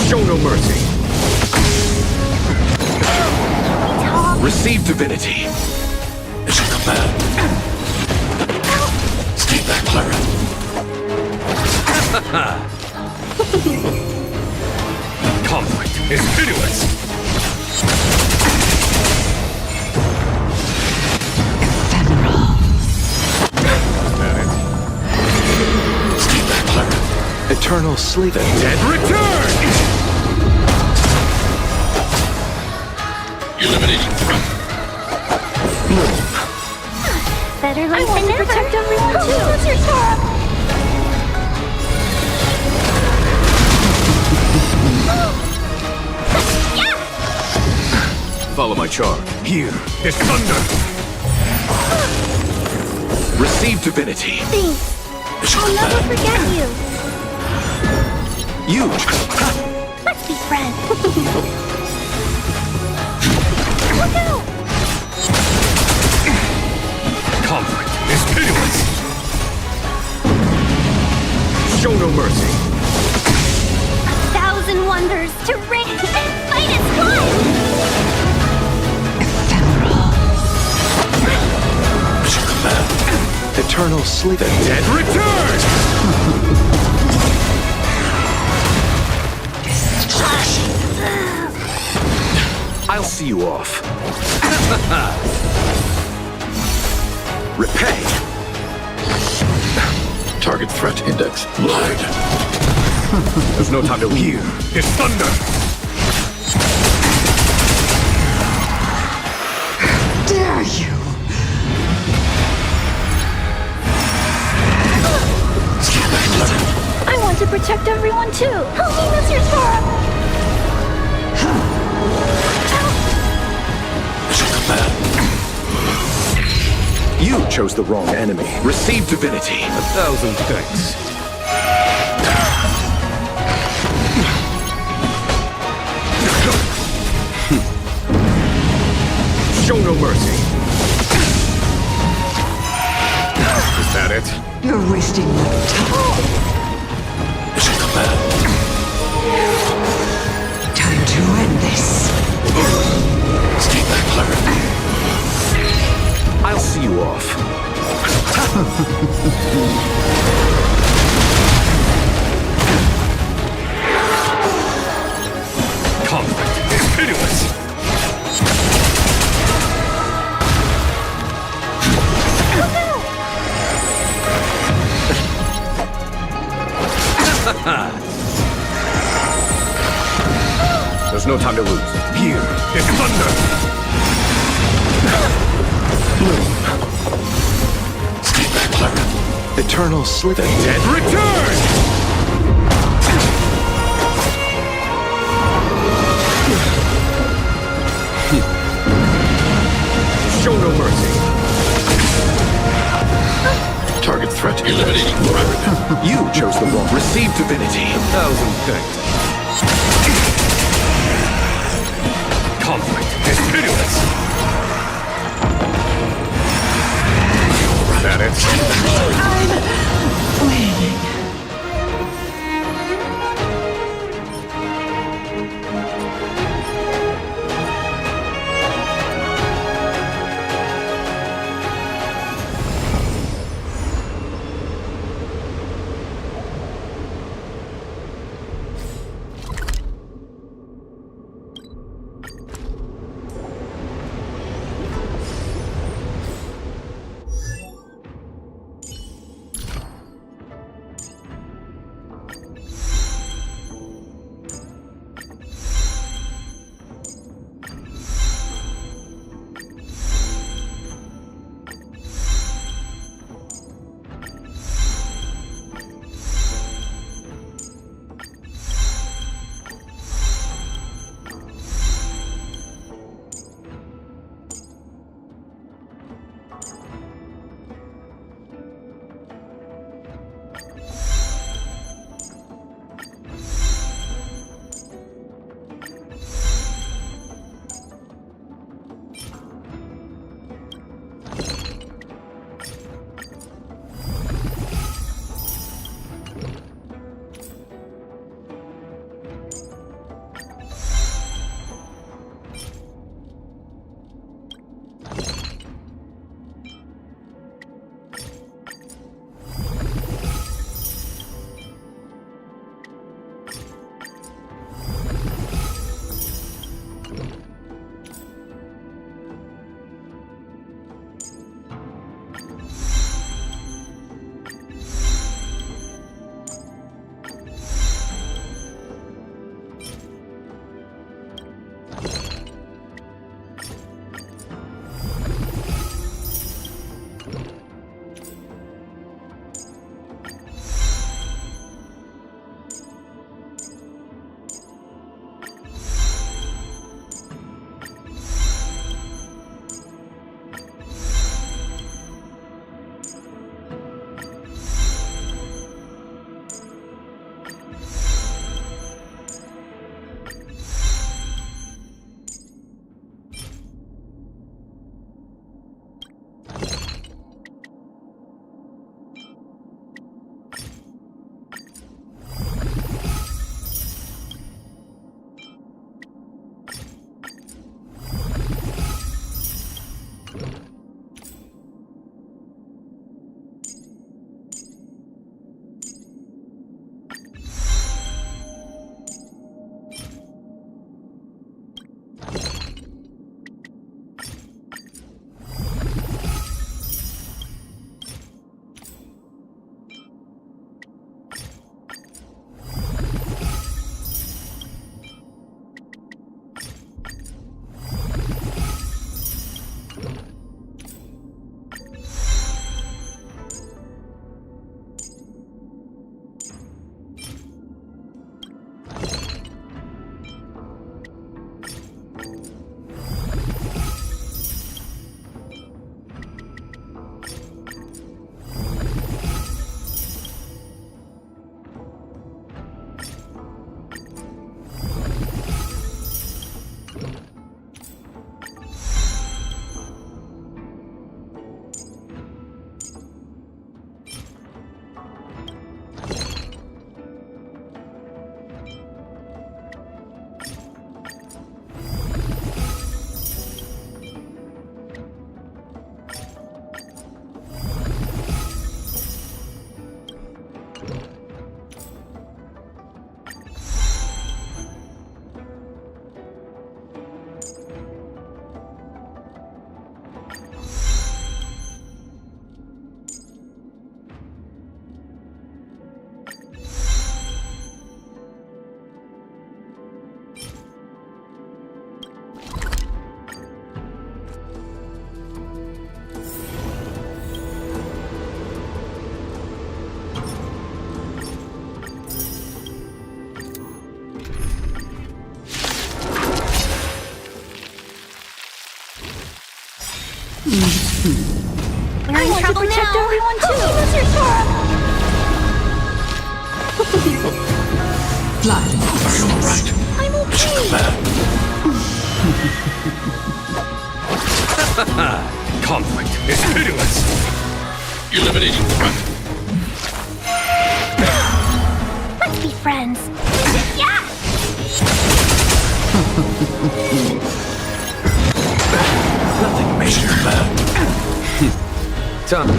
Show no mercy. Receive divinity. It's a command. Stay back, Clara. Conflict is pitiless. Stay back, Clara. Eternal sleep. The dead return! Eliminating threat. Better late than never. Protect everyone too. What's your sorrow? Follow my charge. Here is thunder. Receive divinity. Thanks. I'll never forget you. You. Let's be friends. Look out! Conflict is pitiless. Show no mercy. 1,000 wonders to reign and fight as one. Eternal sleep. The dead return! I'll see you off. Repay. Target threat index lied. There's no time to hear. It's thunder! Dare you! I want to protect everyone too. Help me, Mr. Sora. You chose the wrong enemy. Receive divinity. 1,000 thanks. Show no mercy. Is that it? You're wasting my time. Time to end this. Stay back, Clara. I'll see you off. Conflict is pitiless. There's no time to lose. Here is thunder. Stay back, Clara. Eternal sleep. The dead return! Show no mercy. Target threat eliminating forever. You chose the wrong. Receive divinity. 1,000 thanks. Conflict is pitiless. Is that it? I'm waiting. We're in trouble protect now. everyone too. Mr. Tora! Blood. Are you alright? I'm okay. Conflict is pitiless. Eliminating threat. Let's be friends. Yeah! Nothing major. Time.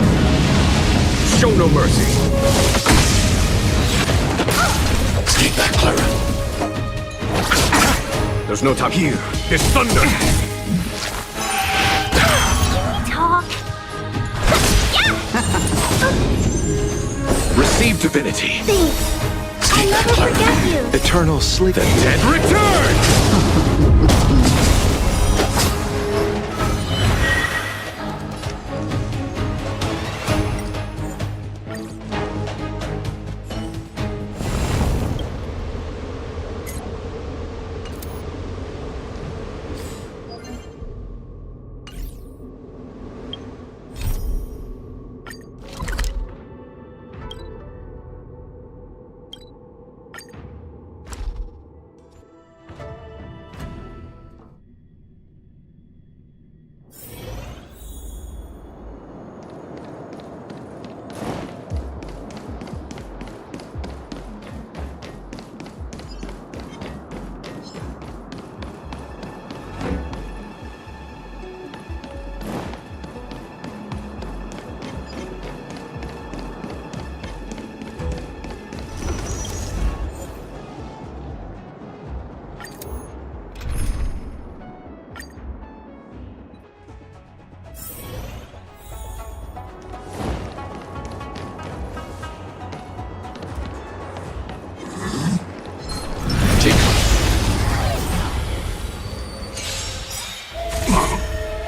Show no mercy. Stay back, Clara. There's no time here. It's thunder. Talk. Receive divinity. Thanks. I'll never forget you. Eternal sleep. The dead Return!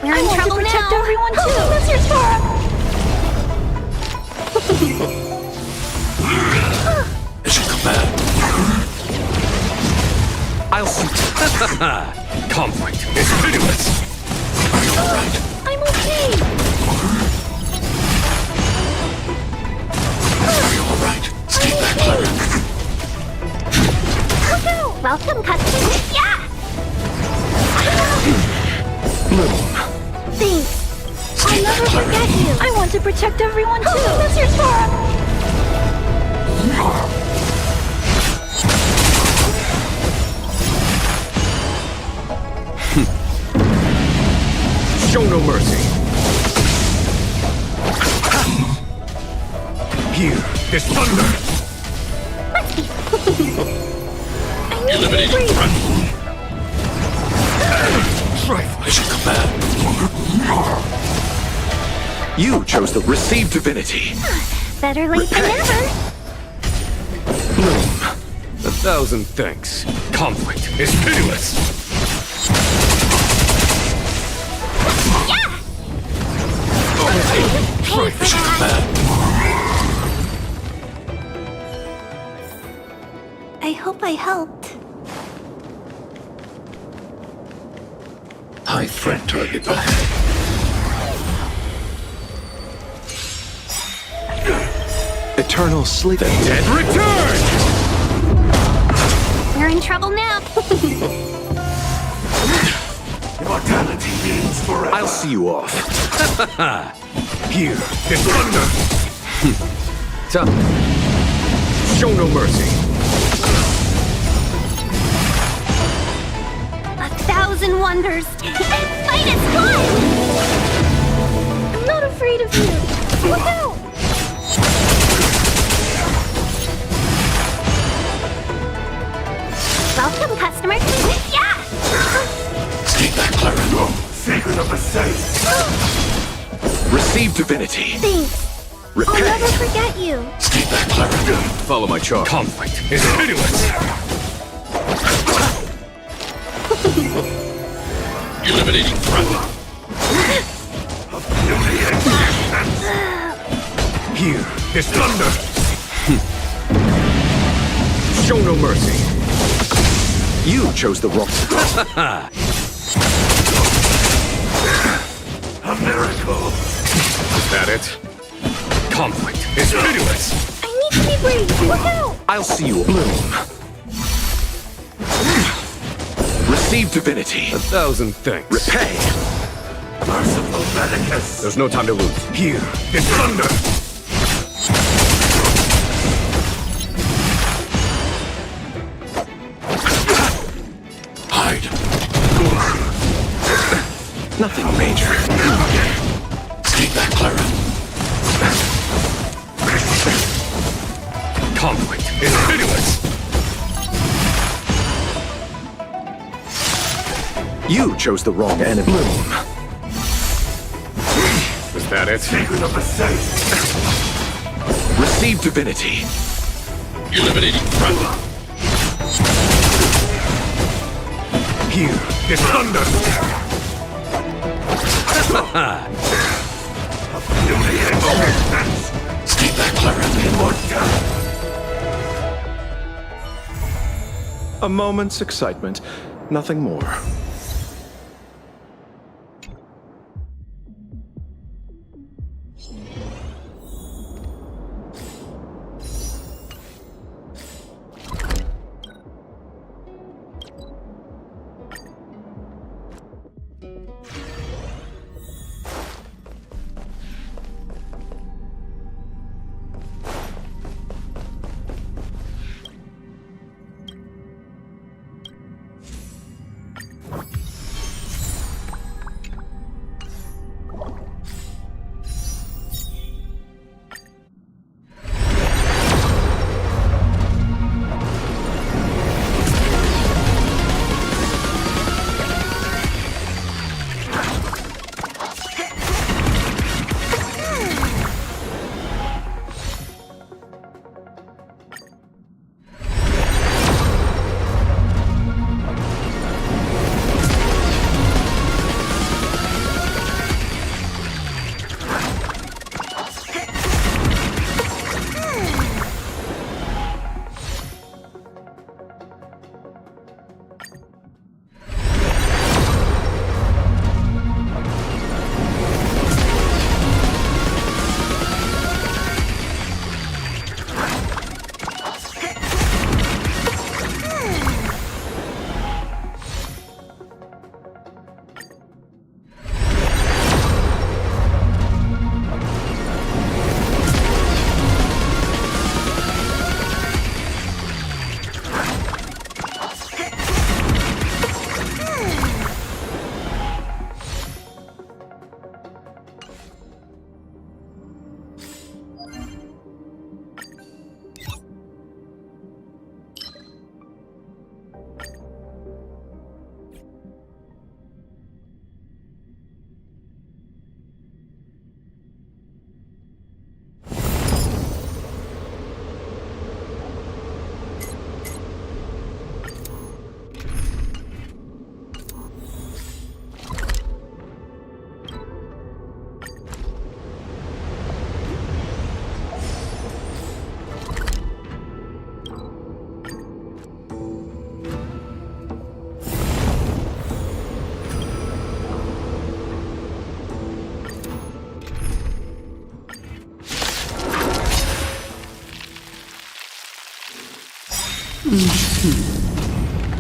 We're in trouble protect now. everyone too. Mr. Tora! As you command. I'll see. Conflict is pitiless. Are you alright? I'm okay. Are you alright? Stay back, Clara. Welcome, customer. Yeah! Thanks. I'll never forget you. I want to protect everyone too. Mr. Tora! Show no mercy. Here is thunder. Eliminating threat. Trifle. As you command. You chose the receive divinity. Better late than never. 1,000 thanks. Conflict is pitiless. As you command. I hope I helped. High threat target back. Eternal sleep. The dead Return! We're in trouble now. Immortality means forever. I'll see you off. Here is thunder. Time. Show no mercy. 1,000 wonders. Fight is fun! I'm not afraid of you. Look out! Welcome, customer. Yeah! Stay back, Clara. Secret of the saints. Receive divinity. Thanks. I'll never forget you. Stay back, Clara. Follow my charge. Conflict is pitiless. Eliminating threat. Here is thunder. Show no mercy. You chose the wrong. miracle. Is that it? Conflict is pitiless. I need to be brave. Look out! I'll see you bloom. Receive divinity. 1,000 thanks. Repay. Merciful Medicus. There's no time to lose. Here is thunder. Hide. Nothing major. Stay back, Clara. Conflict is pitiless. You chose the wrong enemy. Bloom. Was that it? Sacred of the saints. Receive divinity. Eliminating front. Here is thunder. Stay back, Clara. A moment's excitement, nothing more.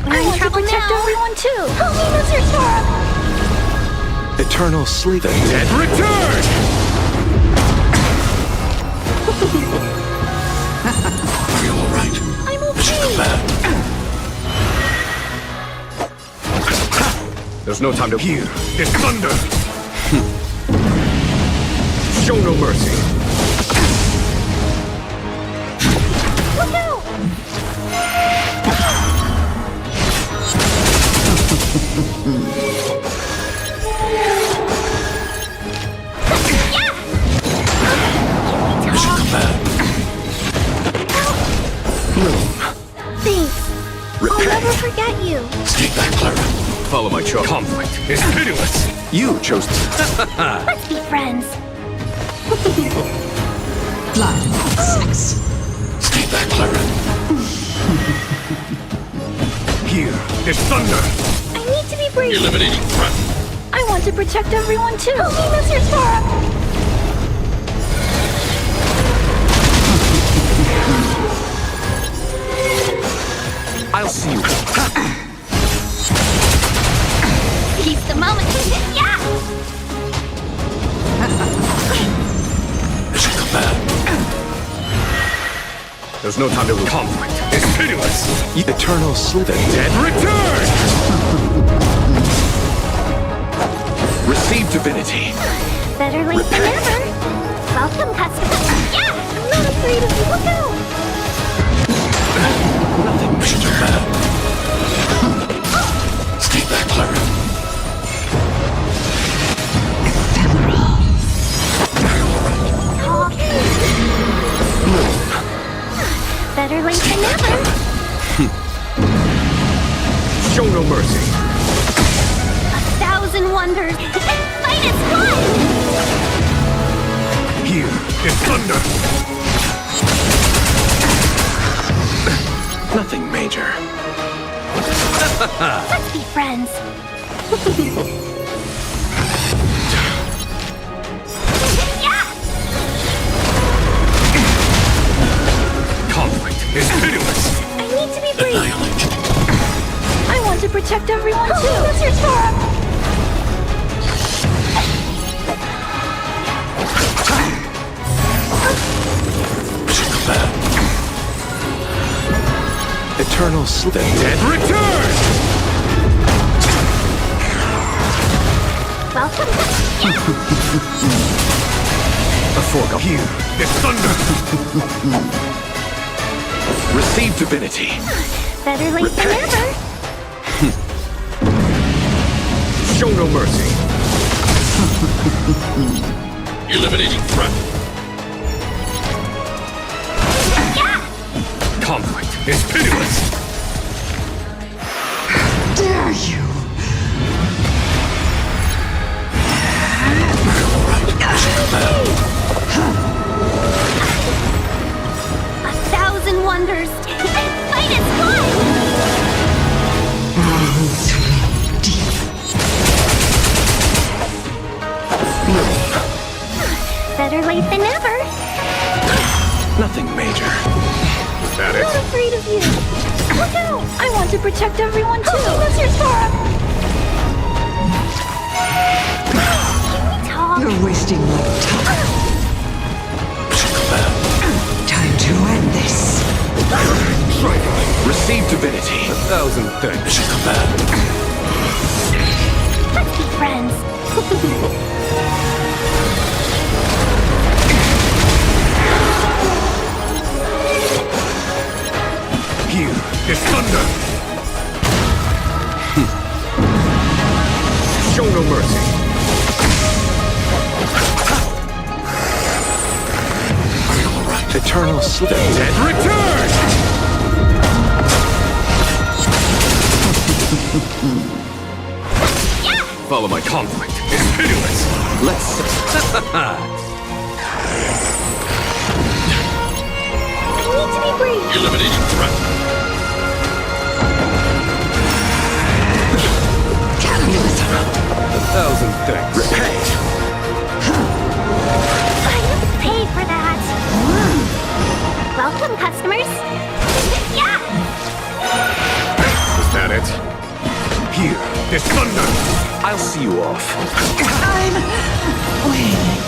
I want to protect everyone too. Help me, Mr. Tara. Eternal sleep. The dead return! Are you all right? I'm okay. Mission command. There's no time to hear. It's thunder. Show no mercy. Look out! Mission command. Bloom. Thanks. I'll never forget you. Stay back, Clara. Follow my charge. Conflict is pitiless. You chose Let's be friends. Blood sex. Stay back, Clara. Here is thunder. I need to be brave. Eliminating front. I want to protect everyone too. Oh, he misses your Torah. I'll see you. He's the moment. Yeah! There's no time to lose. Conflict is pitiless. Eternal sleep. The dead return! Receive divinity. Better late than never. Welcome, customer. Yeah! I'm not afraid of you. Look out! Nothing should do bad. Stay back, Clara. Better late than never. Show no mercy. 1,000 wonders. Fight is one! Here is thunder. Nothing major. Let's be friends. Conflict is pitiless. I need to be brief. Annihilate. I want to protect everyone too. That's your Torah. Eternal sleep. The dead return! Welcome. A foregone. Here is thunder. Receive divinity. Better late than never. Show no mercy. Eliminating threat. Conflict is pitiless. Dare you? A 1,000 wonders. Fight is one! Better late than never. Nothing major. Is that I'm it? not afraid of you. Look out! I want to protect everyone too. Oh, that's your Torah. You're wasting my time. Time to end this. Receive divinity. 1,000 thanks. Let's be friends. Here is thunder. Show no mercy. Eternal sleep. The dead return! Follow my conflict. It's pitiless. Let's... I need to be brief. Eliminating threat. Cannibalism. 1,000 thanks. Repay. I have to pay for that. Welcome, customers. Yeah! Is that it? Here is thunder. I'll see you off. I'm waiting.